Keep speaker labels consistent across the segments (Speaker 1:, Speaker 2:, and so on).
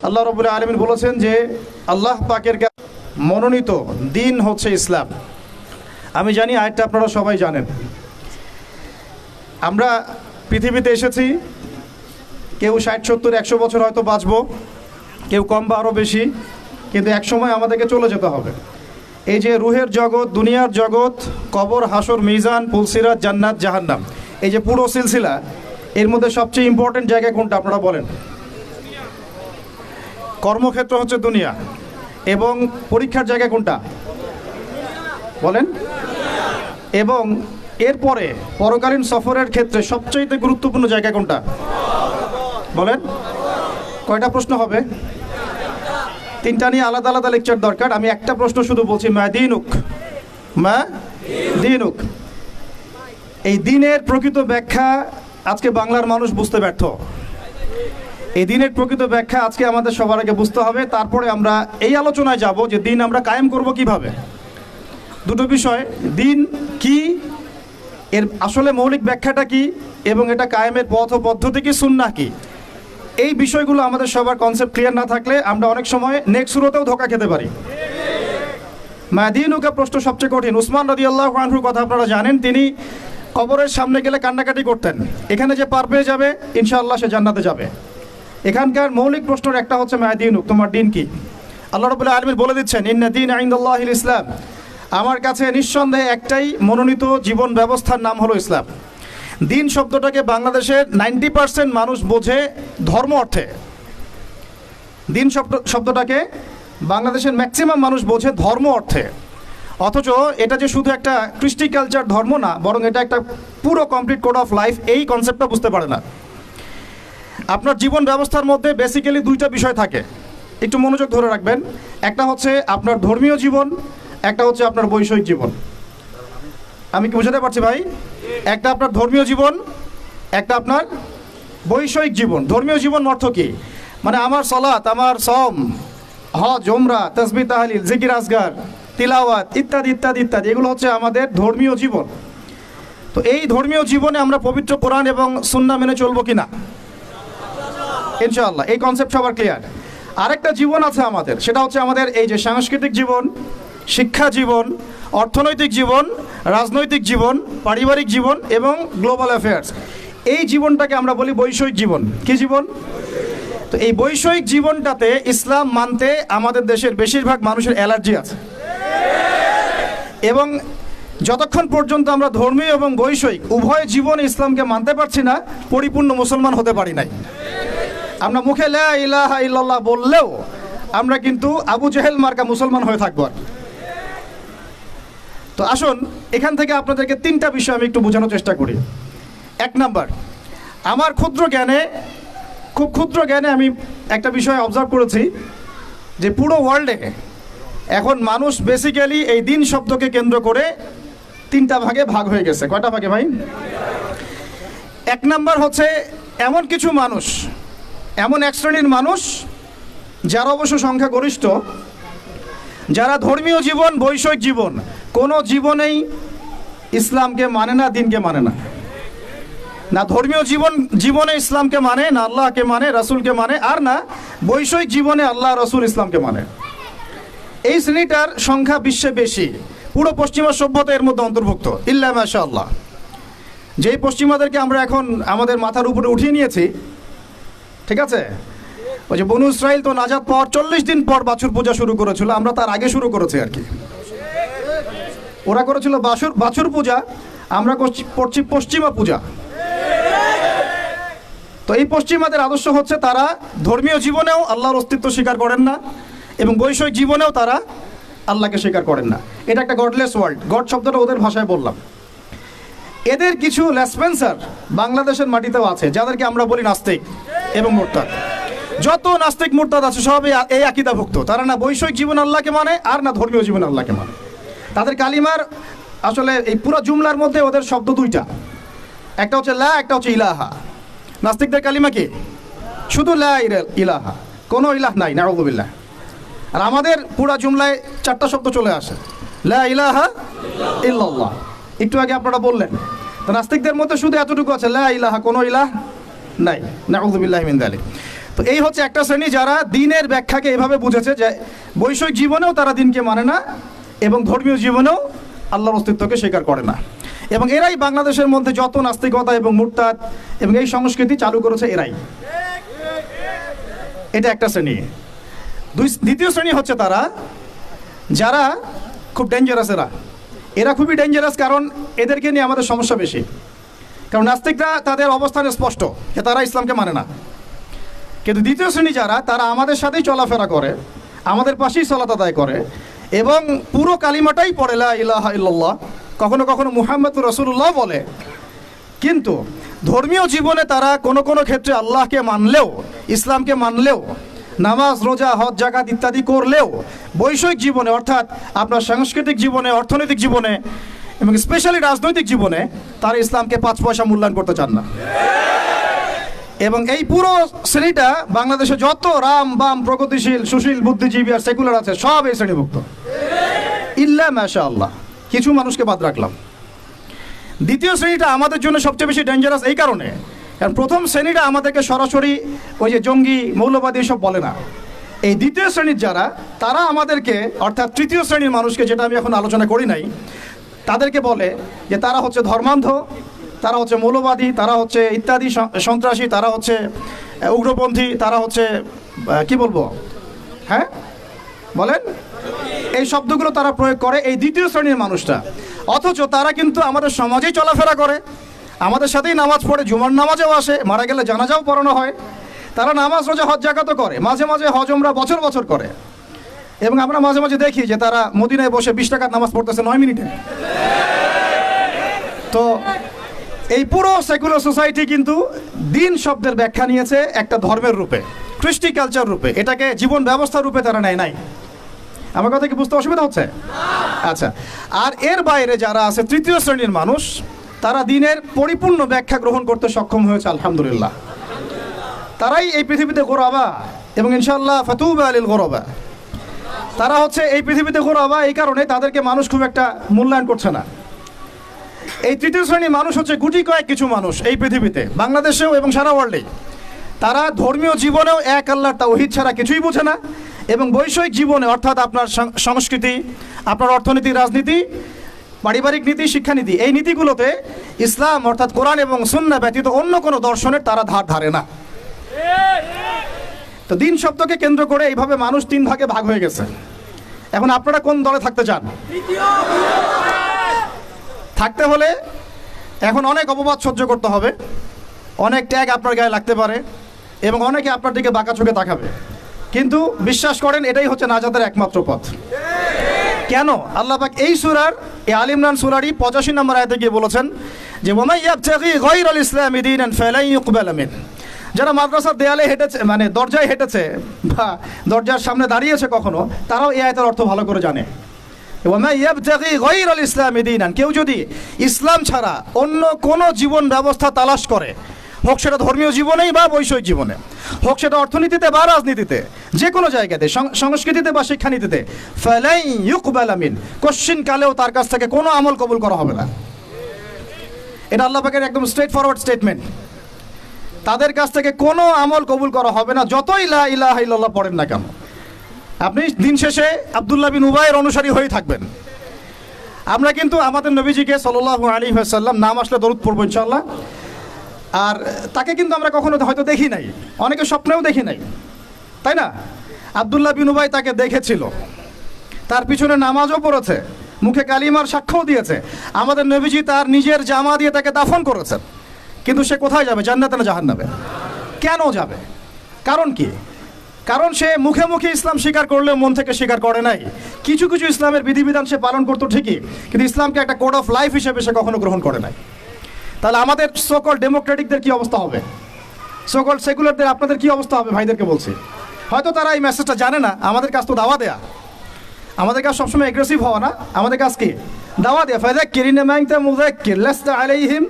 Speaker 1: আল্লাহ রাব্বুল আলামিন বলেছেন যে আল্লাহ পাকের মনোনীত দিন হচ্ছে ইসলাম। আমি জানি আয়াতটা আপনারা সবাই জানেন। আমরা পৃথিবীতে এসেছি, কেউ 60-70-100 বছর হয়তো বাঁচবো, কেউ কম বা আরও বেশি, কিন্তু এক সময় আমাদেরকে চলে যেতে হবে। এই যে রুহের জগৎ, দুনিয়ার জগৎ, কবর, হাসর, মিজান, পুলসিরাত, জান্নাত, জাহান্নাম, এই যে পুরো সিলসিলা, এর মধ্যে সবচেয়ে ইম্পর্টেন্ট জায়গা কোনটা আপনারা বলেন? কর্মক্ষেত্র হচ্ছে দুনিয়া, এবং পরীক্ষার জায়গা কোনটা বলেন? এবং এরপরে পরকালীন সফরের ক্ষেত্রে সবচেয়ে গুরুত্বপূর্ণ জায়গা কোনটা বলেন? কয়টা প্রশ্ন হবে? 3টা নিয়ে আলাদা আলাদা লেকচার দরকার। আমি একটা প্রশ্ন শুধু বলছি, মা দিনুক, মা দিনুক। এই দিনের প্রকৃত ব্যাখ্যা আজকে বাংলার মানুষ বুঝতে ব্যর্থ। এই দিনের প্রকৃত ব্যাখ্যা আজকে আমাদের সবার আগে বুঝতে হবে, তারপরে আমরা এই আলোচনায় যাব যে দিন আমরা কায়েম করব কিভাবে। দুটো বিষয়, দিন কি, এর আসলে মৌলিক ব্যাখ্যাটা কি, এবং এটা কায়েমের পথ ও পদ্ধতি কি, সুন্নাহ কি। এই বিষয়গুলো আমাদের সবার কনসেপ্ট ক্লিয়ার না থাকলে আমরা অনেক সময় নেক্সট সুরতেও ধোকা খেতে পারি। মাদিনুকা প্রশ্ন সবচেয়ে কঠিন। উসমান রাদিয়াল্লাহু আনহুর কথা আপনারা জানেন, তিনি কবরের সামনে গেলে কান্নাকাটি করতেন। এখানে যে পার পেয়ে যাবে ইনশাআল্লাহ সে জান্নাতে যাবে। এখানকার মৌলিক প্রশ্নের একটা হচ্ছে মাদিনুক, তোমার দিন কি। আল্লাহ রাব্বুল আলামিন বলে দিচ্ছেন, ইন্না দীন ইনদাল্লাহিল ইসলাম, আমার কাছে নিঃসন্দেহে একটাই মনোনীত জীবন ব্যবস্থার নাম হলো ইসলাম। দিন শব্দটাকে বাংলাদেশের 90% মানুষ বোঝে ধর্ম অর্থে। দিন শব্দটাকে বাংলাদেশের ম্যাক্সিমাম মানুষ বোঝে ধর্ম অর্থে, অথচ এটা যে শুধু একটা কৃষ্টি কালচার ধর্ম না, বরং এটা একটা পুরো কমপ্লিট কোড অফ লাইফ, এই কনসেপ্টটা বুঝতে পারে না। আপনার জীবন ব্যবস্থার মধ্যে বেসিক্যালি 2টা বিষয় থাকে, একটু মনোযোগ ধরে রাখবেন। একটা হচ্ছে আপনার ধর্মীয় জীবন, একটা হচ্ছে আপনার বৈষয়িক জীবন। আমি কি বুঝাতে পারছি ভাই? একটা আপনার ধর্মীয় জীবন, একটা আপনার বৈষয়িক জীবন। ধর্মীয় জীবন অর্থ কি? মানে আমার সালাত, আমার সওম, হজ, উমরা, তাসবিহ, তাহলিল, জিকির, আসগার, তিলাওয়াত ইত্যাদি ইত্যাদি ইত্যাদি, এগুলো হচ্ছে আমাদের ধর্মীয় জীবন। তো এই ধর্মীয় জীবনে আমরা পবিত্র কোরআন এবং সুন্নাহ মেনে চলবো কিনা? ইনশাআল্লাহ, এই কনসেপ্ট সবার ক্লিয়ার। আরেকটা জীবন আছে আমাদের, সেটা হচ্ছে আমাদের এই যে সাংস্কৃতিক জীবন, শিক্ষা জীবন, অর্থনৈতিক জীবন, রাজনৈতিক জীবন, পারিবারিক জীবন এবং গ্লোবাল অ্যাফেয়ার্স। এই জীবনটাকে আমরা বলি বৈষয়িক জীবন। কি জীবন? তো এই বৈষয়িক জীবনটাতে ইসলাম মানতে আমাদের দেশের বেশিরভাগ মানুষের অ্যালার্জি আছে, এবং যতক্ষণ পর্যন্ত আমরা ধর্মীয় এবং বৈষয়িক উভয় জীবনে ইসলামকে মানতে পারছি না, পরিপূর্ণ মুসলমান হতে পারি নাই। আমরা মুখে লা ইলাহা ইল্লাল্লাহ বললেও আমরা কিন্তু আবু জেহেল মার্কা মুসলমান হয়ে থাকবো। তো আসুন এখান থেকে আপনাদেরকে 3টা বিষয় আমি একটু বোঝানোর চেষ্টা করি। 1 নাম্বার, আমার খুব ক্ষুদ্র জ্ঞানে আমি একটা বিষয় অবজার্ভ করেছি যে পুরো ওয়ার্ল্ডে এখন মানুষ বেসিক্যালি এই দিন শব্দকে কেন্দ্র করে 3টা ভাগে ভাগ হয়ে গেছে। কয়টা ভাগে ভাই? 1 নাম্বার হচ্ছে এমন কিছু মানুষ, এমন এক শ্রেণীর মানুষ যারা অবশ্য সংখ্যাগরিষ্ঠ, যারা ধর্মীয় জীবন, বৈষয়িক জীবন কোনো জীবনেই ইসলামকে মানে না, দিনকে মানে না। না ধর্মীয় জীবনে ইসলামকে মানে, না আল্লাহকে মানে, রাসূলকে মানে, আর না বৈষয়িক জীবনে আল্লাহ, রাসূল, ইসলামকে মানে। এই শ্রেণীটার সংখ্যা বিশ্বে বেশি। পুরো পশ্চিমা সভ্যতা এর মধ্যে অন্তর্ভুক্ত, ইল্লা মাশাআল্লাহ। যেই পশ্চিমাদেরকে আমরা এখন আমাদের মাথার উপরে উঠিয়ে নিয়েছি, ঠিক আছে, ওই যে বনু ইসরাইল তো নাজাত পাওয়ার 40 দিন পর বাছুর পূজা শুরু করেছিল, আমরা তার আগে শুরু করেছি আর কি। ওরা করেছিল বাছুর পূজা, আমরা করছি পশ্চিমা পূজা। তো এই পশ্চিমাদের আদর্শ হচ্ছে তারা ধর্মীয় জীবনেও আল্লাহর অস্তিত্ব স্বীকার করেন না, এবং বৈষয়িক জীবনেও তারা আল্লাহকে স্বীকার করেন না। এটা একটা গডলেস ওয়ার্ল্ড। গড শব্দটা ওদের ভাষায় বললাম। এদের কিছু লেসপেন্সার বাংলাদেশের মাটিতেও আছে, যাদেরকে আমরা বলি নাস্তিক এবং মুরতাদ। যত নাস্তিক মুরতাদ আছে সবই এই আকীদাভুক্ত। তারা না বৈষয়িক জীবন আল্লাহকে মানে, আর না ধর্মীয় জীবন আল্লাহকে মানে। তাদের কালিমার আসলে এই পুরো জুমলার মধ্যে ওদের শব্দ 2টা, একটা হচ্ছে লা, একটা হচ্ছে ইলাহা। নাস্তিকদের কালিমা কি? শুধু লা ইলাহা, কোনো ইলাহ নাই, নাউযুবিল্লাহ। আর আমাদের পুরা জুমলায় 4টা শব্দ চলে আসে, লা ইলাহা ইল্লাল্লাহ। একটু আগে আপনারা বললেন, তো নাস্তিকদের মধ্যে শুধু এতটুকু আছে, লা ইলাহা, কোনো ইলাহ নাই, নাউযুবিল্লাহি মিন যালিক। তো এই হচ্ছে একটা শ্রেণী যারা দিনের ব্যাখ্যাকে এভাবে বুঝেছে যে বৈষয়িক জীবনেও তারা দিনকে মানে না এবং ধর্মীয় জীবনেও আল্লাহর অস্তিত্বকে স্বীকার করে না। এবং এরাই বাংলাদেশের মধ্যে যত নাস্তিকতা এবং মুরতাদ এবং এই সংস্কৃতি চালু করেছে এরাই। এটা একটা শ্রেণী। দ্বিতীয় শ্রেণী হচ্ছে তারা যারা খুব ডেঞ্জারাস। এরা খুবই ডেঞ্জারাস, কারণ এদেরকে নিয়ে আমাদের সমস্যা বেশি। কারণ নাস্তিকরা তাদের অবস্থানে স্পষ্ট যে তারা ইসলামকে মানে না। কিন্তু দ্বিতীয় শ্রেণী যারা, তারা আমাদের সাথেই চলাফেরা করে, আমাদের পাশেই সালাত আদায় করে এবং পুরো কালিমাটাই পড়ে লা ইলাহা ইল্লাল্লাহ, কখনো কখনো মুহাম্মদুর রাসূলুল্লাহ বলে, কিন্তু ধর্মীয় জীবনে তারা কোনো কোনো ক্ষেত্রে আল্লাহকে মানলেও, ইসলামকে মানলেও, নামাজ রোজা হজ জাকাত ইত্যাদি করলেও বৈষয়িক জীবনে অর্থাৎ আপনার সাংস্কৃতিক জীবনে, অর্থনৈতিক জীবনে এবং স্পেশালি রাজনৈতিক জীবনে তারা ইসলামকে 5 পয়সা মূল্যায়ন করতে চান না। এবং এই পুরো শ্রেণীটা বাংলাদেশে যত রাম বাম প্রগতিশীল সুশীল বুদ্ধিজীবী আর সেকুলার আছে সব এই শ্রেণীভুক্ত, ইল্লা মাশাআল্লাহ, কিছু মানুষকে বাদ রাখলাম। দ্বিতীয় শ্রেণীটা আমাদের জন্য সবচেয়ে বেশি ডেঞ্জারাস এই কারণে, কারণ প্রথম শ্রেণীটা আমাদেরকে সরাসরি ওই যে জঙ্গি মৌলবাদী এসব বলে না। এই দ্বিতীয় শ্রেণীর যারা, তারা আমাদেরকে অর্থাৎ তৃতীয় শ্রেণীর মানুষকে, যেটা আমি এখন আলোচনা করি নাই, তাদেরকে বলে যে তারা হচ্ছে ধর্মান্ধ, তারা হচ্ছে মৌলবাদী, তারা হচ্ছে ইত্যাদি সন্ত্রাসী, তারা হচ্ছে উগ্রপন্থী, তারা হচ্ছে কি বলবো, হ্যাঁ বলেন, এই শব্দগুলো তারা প্রয়োগ করে এই দ্বিতীয় শ্রেণীর মানুষটা। অথচ তারা কিন্তু আমাদের সমাজেই চলাফেরা করে, আমাদের সাথেই নামাজ পড়ে, জুমার নামাজেও আসে, মারা গেলে জানাজাও পড়ানো হয়, তারা নামাজ রোজা হজ জাকাতও করে, মাঝে মাঝে হজ উমরা বছর বছর করে। এবং আমরা মাঝে মাঝে দেখি যে তারা মদিনায় বসে 20 টাকার নামাজ পড়তেছে 9 মিনিটে। তো এই পুরো সেকুলার সোসাইটি কিন্তু দিন শব্দের ব্যাখ্যা নিয়েছে একটা ধর্মের রূপে, কৃষ্টি কালচার রূপে, এটাকে জীবন ব্যবস্থার রূপে তারা নেয় নাই। আমার কথা কি বুঝতে অসুবিধা হচ্ছে? আচ্ছা, আর এর বাইরে যারা আছে তৃতীয় শ্রেণীর মানুষ, তারা দিনের পরিপূর্ণ ব্যাখ্যা গ্রহণ করতে সক্ষম হয়েছে আলহামদুলিল্লাহ। তারাই এই পৃথিবীতে গোরাবা এবং ইনশাআল্লাহ ফাতুবা লিল গোরাবা। তারা হচ্ছে এই পৃথিবীতে গোরাবা, এই কারণে তাদেরকে মানুষ খুব একটা মূল্যায়ন করছে না। এই তৃতীয় শ্রেণীর মানুষ হচ্ছে গুটি কয়েক কিছু মানুষ এই পৃথিবীতে, বাংলাদেশেও এবং সারা ওয়ার্ল্ডেই। তারা ধর্মীয় জীবনেও এক আল্লাহর তাওহীদ ছাড়া কিছুই বোঝে না এবং বৈষয়িক জীবনে অর্থাৎ আপনার সংস্কৃতি, আপনার অর্থনীতি, রাজনীতি, পারিবারিক নীতি, শিক্ষানীতি, এই নীতিগুলোতে ইসলাম অর্থাৎ কোরআন এবং সুন্নাহ ব্যতীত অন্য কোনো দর্শনের তারা ধার ধারে না। তো দিন শব্দকে কেন্দ্র করে এইভাবে মানুষ 3 ভাগে ভাগ হয়ে গেছে। এখন আপনারা কোন দলে থাকতে চান? থাকতে হলে এখন অনেক অপবাদ সহ্য করতে হবে, অনেক ট্যাগ আপনার গায়ে লাগতে পারে এবং অনেকে আপনার দিকে বাঁকা চোখে তাকাবে, কিন্তু বিশ্বাস করেন এটাই হচ্ছে নাজাতের একমাত্র পথ। কেন? আল্লাহ পাক এই সূরার, এই আল ইমরান সূরারই 85 নম্বর আয়াতে গিয়ে বলেছেন যে ওয়ামাই ইয়াবতাগি গায়রাল ইসলামি দীনান ফালান ইউকবালা মিন। যারা মাদ্রাসার দেয়ালে হেঁটেছে, মানে দরজায় হেঁটেছে বা দরজার সামনে দাঁড়িয়েছে কখনো, তারাও এই আয়াতের অর্থ ভালো করে জানে। ওয়ামাই ইয়াবতাগি গায়রাল ইসলামি দীনান, কেউ যদি ইসলাম ছাড়া অন্য কোনো জীবন ব্যবস্থা তালাশ করে, হোক সেটা ধর্মীয় জীবনেই বা বৈষয়িক জীবনে, হোক সেটা অর্থনীতিতে বা রাজনীতিতে, যে কোনো জায়গাতে, সংস্কৃতিতে বা শিক্ষানীতিতে, ফালাই ইউকবালা মিন, কোশ্চিন কালেও তার কাছ থেকে কোনো আমল কবুল করা হবে না। এটা আল্লাহ পাকের একদম স্ট্রেট ফরওয়ার্ড স্টেটমেন্ট। তাদের কাছ থেকে কোনো আমল কবুল করা হবে না, যতই লা ইলাহা ইল্লাল্লাহ পড়েন না কেন। আপনি দিন শেষে আব্দুল্লাহ বিন উবাইয়ের অনুসারী হয়ে থাকবেন। আমরা কিন্তু আমাদের নবীজিকে সাল্লাল্লাহু আলাইহি ওয়াসাল্লাম নাম আসলে দরুদ পড়ব ইনশাআল্লাহ। আর তাকে কিন্তু আমরা কখনো হয়তো দেখি নাই, অনেকে স্বপ্নেও দেখি নাই, তাই না? আব্দুল্লাহ বিন উবাই তাকে দেখেছিল, তার পিছনে নামাজও পড়েছে, মুখে কালিমার সাক্ষ্যও দিয়েছে। আমাদের নবীজি তার নিজের জামা দিয়ে তাকে দাফন করেছেন, কিন্তু সে কোথায় যাবে? জান্নাতে না জাহান্নামে? কেন যাবে? কারণ কি? কারণ সে মুখে মুখে ইসলাম স্বীকার করলেও মন থেকে স্বীকার করে নাই। কিছু কিছু ইসলামের বিধিবিধান সে পালন করতো ঠিকই, কিন্তু ইসলামকে একটা কোড অফ লাইফ হিসেবে সে কখনো গ্রহণ করে নাই। তাহলে আমাদের সকল ডেমোক্রেটিকদের কি অবস্থা হবে? সকল সেকুলারদের আপনাদের কি অবস্থা হবে? ভাইদেরকে বলছি, হয়তো তারা এই মেসেজটা জানে না। আমাদের কাজ তো দাওয়া দেয়া, আমাদের কাজ সবসময় এগ্রেসিভ হওয়া না, আমাদের কাজ কি? দাওয়া দেয়া। ফাযাক্কির ইন্নামা আনতা মুযাক্কির লাস্তা আলাইহিম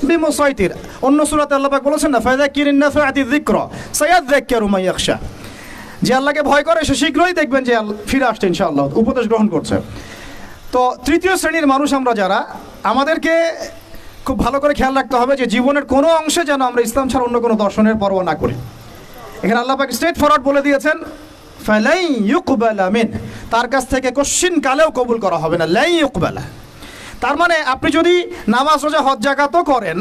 Speaker 1: বিমুসাইতির। অন্য সূরাতে আল্লাহ পাক বলেছেন না, ফাযাক্কির ইন নাফাআতি যিকরা সায়াযাক্কারু মান ইয়াখশা। যে আল্লাহকে ভয় করে সে শীঘ্রই দেখবেন যে ফিরে আসছে ইনশাআল্লাহ, উপদেশ গ্রহণ করছে। তো তৃতীয় শ্রেণীর মানুষ আমরা যারা, আমাদেরকে খুব ভালো করে খেয়াল রাখতে হবে যে জীবনের কোনো অংশে যেন আমরা ইসলাম ছাড়া অন্য কোনো দর্শনের পরোয়া না করি। এখানে আল্লাহ পাক স্ট্রেট ফরওয়ার্ড বলে দিয়েছেন, ফালাই ইউকবালা মিন, তার কাছ থেকে কোশ্চিন কালেও কবুল করা হবে না, লাই ইউকবালা। তার মানে আপনি যদি নামাজ রোজা হজ জাকাতও করেন,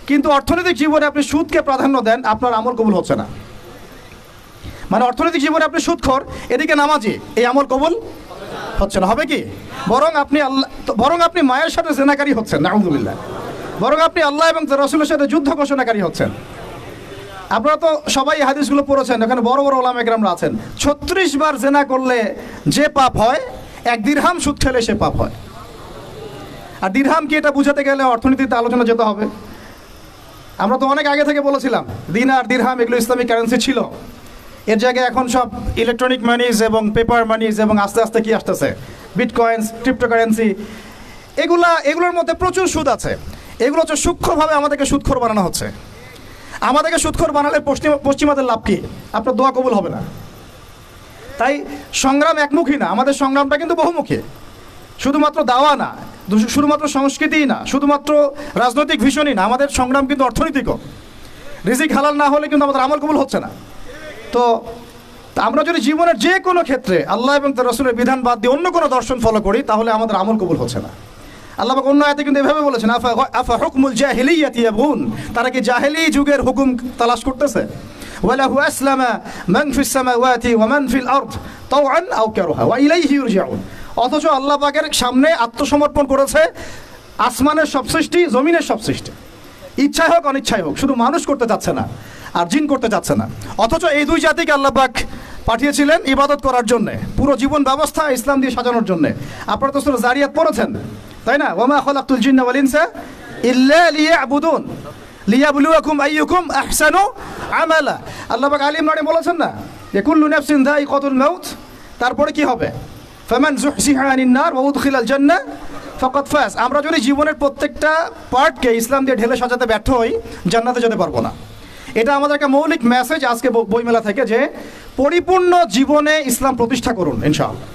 Speaker 1: কিন্তু অর্থনৈতিক জীবনে আপনি সুদকে প্রাধান্য দেন, আপনার আমল কবুল হচ্ছে না। মানে অর্থনৈতিক জীবনে আপনি সুদখোর, এদিকে নামাজি, এই আমল কবুল হচ্ছে না। হবে কি? বরং আপনি মায়ের সাথে জেনাকারী হচ্ছেন, নাউযুবিল্লাহ। বরং আপনি আল্লাহ এবং রাসূলের সাথে যুদ্ধ ঘোষণাকারী হচ্ছেন। আপনারা তো সবাই হাদিসগুলো পড়েছেন, এখানে বড় বড় ওলামা একরামরা আছেন। 36 বার জেনা করলে যে পাপ হয়, 1 দিরহাম সুদ খেলে সে পাপ হয়। আর দিরহাম কি, এটা বুঝাতে গেলে অর্থনীতিতে আলোচনা যেতে হবে। আমরা তো অনেক আগে থেকে বলেছিলাম দিনার দিরহাম এগুলো ইসলামিক কারেন্সি ছিল। এর জায়গায় এখন সব ইলেকট্রনিক মানিজ এবং পেপার মানিজ এবং আস্তে আস্তে কি আসতেছে, বিটকয়েন্স, ক্রিপ্টোকারেন্সি, এগুলোর মধ্যে প্রচুর সুদ আছে। এগুলো হচ্ছে সূক্ষ্মভাবে আমাদেরকে সুদখোর বানানো হচ্ছে। আমাদেরকে সুদখোর বানালে পশ্চিমাদের লাভ কি? আপনার দোয়া কবুল হবে না। তাই সংগ্রাম একমুখী না, আমাদের সংগ্রামটা কিন্তু বহুমুখী। শুধুমাত্র দাওয়া না, শুধুমাত্র সংস্কৃতিই না, শুধুমাত্র রাজনৈতিক ভীষণই না, আমাদের সংগ্রাম কিন্তু অর্থনৈতিকও। রিজিক হালাল না হলে কিন্তু আমাদের আমল কবুল হচ্ছে না। তো আমরা যদি জীবনের যে কোনো ক্ষেত্রে আল্লাহ এবং তার রাসূলের বিধান বাদ দিয়ে অন্য কোনো দর্শন ফলো করি, তাহলে আমাদের আমল কবুল হচ্ছে না। আল্লাহ পাক অন্য আয়াতে কিন্তু এভাবে বলেছেন, আফা হুকমুল জাহিলিয়াতি ইয়াবগুন, তারা কি জাহেলি যুগের হুকুম তালাশ করতেছে? ওয়ালাহু আসলামা মান ফিস সামাওয়াতি ওয়া মান ফিল আরদ তাওআন আও কারহা ওয়া ইলাইহি ইরজাউন। অথচ আল্লাহ পাকের সামনে আত্মসমর্পণ করেছে আসমানের সব সৃষ্টি, জমিনের সব সৃষ্টি, ইচ্ছায় হোক অনিচ্ছায় হোক। শুধু মানুষ করতে চাচ্ছে না, আর জিন করতে চাচ্ছে না। অথচ এই দুই জাতিকে আল্লাহ পাক পাঠিয়েছিলেন ইবাদত করার জন্যে, পুরো জীবন ব্যবস্থা ইসলাম দিয়ে সাজানোর জন্যে। আপনারা তো সূরা জারিয়াত পড়েছেন, তাই না? ওয়ামা খালাকতুল জিন্না ওয়াল ইনসা ইল্লা লিয়াবুদুন লিয়াবলুয়াকুম আইয়ুকুম আহসানু আমালা। আল্লাহ পাক আলী ইমরানে বলেছেন না যে কুল্লু নাফসিন যায়িকাতুল মাউত, তারপরে কি হবে? ফামান যুহজিহা আনিন নার ওয়া উদখিলাল জান্নাহ ফাকাদ ফাজ। আমরা যদি জীবনের প্রত্যেকটা পার্টকে ইসলাম দিয়ে ঢেলে সাজাতে ব্যর্থ হই, জান্নাতে যেতে পারবো না। এটা আমাদের একটা মৌলিক মেসেজ আজকে বইমেলা থেকে, যে পরিপূর্ণ জীবনে ইসলাম প্রতিষ্ঠা করুন ইনশাআল্লাহ।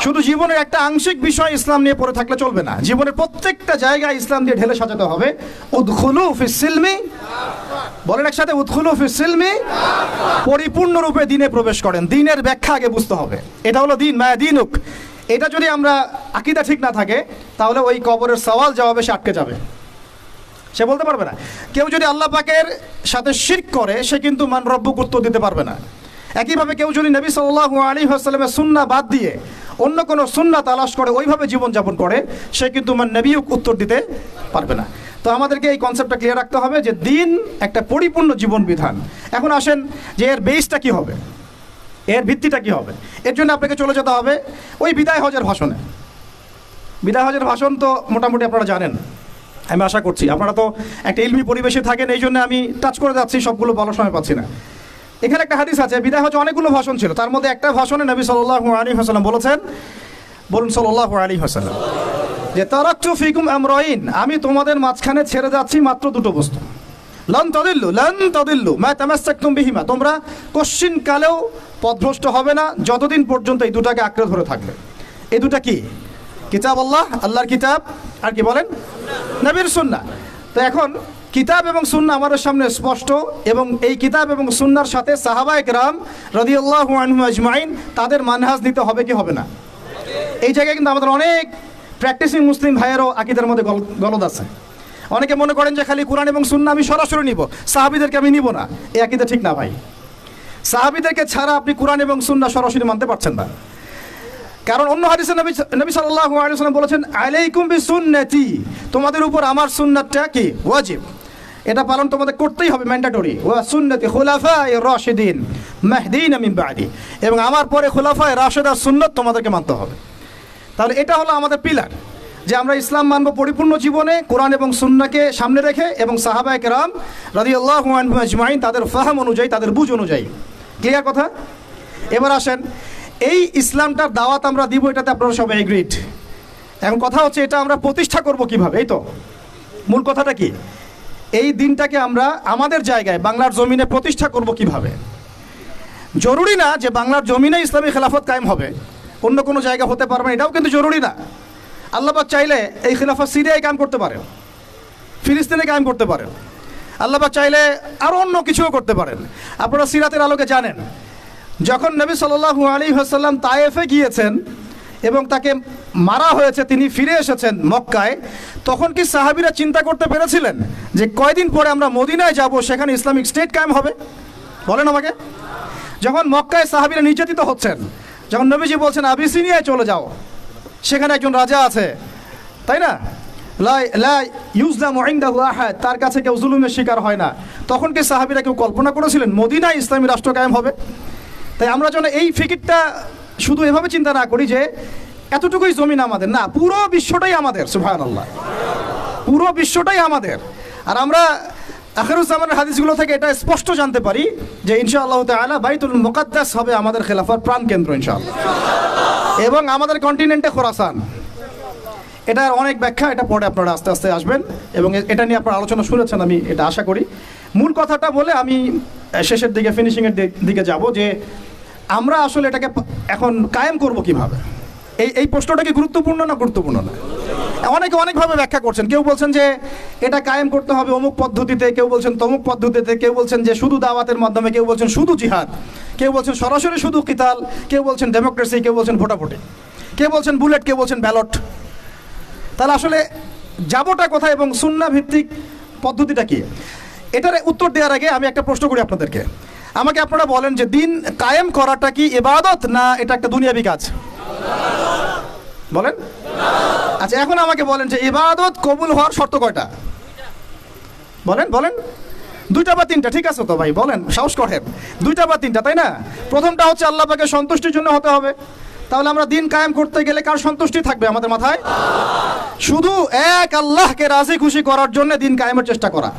Speaker 1: শুধু জীবনের একটা আংশিক বিষয় ইসলাম নিয়ে পড়ে থাকলে চলবে না, জীবনের প্রত্যেকটা জায়গায় ইসলাম দিয়ে ঢেলে সাজাতে হবে। উদখুলু ফিস সিলমি, বলেন একসাথে, উদখুলু ফিস সিলমি, পরিপূর্ণরূপে দিনে প্রবেশ করেন। দিনের ব্যাখ্যা আগে বুঝতে হবে। এটা হলো দিন, মায়া দিনুক। এটা যদি আমরা আকীদা ঠিক না থাকে, তাহলে ওই কবরের সওয়াল জবাবে সে আটকে যাবে, সে বলতে পারবে না। কেউ যদি আল্লাহ পাকের সাথে শিরক করে, সে কিন্তু মান রব্বুক উত্তর দিতে পারবে না। একইভাবে কেউ যদি নবী সাল্লাল্লাহু আলাইহি ওয়াসাল্লামের সুন্নাহ বাদ দিয়ে অন্য কোনো সুন্নাহ তালাশ করে ওইভাবে জীবনযাপন করে, সে কিন্তু মান নবীক উত্তর দিতে পারবে না। তো আমাদেরকে এই কনসেপ্টটা ক্লিয়ার রাখতে হবে যে দিন একটা পরিপূর্ণ জীবন বিধান। এখন আসেন যে এর বেসটা কি হবে, এর ভিত্তিটা কি হবে। এর জন্য আপনাকে চলে যেতে হবে ওই বিদায় হজের ভাষণে। বিদায় হজের ভাষণ তো মোটামুটি আপনারা জানেন, আমি আশা করছি। আপনারা তো একটা ইলমি পরিবেশে থাকেন, এই জন্য আমি টাচ করে যাচ্ছি, সবগুলো বলার সময় পাচ্ছি না। এখানে একটা হাদিস আছে, বিদায় হজে অনেকগুলো ভাষণ ছিল, তার মধ্যে একটা ভাষণে নবী সাল্লাল্লাহু আলাইহি ওয়াসাল্লাম বলেছেন, বলুন সাল্লাল্লাহু আলাইহি ওয়াসাল্লাম, যে তারাকতু ফিকুম আমরাইন, আমি তোমাদের মাঝখানে ছেড়ে যাচ্ছি মাত্র দুটো বস্তু। লান তাদিল্লু মা তামাসসাকতুম বিহিমা, তোমরা কোশ্চিন কালেও পথভ্রষ্ট হবে না যতদিন পর্যন্ত এই দুটাকে আঁকড়ে ধরে থাকবে। এই দুটা কি? কিতাব আল্লাহ, আল্লাহর কিতাব, আর কি বলেন? নবীর সুন্নাহ। তো এখন কিতাব এবং সুন্নাহ আমাদের সামনে স্পষ্ট, এবং এই কিতাব এবং সুন্নাহর সাথে সাহাবায়ে কেরাম রাদিয়াল্লাহু আনহুম আজমাইন তাদের মানহাজ নিতে হবে কি হবে না? এই জায়গায় কিন্তু আমাদের অনেক প্র্যাকটিসিং মুসলিম ভাইয়েরও আকীদার মধ্যে গলদ আছে। অনেকে মনে করেন যে খালি কোরআন এবং সুন্নাহ আমি সরাসরি নিব, সাহাবীদেরকে আমি নিব না। এই আকীদা ঠিক না ভাই। সাহাবীদেরকে ছাড়া আপনি কোরআন এবং সুন্নাহ সরাসরি মানতে পারছেন না। কারণ অন্য হাদিসে নবী সাল্লাল্লাহু আলাইহি ওয়াসাল্লাম বলেছেন, আলাইকুম বিসুন্নতি, তোমাদের উপর আমার সুন্নাতটা কি ওয়াজিব, এটা পালন তোমাদের করতেই হবে, ম্যান্ডেটরি। ওয়া সুন্নতি খুলাফায়ে রাশিদিন মাহদিন মিন বাদি, এবং আমার পরে খুলাফায়ে রাশিদার সুন্নাত তোমাদেরকে মানতে হবে। তাহলে এটা হলো আমাদের পিলার, যে আমরা ইসলাম মানব পরিপূর্ণ জীবনে কোরআন এবং সুন্নাহকে সামনে রেখে, এবং সাহাবায়ে কেরাম রাদিয়াল্লাহু আনহুম আজমাইন তাদের ফাহাম অনুযায়ী, তাদের বুঝ অনুযায়ী। ক্লিয়ার কথা? এবার আসেন, এই ইসলামটার দাওয়াত আমরা দিব, এটাতে আপনারা সবাই এগ্রিড। এখন কথা হচ্ছে এটা আমরা প্রতিষ্ঠা করব কিভাবে। এই তো মূল কথাটা কি, এই দিনটাকে আমরা আমাদের জায়গায় বাংলার জমিনে প্রতিষ্ঠা করব কিভাবে। জরুরি না যে বাংলার জমিনে ইসলামী খেলাফত কায়েম হবে, অন্য কোনো জায়গা হতে পারবে না, এটাও কিন্তু জরুরি না। আল্লাহ পাক চাইলে এই খেলাফত সিরিয়ায় কায়েম করতে পারেন, ফিলিস্তিনে কায়েম করতে পারেন, আল্লাহ পাক চাইলে আরও অন্য কিছুও করতে পারেন। আপনারা সিরাতের আলোকে জানেন, যখন নবী সাল্লাল্লাহু আলাইহি ওয়াসাল্লাম তায়েফে গিয়েছেন এবং তাকে মারা হয়েছে, তিনি ফিরে এসেছেন মক্কায়, তখন কি সাহাবীরা চিন্তা করতে পেরেছিলেন যে কয়দিন পরে আমরা মদিনায় যাব, সেখানে ইসলামিক স্টেট কায়েম হবে? বলেন আমাকে। যখন মক্কায় সাহাবীরা নির্যাতিত হচ্ছেন, যখন নবীজি বলছেন আবিসিনিয়ায় চলে যাও, সেখানে একজন রাজা আছে, তাই না, লা ইউজলামু ইনদাহু আহাদ, তার কাছে কেউ জুলুমের শিকার হয় না, তখন কি সাহাবীরা কেউ কল্পনা করেছিলেন মদিনায় ইসলামী রাষ্ট্র কায়েম হবে? তাই আমরা যেন এই ফিকিরটা শুধু এভাবে চিন্তা না করি যে এতটুকুই জমিন আমাদের, না, পুরো বিশ্বটাই আমাদের। সুবহানাল্লাহ, পুরো বিশ্বটাই আমাদের। আর আমরা আখিরুজ্জামানের হাদিসগুলো থেকে এটা স্পষ্ট জানতে পারি যে ইনশাআল্লাহ তাআলা বাইতুল মুকাদ্দাস হবে আমাদের খেলাফার প্রাণকেন্দ্র ইনশাআল্লাহ, এবং আমাদের কন্টিনেন্টে খোরাসান। এটার অনেক ব্যাখ্যা, এটা পরে আপনারা আস্তে আস্তে আসবেন এবং এটা নিয়ে আপনারা আলোচনা শুনেছেন, আমি এটা আশা করি। মূল কথাটা বলে আমি শেষের দিকে, ফিনিশিংয়ের দিকে যাব, যে আমরা আসলে এটাকে এখন কায়েম করব কিভাবে। এই প্রশ্নটা কি গুরুত্বপূর্ণ না গুরুত্বপূর্ণ না? অনেকে অনেকভাবে ব্যাখ্যা করছেন। কেউ বলছেন যে এটা কায়েম করতে হবে অমুক পদ্ধতিতে, কেউ বলছেন তমুক পদ্ধতিতে, কেউ বলছেন যে শুধু দাওয়াতের মাধ্যমে, কেউ বলছেন শুধু জিহাদ, কেউ বলছেন সরাসরি শুধু কিতাল, কেউ বলছেন ডেমোক্রেসি, কেউ বলছেন ভোটাভুটি, কেউ বলছেন বুলেট, কেউ বলছেন ব্যালট। তাহলে আসলে যাবোটা কোথায় এবং সুন্নাহ ভিত্তিক পদ্ধতিটা কি? এটার উত্তর দেওয়ার আগে আমি একটা প্রশ্ন করি আপনাদেরকে। আমাকে আপনারা বলেন যে দিন কায়েম করাটা কি ইবাদত না এটা একটা দুনিয়াবি কাজ? বলেন। আচ্ছা, এখন আমাকে বলেন যে ইবাদত কবুল হওয়ার শর্ত কয়টা? বলেন বলেন। দুইটা বা তিনটা? ঠিক আছে তো ভাই, বলেন, সাহস করেন। দুইটা বা তিনটা, তাই না? প্রথমটা হচ্ছে আল্লাহ পাকের সন্তুষ্টির জন্য হতে হবে। তাহলে আমরা দিন কায়েম করতে গেলে কার সন্তুষ্টি থাকবে আমাদের মাথায়? শুধু এক আল্লাহকে রাজি খুশি করার জন্য দিন কায়েমের চেষ্টা করা,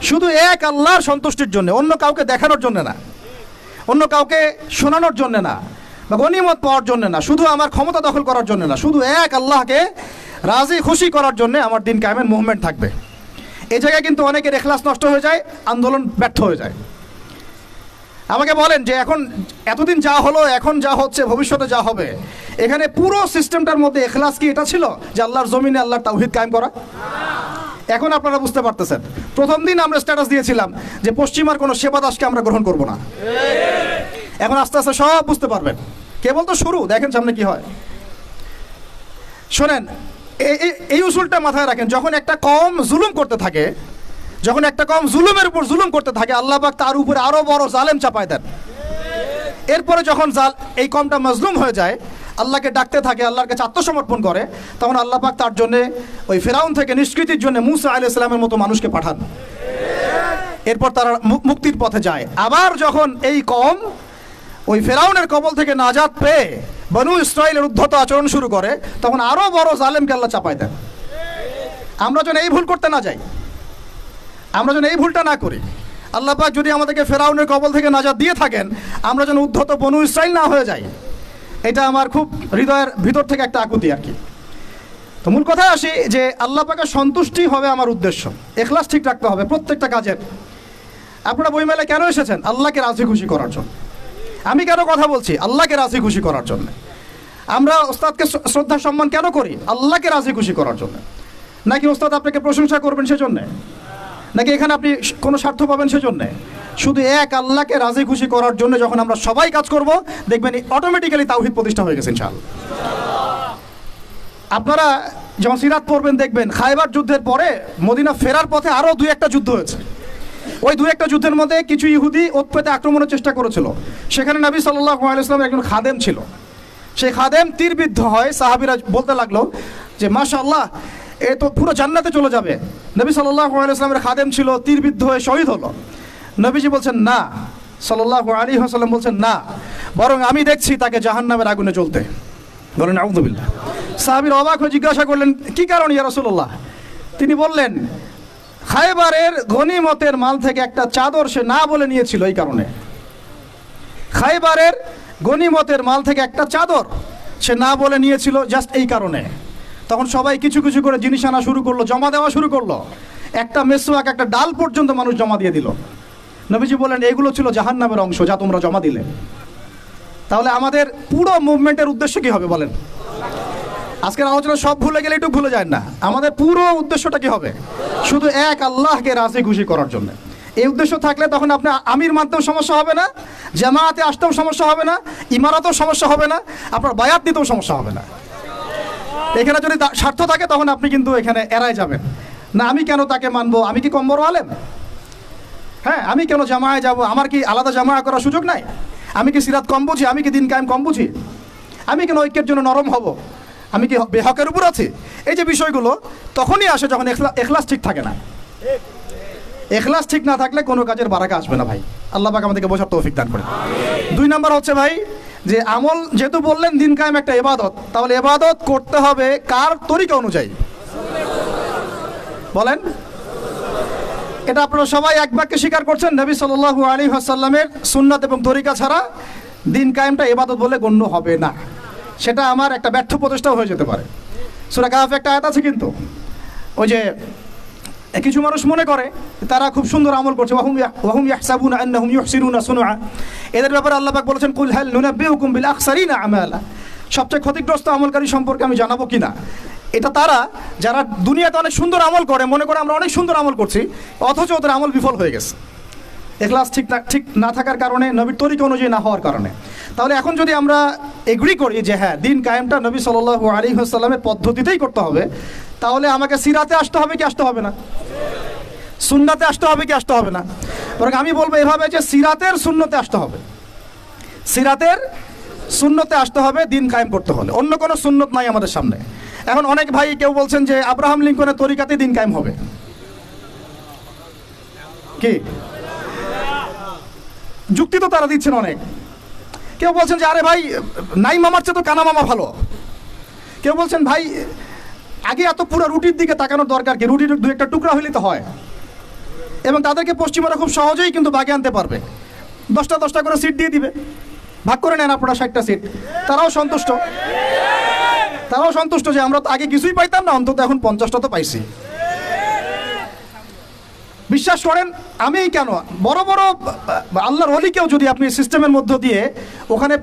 Speaker 1: শুধু এক আল্লাহর সন্তুষ্টির জন্য, অন্য কাউকে দেখানোর জন্য না, অন্য কাউকে শোনানোর জন্য না, বা গনিমত পাওয়ার জন্য না, শুধু আমার ক্ষমতা দখল করার জন্য না, শুধু এক আল্লাহকে রাজি খুশি করার জন্য আমার দিন কায়েমের মুভমেন্ট থাকবে। এই জায়গায় কিন্তু অনেকের ইখলাস নষ্ট হয়ে যায়, আন্দোলন ব্যর্থ হয়ে যায়। আমাকে বলেন যে এখন এতদিন যা হলো, এখন যা হচ্ছে, ভবিষ্যতে যা হবে, এখানে পুরো সিস্টেমটার মধ্যে ইখলাস কি এটা ছিল যে আল্লাহর জমিনে আল্লাহর তাওহীদ কায়েম করা? এখন আপনারা বুঝতে পারতেছেন, প্রথম দিন আমরা স্ট্যাটাস দিয়েছিলাম যে পশ্চিমার কোনো সেবা দাসকে আমরা গ্রহণ করব না। এখন আস্তে আস্তে সব বুঝতে পারবেন, কেবল তো শুরু, দেখেন সামনে কি হয়। শোনেন, এই উসুলটা মাথায় রাখেন, যখন একটা কওম জুলুম করতে থাকে, যখন একটা কওম জুলুমের উপর জুলুম করতে থাকে, আল্লাহ পাক তার উপরে আরো বড় জালেম চাপায় দেন। এরপরে যখন এই কওমটা মাজলুম হয়ে যায়, আল্লাহকে ডাকতে থাকে, আল্লাহর কাছে আত্মসমর্পণ করে, তখন আল্লাহ পাক তার জন্য ওই ফেরাউন থেকে নিষ্কৃতির জন্য মুসা আলাইহিস সালামের মতো মানুষকে পাঠান। এরপর তারা মুক্তির পথে যায়। আবার যখন এই কওম ওই ফেরাউনের কবল থেকে নাজাত পেয়ে বনু ইসরাইলের উদ্ধত আচরণ শুরু করে, তখন আরো বড় জালেমকে আল্লাহ চাপায় দেন। আমরা যেন এই ভুল করতে না যাই, আমরা যেন এই ভুলটা না করি। আল্লাহ পাক যদি আমাদেরকে ফেরাউনের কবল থেকে নাজাত দিয়ে থাকেন, আমরা যেন উদ্ধত বনু ইসরাইল না হয়ে যাই। এটা আমার খুব হৃদয়ের ভিতর থেকে একটা আকুতি আর কি। তো মূল কথায় আসি যে আল্লাহ পাকের সন্তুষ্টি হবে আমার উদ্দেশ্য, ইখলাস ঠিক রাখতে হবে প্রত্যেকটা কাজের। আপনারা বইমেলায় কেন এসেছেন? আল্লাহকে রাজি খুশি করার জন্য। আমি কেন কথা বলছি? আল্লাহকে রাজি খুশি করার জন্য। আমরা ওস্তাদকে শ্রদ্ধা সম্মান কেন করি? আল্লাহকে রাজি খুশি করার জন্য। নাকি ওস্তাদ আপনাকে প্রশংসা করবেন সেজন্যে, নাকি এখানে আপনি কোনো স্বার্থ পাবেন সেজন্যে? শুধু এক আল্লাহকে রাজি খুশি করার জন্য যখন আমরা সবাই কাজ করব, দেখবেন অটোমেটিক্যালি তাওহীদ প্রতিষ্ঠা হয়ে গেছে ইনশাআল্লাহ। আপনারা যখন সিরাত পড়বেন দেখবেন খায়বার যুদ্ধের পরে মদিনা ফেরার পথে আরও 2-1টা যুদ্ধ হয়েছে। ওই 2-1টা যুদ্ধের মধ্যে কিছু ইহুদি ওত পেতে আক্রমণের চেষ্টা করেছিল। সেখানে নবী সাল্লাল্লাহু আলাইহি ওয়াসাল্লামের একজন খাদেম ছিল। সেই খাদেম তীরবিদ্ধ হয়। সাহাবীরা বলতে লাগলো যে মাশাআল্লাহ, এ তো পুরো জান্নাতে চলে যাবে। নবী সাল্লাল্লাহু আলাইহি ওয়াসাল্লামের খাদেম ছিল, তীরবিদ্ধ হয়ে শহীদ হলো। নবীজি বলছেন না, সাল্লাল্লাহু আলাইহি ওয়াসাল্লাম বলছেন না, বরং আমি দেখছি তাকে জাহান্নামের আগুনে জ্বলতে। বলেন আউযুবিল্লাহ। সাহাবীরা অবাক হয়ে জিজ্ঞাসা করলেন, কি কারণ ইয়া রাসূলুল্লাহ? তিনি বললেন, খায়বারের গনিমতের মাল থেকে একটা চাদর সে না বলে নিয়েছিল, এই কারণে। খায়বারের গনিমতের মাল থেকে একটা চাদর সে না বলে নিয়েছিল, জাস্ট এই কারণে। তখন সবাই কিছু কিছু করে জিনিস আনা শুরু করলো, জমা দেওয়া শুরু করলো। একটা মেসওয়াক, একটা ডাল পর্যন্ত মানুষ জমা দিয়ে দিল। নবীজি বলেন, এগুলো ছিল জাহান্নামের অংশ যা তোমরা জমা দিলে। তাহলে আমাদের পুরো মুভমেন্টের উদ্দেশ্য কি হবে বলেন? আজকের আলোচনা সব ভুলে গেলে একটু ভুলে যায় না, আমাদের পুরো উদ্দেশ্যটা কি হবে? শুধু এক আল্লাহকে রাজি খুশি করার জন্য। এই উদ্দেশ্য থাকলে তখন আপনি আমির মানতেও সমস্যা হবে না, জামায়াতে আসতেও সমস্যা হবে না, ইমারতেও সমস্যা হবে না, আপনার বায়াত নিতেও সমস্যা হবে না। এখানে যদি স্বার্থ থাকে তখন আপনি কিন্তু এখানে এড়ায় যাবেন না, আমি কেন তাকে মানবো, আমি কি কম বড় আলেম? হ্যাঁ, আমি কেন জামায়ায় যাব, আমার কি আলাদা জামায়া করার সুযোগ নাই? আমি কি সিরাত কম বুঝি? আমি কি দিন কায়েম কম বুঝি? আমি কেন ঐক্যের জন্য নরম হব? আমি কি বেহকের উপর আছি? এই যে বিষয়গুলো তখনই আসে যখন এখলাস ঠিক থাকে না। এখলাস ঠিক না থাকলে কোনো কাজের বারাকা আসবে না ভাই। আল্লাহ পাক আমাদেরকে বোঝার তৌফিক দান করে। 2 নাম্বার হচ্ছে ভাই যে আমল, যেহেতু বললেন দিন কায়েম একটা ইবাদত, তাহলে ইবাদত করতে হবে কার তরিকা অনুযায়ী? বলেন, এটা আপনারা সবাই এক বাক্যে স্বীকার করছেন, নবী সাল্লাল্লাহু আলাইহি ওয়াসাল্লামের সুন্নাত এবং তরিকা ছাড়া দিন কায়েমটা ইবাদত বলে গণ্য হবে না। সেটা আমার একটা ব্যর্থ প্রচেষ্টাও হয়ে যেতে পারে। সূরা কাহফে একটা আয়াত আছে, কিন্তু ওই যে কিছু মানুষ মনে করে তারা খুব সুন্দর আমল করছে, ওয়াহুম ইয়াহসাবুনা আন্নাহুম ইউহসিনুনা সুনআ। এদের ব্যাপারে আল্লাহ পাক বলেছেন, কুল হাল নুনাব্বিউকুম বিল আখসারিনা আমালা। সবচেয়ে ক্ষতিগ্রস্ত আমলকারী সম্পর্কে আমি জানাবো কিনা? এটা তারা যারা দুনিয়াতে অনেক সুন্দর আমল করে, মনে করে আমরা অনেক সুন্দর আমল করছি, অথচ ওদের আমল বিফল হয়ে গেছে এখলাস ঠিক না থাকার কারণে, নবীর তরিকা অনুযায়ী না হওয়ার কারণে। তাহলে এখন যদি আমরা এগ্রি করি যে হ্যাঁ দিন কায়েমটা নবী সাল্লাল্লাহু আলাইহি ওয়াসাল্লামের পদ্ধতিতেই করতে হবে, তাহলে আমাকে সিরাতে আসতে হবে কি আসতে হবে না? সুন্নাতে আসতে হবে কি আসতে হবে না? বরং আমি বলবো এভাবে যে সিরাতের সুন্নতে আসতে হবে। সিরাতের সুন্নতে আসতে হবে দিন কায়েম করতে হলে, অন্য কোনো সুন্নত নাই আমাদের সামনে। এখন অনেক ভাই কেউ বলছেন যে আব্রাহাম লিঙ্কনের তরিকাতে দিন কায়েম হবে, কি যুক্তি তো তারা দিচ্ছেন অনেক। কেউ বলছেন যে আরে ভাই নাই মামার চেয়ে তো কানা মামা ভালো। কেউ বলছেন ভাই আগে এত পুরো রুটির দিকে তাকানোর দরকার কি, রুটির 2-1টা টুকরা হইলে তো হয়। এবং তাদেরকে পশ্চিমারা খুব সহজেই কিন্তু বাগে আনতে পারবে, 10টা করে সিট দিয়ে দিবে, ভাগ করে নেন আপনারা 60টা সিট। তারাও সন্তুষ্ট যে আমরা তো আগে কিছুই পাইতাম না, অন্তত এখন 50টা তো পাইছি। বিশ্বাস করেন, আমি কেন বড় বড় আল্লাহর ওলিকেও যদি আপনি সিস্টেমের মধ্য দিয়ে ওখানে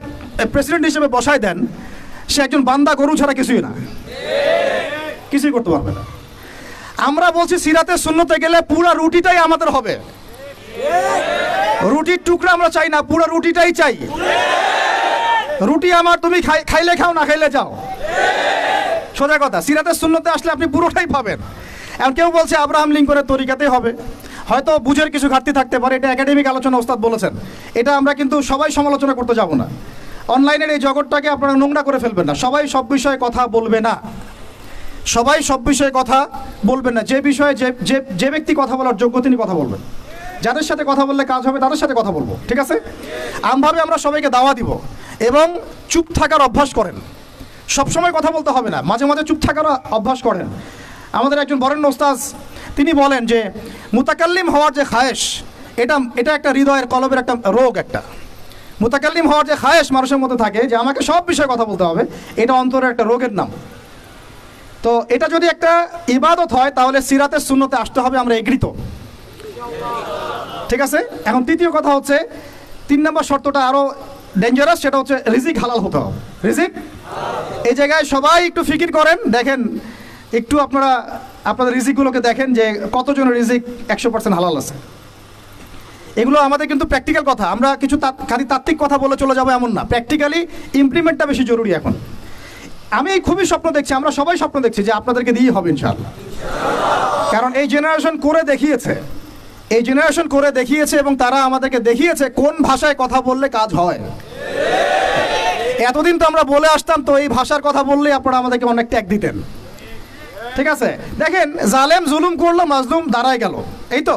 Speaker 1: প্রেসিডেন্ট হিসেবে বসায় দেন, সে একজন বান্দা গরু ছাড়া কিছুই না, কিছুই করতে পারবে না। আমরা বলছি সিরাতে সুন্নতে গেলে পুরো রুটিটাই আমাদের হবে। রুটির টুকরা আমরা চাই না, পুরো রুটিটাই চাই। রুটি আমার, তুমি খাইলে খাও, না খাইলে যাও, সোজা কথা। সিরাতে সুন্নতে আসলে আপনি পুরোটাই পাবেন। এখন কেউ বলছে আব্রাহাম লিঙ্কনের তরিকাতেই হবে, হয়তো বুঝের কিছু ঘাটতি থাকতে পারে, এটা একাডেমিক আলোচনা ওস্তাদ বলেছেন, এটা আমরা কিন্তু সবাই সমালোচনা করতে যাব না। অনলাইনের এই জগৎটাকে আপনারা নোংরা করে ফেলবেন না। সবাই সব বিষয়ে কথা বলবে না, সবাই সব বিষয়ে কথা বলবেন না। যে বিষয়ে যে ব্যক্তি কথা বলার যোগ্য তিনি কথা বলবেন। যাদের সাথে কথা বললে কাজ হবে তাদের সাথে কথা বলবো, ঠিক আছে? আমভাবে আমরা সবাইকে দাওয়া দিব এবং চুপ থাকার অভ্যাস করেন। সবসময় কথা বলতে হবে না, মাঝে মাঝে চুপ থাকার অভ্যাস করেন। আমাদের একজন বরেণ্য ওস্তাদ তিনি বলেন যে মুতাকাল্লিম হওয়ার যে খায়েশ, এটা একটা হৃদয়ের কলবের একটা রোগ। একটা মুতাকাল্লিম হওয়ার যে খায়েশ মানুষের মধ্যে থাকে যে আমাকে সব বিষয়ে কথা বলতে হবে, এটা অন্তরের একটা রোগের নাম। তো এটা যদি একটা ইবাদত হয় তাহলে সিরাতের সুন্নতে আসতে হবে, আমরা এগ্রিত, ঠিক আছে? এখন তৃতীয় কথা হচ্ছে, 3 নম্বর শর্তটা আরো ডেঞ্জারাস, সেটা হচ্ছে রিজিক হালাল হতে হবে। রিজিক, এই জায়গায় সবাই একটু ফিকির করেন, দেখেন একটু আপনারা আপনাদের রিজিকগুলোকে দেখেন যে কতজনের রিজিক 100% হালাল আছে। এগুলো আমাদের কিন্তু প্র্যাকটিক্যাল কথা, আমরা কিছু খালি তাত্ত্বিক কথা বলে চলে যাবো এমন না, প্র্যাকটিক্যালি ইমপ্লিমেন্টটা বেশি জরুরি। এখন আমি খুবই স্বপ্ন দেখছি, আমরা সবাই স্বপ্ন দেখছি যে আপনাদেরকে দিয়েই হবে ইনশাআল্লাহ। কারণ এই জেনারেশন করে দেখিয়েছে এবং তারা আমাদেরকে দেখিয়েছে কোন ভাষায় কথা বললে কাজ হয়। এতদিন তো আমরা বলে আসতাম, তো এই ভাষার কথা বললে আপনারা আমাদেরকে অনেক ট্যাগ দিতেন, ঠিক আছে? দেখেন, জালেম জুলুম করলো, মাজলুম দাঁড়ায় গেল। এই তো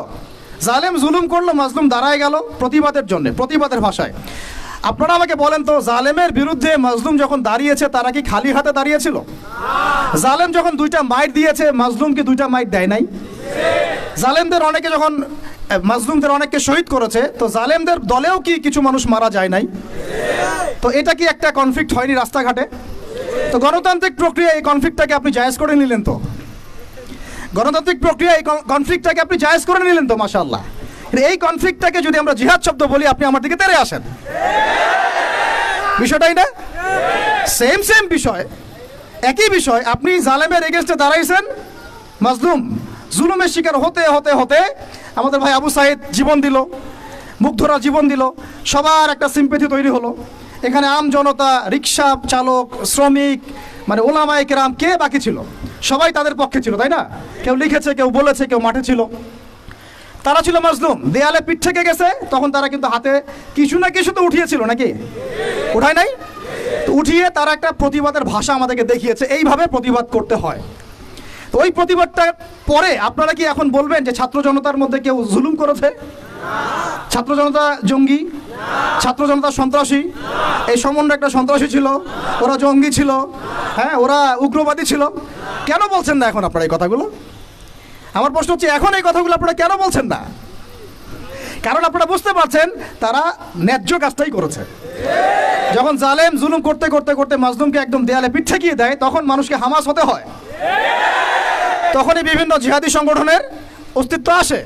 Speaker 1: জালেম জুলুম করলো, মাজলুম দাঁড়ায় গেল প্রতিবাদের জন্য, প্রতিবাদের ভাষায়। আপনারা আমাকে বলেন তো, জালেমের বিরুদ্ধে মাজলুম যখন দাঁড়িয়েছে তারা কি খালি হাতে দাঁড়িয়েছিল? জালেম যখন 2টা মাইট দিয়েছে, মাজলুম কি 2টা মাইট দেয় নাই? জালেমদের অনেকে যখন মাজলুমদের অনেককে শহীদ করেছে, তো জালেমদের দলেও কি কিছু মানুষ মারা যায় নাই? তো এটা কি একটা কনফ্লিক্ট হয়নি রাস্তাঘাটে? তো গণতান্ত্রিক প্রক্রিয়া এই কনফ্লিক্টটাকে আপনি জায়েজ করে নিলেন তো, গণতান্ত্রিক প্রক্রিয়া এই কনফ্লিক্টটাকে আপনি জায়েজ করে নিলেন তো, মাশাআল্লাহ। এই কনফ্লিক্টটাকে যদি আমরা জিহাদ শব্দ বলি, আপনি আমার দিকে তেড়ে আসেন, বিষয়টাই না সেম বিষয়। একই বিষয়, আপনি জালেমের এগেনস্টে দাঁড়াইছেন, মাজলুম জুলুমের শিকার হতে হতে হতে আমাদের ভাই আবু সাইদ জীবন দিল, মুগ্ধরা জীবন দিল, সবার একটা সিম্পেথি তৈরি হলো। এখানে আম জনতা, রিক্সা চালক, শ্রমিক, মানে ওলামায়ে কেরাম, কে বাকি ছিল? সবাই তাদের পক্ষে ছিল, তাই না? কেউ লিখেছে, কেউ বলেছে, কেউ মাঠে ছিল। তারা ছিল মাজলুম, দেয়ালে পিঠ থেকে গেছে, তখন তারা কিন্তু হাতে কিছু না কিছু তো উঠিয়েছিল, নাকি উঠায় নাই? তো উঠিয়ে তারা একটা প্রতিবাদের ভাষা আমাদেরকে দেখিয়েছে, এইভাবে প্রতিবাদ করতে হয়। তো ওই প্রতিবাদটা পরে আপনারা কি এখন বলবেন যে ছাত্র জনতার মধ্যে কেউ জুলুম করেছে? ছাত্র জনতা জঙ্গি, ছাত্র জনতা সন্ত্রাসী, এই সম্বন্ধে একটা সন্ত্রাসী ছিল, ওরা জঙ্গি ছিল, হ্যাঁ ওরা উগ্রবাদী ছিল? কেন বলছেন না এখন আপনারা এই কথাগুলো? আমার প্রশ্ন হচ্ছে, এখন এই কথাগুলো আপনারা কেন বলছেন না? কারণ আপনারা বুঝতে পারছেন তারা ন্যায্য কাজটাই করেছে। যখন জালেম জুলুম করতে করতে করতে মাজলুমকে একদম দেয়ালে পিঠ ঠেকিয়ে দেয়, তখন মানুষকে হামাস হতে হয়, তখনই বিভিন্ন জিহাদি সংগঠনের অস্তিত্ব আসে,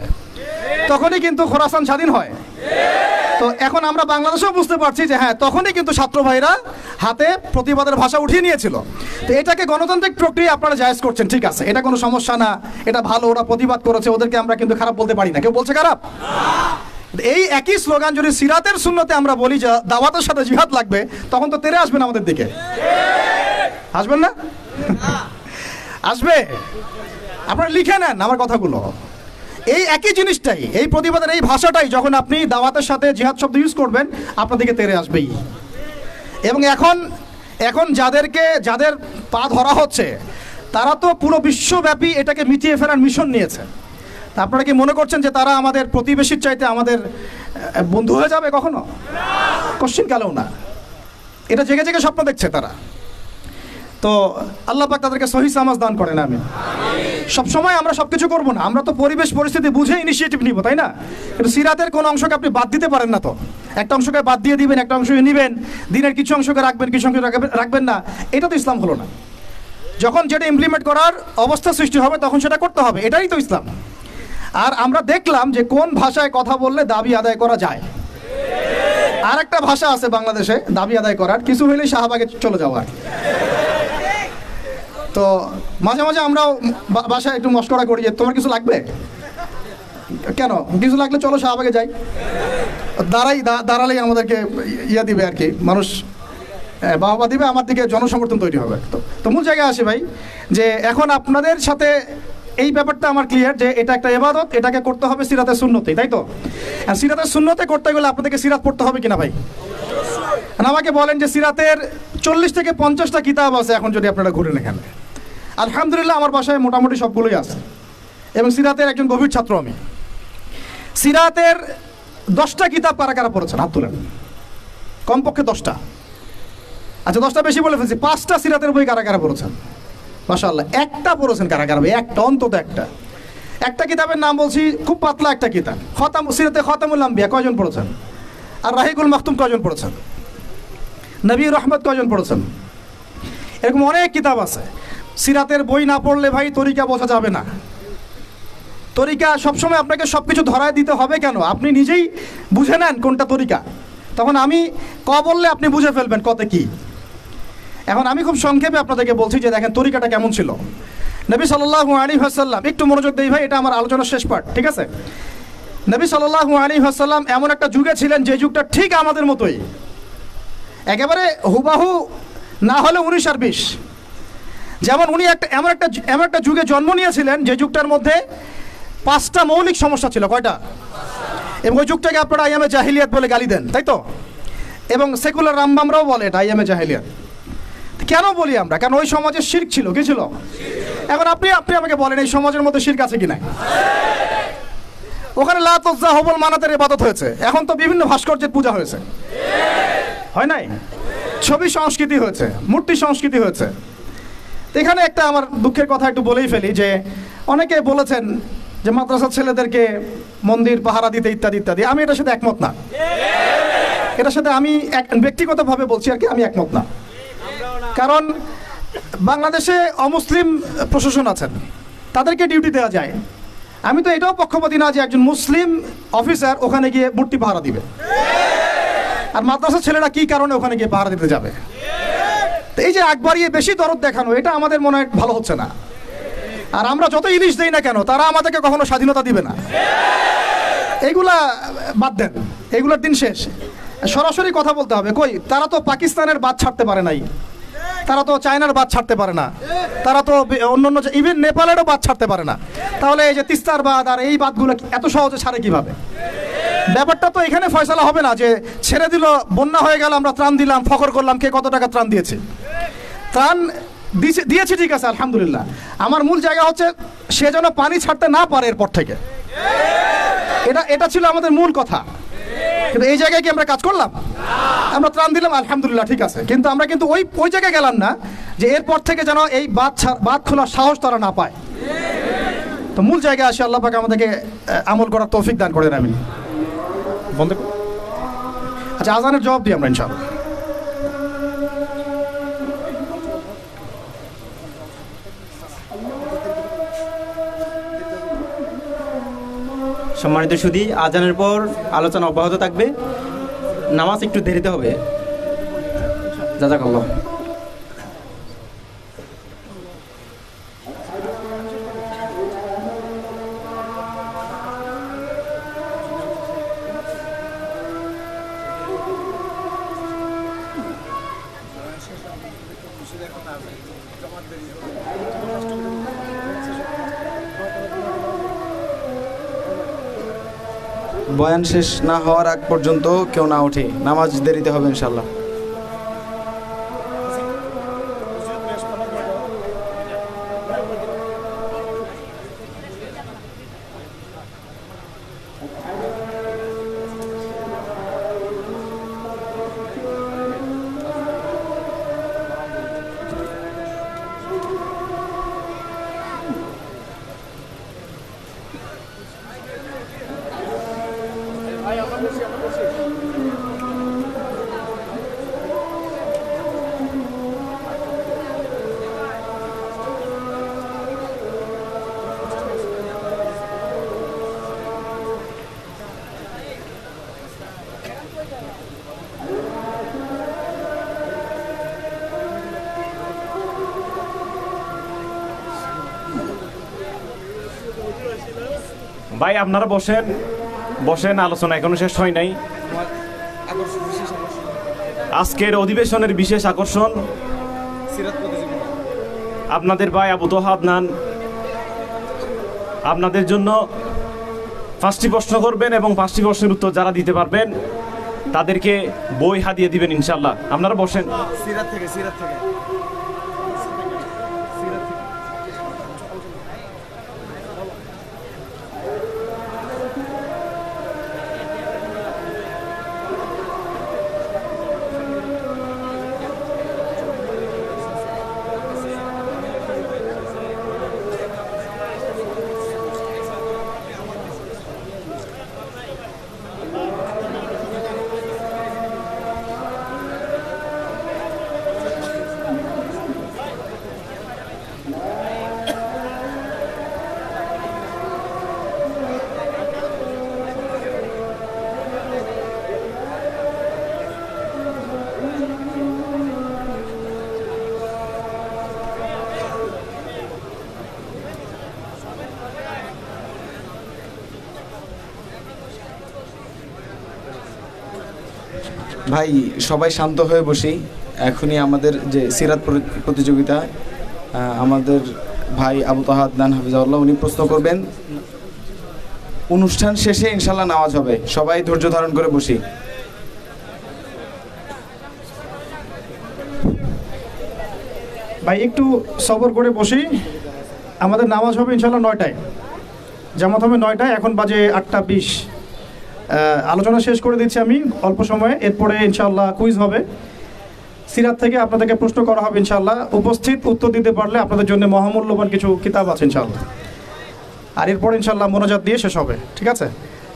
Speaker 1: তখনই কিন্তু খোরাসান স্বাধীন হয়। তো এখন আমরা বাংলাদেশেও বুঝতে পারছি যে হ্যাঁ, তখনই কিন্তু ছাত্র ভাইরা হাতে প্রতিবাদের ভাষা উঠিয়ে নিয়েছিল। তো এটাকে গণতান্ত্রিক প্রক্রিয়া আপনারা জায়েজ করছেন, ঠিক আছে, এটা কোনো সমস্যা না, এটা ভালো, ওরা প্রতিবাদ করেছে, ওদেরকে আমরা কিন্তু খারাপ বলতে পারি না। কেউ বলছে খারাপ? এই একই স্লোগান যদি সিরাতের সুন্নতে আমরা বলি যে দাওয়াতের সাথে জিহাদ লাগবে, তখন তো তেরে আসবেন আমাদের দিকে, আসবেন না? আসবে। আপনারা লিখে নেন আমার কথাগুলো। এই একই জিনিসটাই, এই প্রতিবাদের এই ভাষাটাই যখন আপনি দাওয়াতের সাথে জিহাদ শব্দ ইউজ করবেন, আপনার দিকে তেরে আসবেই। এবং এখন যাদের পা ধরা হচ্ছে, তারা তো পুরো বিশ্বব্যাপী এটাকে মিটিয়ে ফেলার মিশন নিয়েছে। তা আপনারা কি মনে করছেন যে তারা আমাদের প্রতিবেশীর চাইতে আমাদের বন্ধু হয়ে যাবে? কখনো, কোশ্চিন কালেও না। এটা জেগে জেগে স্বপ্ন দেখছে তারা। তো আল্লাহ পাক তাদেরকে সহি সামাজ দান করেন। আমি সবসময় আমরা সব কিছু করবো না, আমরা তো পরিবেশ পরিস্থিতি বুঝে ইনিশিয়েটিভ নিব, তাই না? কিন্তু সিরাতের কোন অংশকে আপনি বাদ দিতে পারেন না। তো একটা অংশকে বাদ দিয়ে দিবেন, একটা অংশকে নেবেন, দিনের কিছু অংশকে রাখবেন, কিছু অংশ রাখবেন না, এটা তো ইসলাম হলো না। যখন যেটা ইমপ্লিমেন্ট করার অবস্থা সৃষ্টি হবে তখন সেটা করতে হবে, এটাই তো ইসলাম। আর আমরা দেখলাম যে কোন ভাষায় কথা বললে দাবি আদায় করা যায়। আর একটা ভাষা আছে বাংলাদেশে দাবি আদায় করার, কিছু হইলেই শাহবাগে চলে যাওয়ার। তো মাঝে মাঝে আমরাও বাসায় একটু মশকরা করি যে তোমার কিছু লাগবে, কেন কিছু লাগলে চলো শাহবাগে যাই, দাঁড়ালেই আমাদেরকে ইয়া দিবে আর কি, মানুষ বাহবা দিবে, আমার দিকে জনসমর্থন তৈরি হবে। তো মূল জায়গায় আসি ভাই, যে এখন আপনাদের সাথে এই ব্যাপারটা আমার ক্লিয়ার যে এটা একটা ইবাদত, এটাকে করতে হবে সিরাতের সুন্নতেই, তাই তো? আর সিরাতের সুন্নতে করতে গেলে আপনাদেরকে সিরাত পড়তে হবে কিনা ভাই? আমাকে বলেন যে সিরাতের 40 থেকে 50টা কিতাব আছে এখন যদি আপনারা ঘুরেন এখানে। আলহামদুলিল্লাহ আমার বাসায় মোটামুটি সবগুলোই আছে, এবং সিরাতের একজন গভীর ছাত্র আমি। সিরাতের 10টা কিতাব কারা কারা পড়েছেন? হাত তুলেন। কমপক্ষে 10টা। আচ্ছা 10টা বেশি বলে ফেলছি, 5টা সিরাতের বই কারা কারা পড়েছেন? মাশাআল্লাহ। একটা পড়েছেন কারা কারা? একটা, অন্তত একটা কিতাবের নাম বলছি, খুব পাতলা একটা কিতাব, সিরাতে খতামুল আম্বিয়া, কয়জন পড়েছেন? আর রাহিকুল মাখতুম কয়জন পড়েছেন? নবী রহমত কয়জন পড়েছেন? এরকম অনেক কিতাব আছে। সিরাতের বই না পড়লে ভাই তরিকা বোঝা যাবে না। তরিকা সবসময় আপনাকে সব কিছু ধরায় দিতে হবে কেন? আপনি নিজেই বুঝে নেন কোনটা তরিকা, তখন আমি বললে আপনি বুঝে ফেলবেন কতে কি। এখন আমি খুব সংক্ষেপে আপনাদেরকে বলছি যে দেখেন তরিকাটা কেমন ছিল। নবী সাল্লাল্লাহু আলাইহি ওয়াসাল্লাম, একটু মনোযোগ দেই ভাই, এটা আমার আলোচনার শেষ পার্ট, ঠিক আছে? নবী সাল্লাল্লাহু আলাইহি ওয়াসাল্লাম এমন একটা যুগে ছিলেন যে যুগটা ঠিক আমাদের মতোই, একেবারে হুবাহু না হলে 19 আর 20। যেমন উনি এমন একটা যুগে জন্ম নিয়েছিলেন যে যুগটার মধ্যে 5টা মৌলিক সমস্যা ছিল। কয়টা? এবং ওই যুগটাকে আপনারা আইয়ামে জাহিলিয়াত বলে গালি দেন, তাই তো? এবং সেকুলার রামবামরাও বলে এটা আইয়ামে জাহিলিয়াত। কেন বলি আমরা? কারণ ওই সমাজে শিরক ছিল। কি ছিল? এখন আপনি আমাকে বলেন এই সমাজের মধ্যে শিরক আছে কি না? ওখানে লাত উজ্জা হবল মানাতের ইবাদত হয়েছে, এখন তো বিভিন্ন ভাস্কর্যের পূজা হয়েছে, হয় নাই? ছবি সংস্কৃতি হয়েছে, মূর্তি সংস্কৃতি হয়েছে। এখানে একটা আমার দুঃখের কথা একটু বলেই ফেলি যে অনেকে বলেছেন যে মাদ্রাসার ছেলেদেরকে মন্দির পাহারা দিতে ইত্যাদি ইত্যাদি। আমি এটার সাথে একমত না। এটার সাথে আমি ব্যক্তিগতভাবে বলছি আর কি, আমি একমত না। কারণ বাংলাদেশে অমুসলিম প্রশাসন আছেন, তাদেরকে ডিউটি দেওয়া যায়। আমি তো এটাও পক্ষপাতী না যে একজন মুসলিম অফিসার ওখানে গিয়ে মূর্তি পাহারা দিবে, আর মাদ্রাসার ছেলেরা কি কারণে ওখানে গিয়ে পাহারা দিতে যাবে? তো এই যে আগ বাড়িয়ে বেশি দরদ দেখানো, এটা আমাদের মনে হয় ভালো হচ্ছে না। আর আমরা যত ইলিশ দেই না কেন, তারা আমাদেরকে কখনো স্বাধীনতা দিবে না। এইগুলা বাদ দেন, এইগুলোর দিন শেষ। সরাসরি কথা বলতে হবে। কই, তারা তো পাকিস্তানের বাদ ছাড়তে পারে নাই, তারা তো চায়নার বাদ ছাড়তে পারে না, তারা তো অন্য অন্য ইভেন নেপালেরও বাদ ছাড়তে পারে না। তাহলে এই যে তিস্তার বাদ আর এই বাদগুলো এত সহজে ছাড়ে কিভাবে? ব্যাপারটা তো এখানে ফয়সালা হবে না যে ছেড়ে দিল, বন্যা হয়ে গেল, আমরা ত্রাণ দিলাম, ফখর করলাম কে কত টাকা ত্রাণ দিয়েছে। ত্রাণ দিয়েছি ঠিক আছে, আলহামদুলিল্লাহ। আমার মূল জায়গা হচ্ছে সে যেন পানি ছাড়তে না পারে এরপর থেকে। এটা ছিল আমাদের মূল কথা। কিন্তু এই জায়গায় কি আমরা কাজ করলাম? আমরা ত্রাণ দিলাম, আলহামদুলিল্লাহ, ঠিক আছে, কিন্তু আমরা কিন্তু ওই জায়গায় গেলাম না যে এরপর থেকে যেন এই বাদ খোলার সাহস তারা না পায়। তো মূল জায়গায় আসে, আল্লাহ পাক আমাদেরকে আমল করার তৌফিক দান করে দেন। আমি বন্ধ করি। আচ্ছা, আজানের জবাব দিই আমরা ইনশাআল্লাহ।
Speaker 2: সম্মানিত সুধী, আজানের পর আলোচনা অব্যাহত থাকবে, নামাজ একটু দেরিতে হবে। জাযাকাল্লাহ।
Speaker 3: বয়ান শেষ না হওয়ার আগ পর্যন্ত কেউ না ওঠে, নামাজ দেরিতে হবে ইনশাল্লাহ।
Speaker 4: ভাই আপনারা বসেন বসেন, আলোচনা এখনো শেষ হয় নাই। আজকের অধিবেশনের বিশেষ আকর্ষণ আপনাদের ভাই আবু তোহা আদনান আপনাদের জন্য 5টি প্রশ্ন করবেন এবং 5টি প্রশ্নের উত্তর যারা দিতে পারবেন তাদেরকে বই হাদিয়ে দিবেন ইনশাল্লাহ। আপনারা বসেন।
Speaker 3: সিরাত থেকে ভাই সবাই শান্ত হয়ে বসি। এখনই আমাদের যে সিরাত প্রতিযোগিতা, আমাদের ভাই আবু তোহা আদনান হাফিজাহুল্লাহ উনি প্রশ্ন করবেন। অনুষ্ঠান শেষে ইনশাল্লাহ নামাজ হবে। সবাই ধৈর্য ধারণ করে বসি।
Speaker 1: ভাই একটু সবর করে বসি। আমাদের নামাজ হবে ইনশাল্লাহ 9টায়, জামাত হবে 9টায়। এখন বাজে 8:20। আলোচনা শেষ করে দিচ্ছি আমি অল্প সময়ে। এরপরে ইনশাল্লাহ কুইজ হবে, সিরাত থেকে আপনাদেরকে প্রশ্ন করা হবে ইনশাল্লাহ। উপস্থিত উত্তর দিতে পারলে আপনাদের জন্য মহামূল্যবান কিছু কিতাব আছে ইনশাল্লাহ। আর এরপরে ইনশাল্লাহ মোনাজাত দিয়ে শেষ হবে। ঠিক আছে?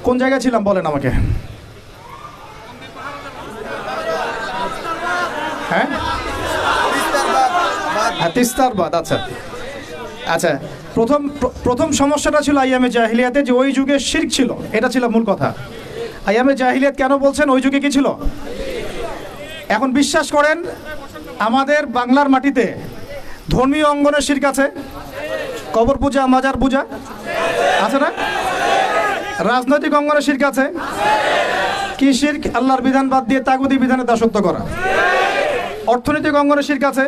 Speaker 1: কোন জায়গায় ছিলাম বলেন আমাকে। হ্যাঁ, তিস্তার বাদ। আচ্ছা আচ্ছা, প্রথম সমস্যাটা ছিল আইয়ামে জাহিলিয়াতে, যে ওই যুগে শিরক ছিল, এটা ছিল মূল কথা। আইয়ামে জাহিলিয়াত কেন বলছেন? ওই যুগে কি ছিল? এখন বিশ্বাস করেন আমাদের বাংলার মাটিতে ধর্মীয় অঙ্গনের শিরক আছে? কবর পূজা, মাজার পূজা আছে না? রাজনৈতিক অঙ্গনের শিরক আছে? কি শিরক? আল্লাহর বিধান বাদ দিয়ে তাগুতি বিধানে দাসত্ব করা। অর্থনৈতিক অঙ্গনের শিরক আছে?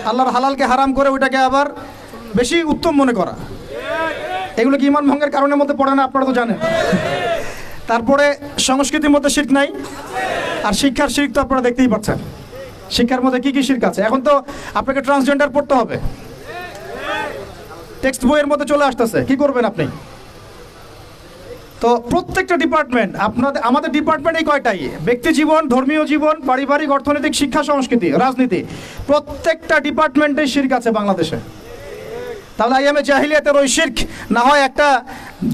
Speaker 1: আল্লাহর হালালকে হারাম করে ওইটাকে আবার বেশি উত্তম মনে করা। এগুলো কি ঈমান ভঙ্গের কারণের মধ্যে পড়ে না? আপনারা তো জানেন। তারপরে সংস্কৃতির মধ্যে শিরক নাই? আর শিক্ষার শিরক তো আপনারা দেখতেই পাচ্ছেন। শিক্ষার মধ্যে কি কি শিরক আছে? এখন তো আপনাকে ট্রান্সজেন্ডার পড়তে হবে, টেক্সট বইয়ের মধ্যে চলে আসতেছে। কি করবেন আপনি? তো প্রত্যেকটা ডিপার্টমেন্ট, আমাদের ডিপার্টমেন্ট এই কয়টাই, ব্যক্তি জীবন, ধর্মীয় জীবন, পারিবারিক, অর্থনৈতিক, শিক্ষা, সংস্কৃতি, রাজনীতি, প্রত্যেকটা ডিপার্টমেন্টে শিরক আছে বাংলাদেশে। তাহলে আইয়ামে জাহিলিয়াতের ওই শিরক না হয় একটা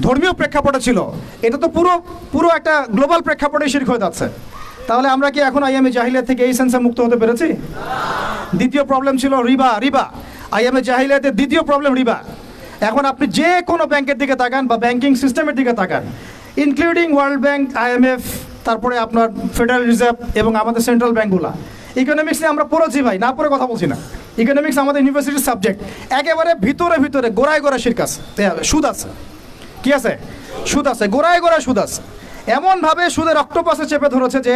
Speaker 1: ধর্মীয় প্রেক্ষাপটে ছিল, এটা তো পুরো একটা গ্লোবাল প্রেক্ষাপটে শিরক হয়ে যাচ্ছে। তাহলে আমরা কি এখন আইয়ামে জাহিলিয়াত থেকে এই সেন্সে মুক্ত হতে পেরেছি? দ্বিতীয় প্রবলেম ছিল রিবা। আইয়ামে জাহিলিয়াতের দ্বিতীয় প্রবলেম রিবা। এখন আপনি যে কোনো ব্যাংকের দিকে তাকান বা ব্যাংকিং সিস্টেমের দিকে তাকান, ইনক্লুডিং ওয়ার্ল্ড ব্যাংক, IMF, তারপরে আপনার ফেডারেল রিজার্ভ এবং আমাদের সেন্ট্রাল ব্যাংকগুলা, ইকোনমিক্স নিয়ে আমরা পড়েছি ভাই, না পড়ে কথা বলছি না। ইকোনমিক্স আমাদের ইউনিভার্সিটির সাবজেক্ট। একেবারে ভিতরে গোড়ায় শিরক আছে, সুদ আছে। কি আছে? সুদ আছে, গোড়ায় সুদ আছে। এমনভাবে সুদের অক্টোপাসে চেপে ধরেছে যে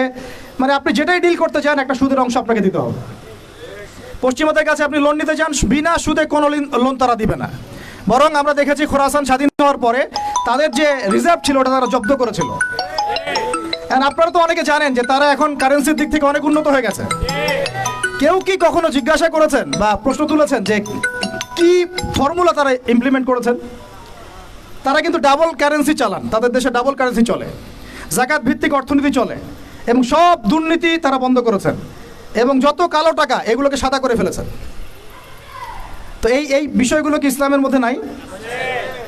Speaker 1: মানে আপনি যেটাই ডিল করতে চান একটা সুদের অংশ আপনাকে দিতে হবে। পশ্চিমাদের কাছে আপনি লোন নিতে চান, বিনা সুদে কোনো লোন তারা দিবে না। বরং আমরা দেখেছি খোরাসান স্বাধীন হওয়ার পরে তাদের যে রিজার্ভ ছিল ওটা তারা জব্দ করেছিল। আর আপনারা তো অনেকে জানেন যে তারা এখন কারেন্সির দিক থেকে অনেক উন্নত হয়ে গেছে। কেউ কি কখনো জিজ্ঞাসা করেছেন বা প্রশ্ন তুলেছেন যে কি ফর্মুলা তারা ইমপ্লিমেন্ট করেছেন? তারা কিন্তু ডাবল কারেন্সি চালান, তাদের দেশে ডাবল কারেন্সি চলে, জাকাত ভিত্তিক অর্থনীতি চলে এবং সব দুর্নীতি তারা বন্ধ করেছেন এবং যত কালো টাকা এগুলোকে সাদা করে ফেলেছেন। তো এই বিষয়গুলো কি ইসলামের মধ্যে নাই?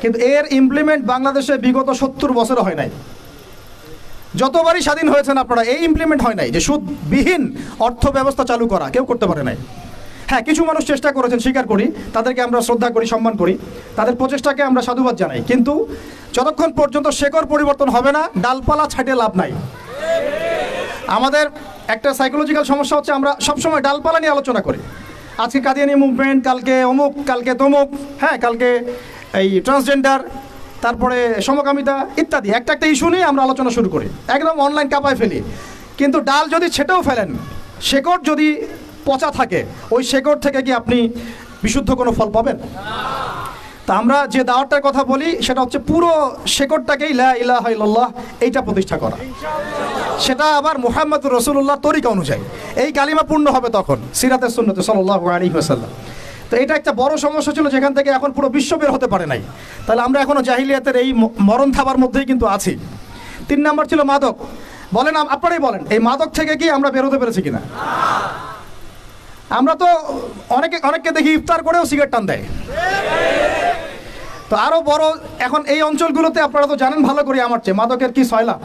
Speaker 1: কিন্তু এর ইমপ্লিমেন্ট বাংলাদেশে বিগত 70 বছরে হয় নাই। যতবারই স্বাধীন হয়েছেন আপনারা, এই ইমপ্লিমেন্ট হয় নাই যে সুদবিহীন অর্থ ব্যবস্থা চালু করা কেউ করতে পারে নাই। হ্যাঁ, কিছু মানুষ চেষ্টা করেছেন, স্বীকার করি, তাদেরকে আমরা শ্রদ্ধা করি, সম্মান করি, তাদের প্রচেষ্টাকে আমরা সাধুবাদ জানাই। কিন্তু যতক্ষণ পর্যন্ত শেকড় পরিবর্তন হবে না, ডালপালা ছাঁটে লাভ নাই। আমাদের একটা সাইকোলজিক্যাল সমস্যা হচ্ছে আমরা সবসময় ডালপালা নিয়ে আলোচনা করি। আজকে কাদিয়ানি মুভমেন্ট, কালকে অমুক, কালকে তমুক, হ্যাঁ, কালকে এই ট্রান্সজেন্ডার, তারপরে সমকামিতা ইত্যাদি একটা ইস্যু নিয়ে আমরা আলোচনা শুরু করি, একদম অনলাইন কাঁপায় ফেলি। কিন্তু ডাল যদি ছেটেও ফেলেন, শেকড় যদি পচা থাকে, ওই শেকড় থেকে কি আপনি বিশুদ্ধ কোনো ফল পাবেন? তা আমরা যে দাওয়াতটার কথা বলি সেটা হচ্ছে পুরো শেকড়টাকেই লা ইলাহা ইল্লাল্লাহ এইটা প্রতিষ্ঠা করা, সেটা আবার মুহাম্মদুর রাসূলুল্লাহ তরিকা অনুযায়ী। এই কালিমা পূর্ণ হবে তখন সিরাতে সুন্নতে সাল্লাল্লাহু আলাইহি ওয়াসাল্লাম। তো এটা একটা বড় সমস্যা ছিল যেখান থেকে এখন পুরো বিশ্ব বের হতে পারে নাই। তাহলে আমরা এখনো জাহিলিয়াতের এই মরণ থাবার মধ্যেই কিন্তু আছি। 3 নাম্বার ছিল মাদক। বলেন, আপনারাই বলেন, এই মাদক থেকে কি আমরা বের হতে পেরেছি কিনা? আমরা তো অনেককে দেখি ইফতার করেও সিগারেট টান দেয়। তো আরো বড়, এখন এই অঞ্চলগুলোতে আপনারা তো জানেন ভালো করে আমার চেয়ে মাদকের কি সয়লাভ।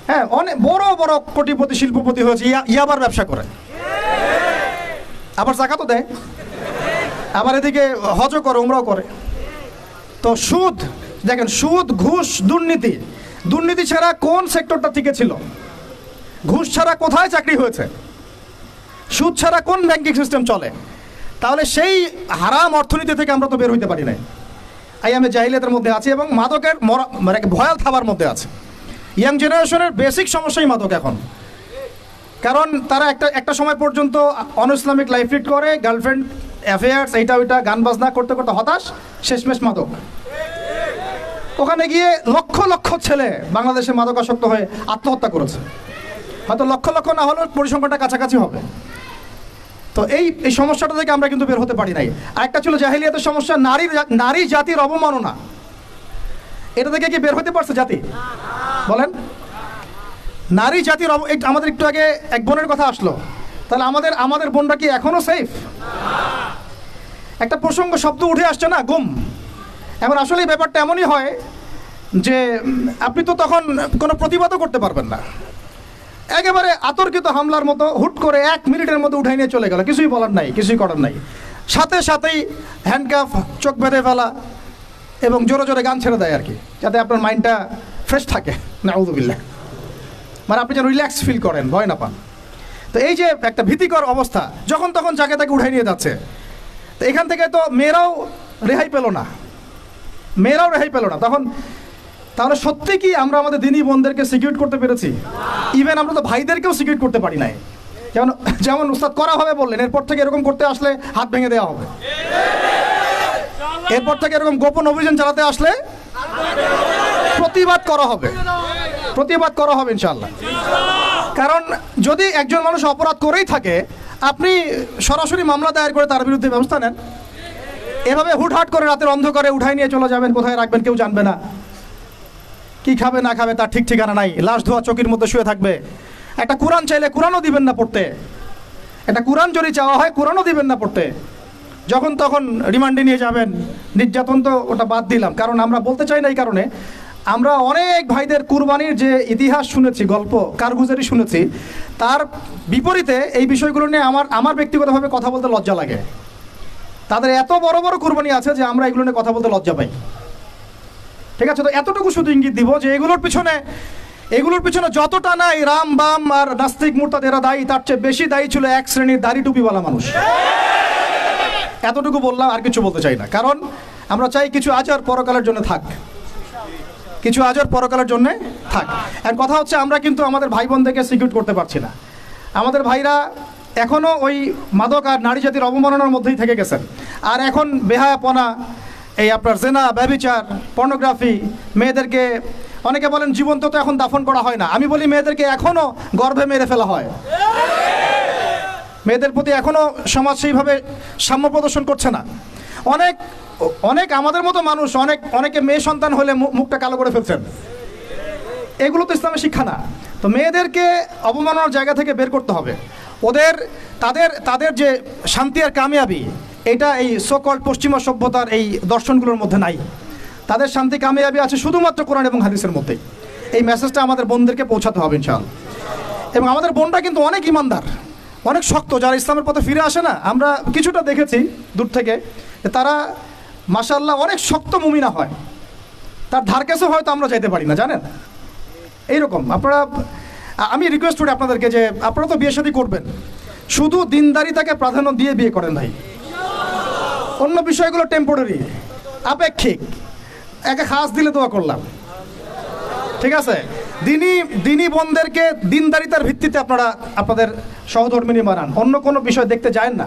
Speaker 1: হ্যাঁ, অনেক বড় বড় কোটিপতি শিল্পপতি হয়েছে ইয়াবার ব্যবসা করে, আবার যাকাতও দেয়, আবার এদিকে হজও করে, উমরাও করে। তো সুদ দেখেন, সুদ, ঘুষ, দুর্নীতি ছাড়া কোন সেক্টরটা টিকে ছিল? ঘুষ ছাড়া কোথায় চাকরি হয়েছে? সুদ ছাড়া কোন ব্যাংকিং সিস্টেম চলে? তাহলে সেই হারাম অর্থনীতি থেকে আমরা তো বের হইতে পারি নাই। আইয়ামে জাহিলিয়াতের মধ্যে আছে এবং মাদকের মানে ভয়াল থাবার মধ্যে আছে। ইয়াং জেনারেশনের বেসিক সমস্যাই মাদক এখন, কারণ তারা একটা সময় পর্যন্ত অন ইসলামিক লাইফ লিড করে, গার্লফ্রেন্ড অ্যাফেয়ার্স, এইটা ওইটা, গান বাজনা করতে করতে হতাশ, শেষমেশ মাদক। ওখানে গিয়ে লক্ষ লক্ষ ছেলে বাংলাদেশে মাদকাসক্ত হয়ে আত্মহত্যা করেছে। হয়তো লক্ষ লক্ষ না হলেও পরিসংখ্যানটা কাছাকাছি হবে। তো এই সমস্যাটা থেকে আমরা কিন্তু বের হতে পারি নাই। আরেকটা ছিল জাহিলিয়াতের সমস্যা, নারী জাতির অবমাননা। এটা থেকে কি বের হতে পারছে জাতি? বলেন, নারী জাতির আমাদের একটু আগে এক বোনের কথা আসলো, তাহলে আমাদের বোনরা কি এখনো সেফ? একটা প্রসঙ্গ শব্দ উঠে আসছে না, গুম। এখন আসলে এই ব্যাপারটা এমনই হয় যে আপনি তো তখন কোনো প্রতিবাদও করতে পারবেন না। একেবারে আতর্কিত হামলার মতো হুট করে 1 মিনিটের মধ্যে উঠাই নিয়ে চলে গেল, কিছুই বলার নাই, কিছুই করার নাই। সাথেই হ্যান্ডকাফ, চোখ বেঁধে ফেলা এবং জোরে জোরে গান ছেড়ে দেয় আর কি, যাতে আপনার মাইন্ডটা ফ্রেশ থাকে। নাউযুবিল্লাহ, মানে আপনি যেন রিল্যাক্স ফিল করেন, ভয় না পান। তো তো এই যে একটা ভীতিকর অবস্থা, যখন তখন যাকে তাকে উঠাই নিয়ে যাচ্ছে, তো এখান থেকে তো মেয়েরাও রেহাই পেল না, মেয়েরাও রেহাই পেল না। তখন তাহলে সত্যি কি আমরা আমাদের দিনী বোনদেরকে সিকিউর করতে পেরেছি? ইভেন আমরা তো ভাইদেরকেও সিকিউর করতে পারি নাই। যেমন যেমন উস্তাদ করা হবে বললেন, এরপর থেকে এরকম করতে আসলে হাত ভেঙে দেওয়া হবে, এরপর থেকে এরকম গোপন অভিযান চালাতে আসলে প্রতিবাদ করা হবে, প্রতিবাদ করা হবে ইনশাআল্লাহ। কারণ যদি একজন মানুষ অপরাধ করেই থাকে, আপনি সরাসরি মামলা দায়ের করে তার বিরুদ্ধে ব্যবস্থা নেন। এভাবে হুটহাট করে রাতের অন্ধকারে উঠাই নিয়ে চলে যাবেন, কোথায় রাখবেন কেউ জানবে না, কি খাবে না খাবে তার ঠিক ঠিকানা নাই, লাশ ধোয়া চকির মধ্যে শুয়ে থাকবে। একটা কোরআন চাইলে কোরআনও দিবেন না পড়তে, একটা কোরআন যদি চাওয়া হয় কোরআনও দিবেন না পড়তে, যখন তখন রিমান্ডে নিয়ে যাবেন। নির্যাতন তো ওটা বাদ দিলাম, কারণ আমরা বলতে চাই না এই কারণে, আমরা অনেক ভাইদের কুরবানির যে ইতিহাস শুনেছি, গল্প কারগুজারি শুনেছি, তার বিপরীতে এই বিষয়গুলো নিয়ে আমার ব্যক্তিগতভাবে কথা বলতে লজ্জা লাগে। তাদের এত বড় বড় কুরবানি আছে যে আমরা এগুলো নিয়ে কথা বলতে লজ্জা পাই। ঠিক আছে, তো এতটুকু শুধু ইঙ্গিত দিব যে এগুলোর পিছনে যতটা না এই রাম বাম আর নাস্তিক মুরতাদ এরা দায়ী, তার চেয়ে বেশি দায়ী ছিল এক শ্রেণীর দাড়ি টুপিওয়ালা মানুষ। এতটুকু বললাম, আর কিছু বলতে চাই না। কারণ আমরা চাই কিছু আচার পরকালের জন্য থাক, কিছু আচার পরকালের জন্য থাক। আর কথা হচ্ছে আমরা কিন্তু আমাদের ভাই বোনদেরকে সিকিউর করতে পারছি না। আমাদের ভাইরা এখনও ওই মাদক আর নারী জাতির অবমাননার মধ্যেই থেকে গেছেন। আর এখন বেহায়াপনা, এই আপনার জেনা, ব্যভিচার, পর্নোগ্রাফি, মেয়েদেরকে অনেকে বলেন জীবন্ত তো এখন দাফন করা হয় না। আমি বলি মেয়েদেরকে এখনও গর্ভে মেরে ফেলা হয়। মেয়েদের প্রতি এখনও সমাজ সেইভাবে সাম্য প্রদর্শন করছে না। অনেক আমাদের মতো মানুষ অনেকে মেয়ে সন্তান হলে মুখটা কালো করে ফেলছেন। এগুলো তো ইসলামের শিক্ষা না। তো মেয়েদেরকে অবমাননার জায়গা থেকে বের করতে হবে। তাদের যে শান্তি আর কামিয়াবি, এটা এই সকল পশ্চিমা সভ্যতার এই দর্শনগুলোর মধ্যে নাই। তাদের শান্তি কামিয়াবি আছে শুধুমাত্র কোরআন এবং হাদিসের মধ্যেই। এই মেসেজটা আমাদের বোনদেরকে পৌঁছাতে হবে ইনশাআল্লাহ। এবং আমাদের বোনরা কিন্তু অনেক ইমানদার, অনেক শক্ত, যারা ইসলামের পথে ফিরে আসে না, আমরা কিছুটা দেখেছি দূর থেকে, তারা মাশাআল্লাহ অনেক শক্ত মুমিনা হয়। তার ধার কাছে হয়তো আমরা যাইতে পারি না, জানেন। এইরকম আমি রিকোয়েস্ট করি আপনাদেরকে যে আপনারা তো বিয়ে শাদী করবেন, শুধু দিনদারিতাকে প্রাধান্য দিয়ে বিয়ে করেন ভাই। অন্য বিষয়গুলো টেম্পোরারি, আপেক্ষিক। একে খাস দিলে দোয়া করলাম, ঠিক আছে। দিনী বোনদেরকে দিনদারিতার ভিত্তিতে আপনারা আপনাদের সহধর্মিনী বানান, অন্য কোনো বিষয় দেখতে যায় না।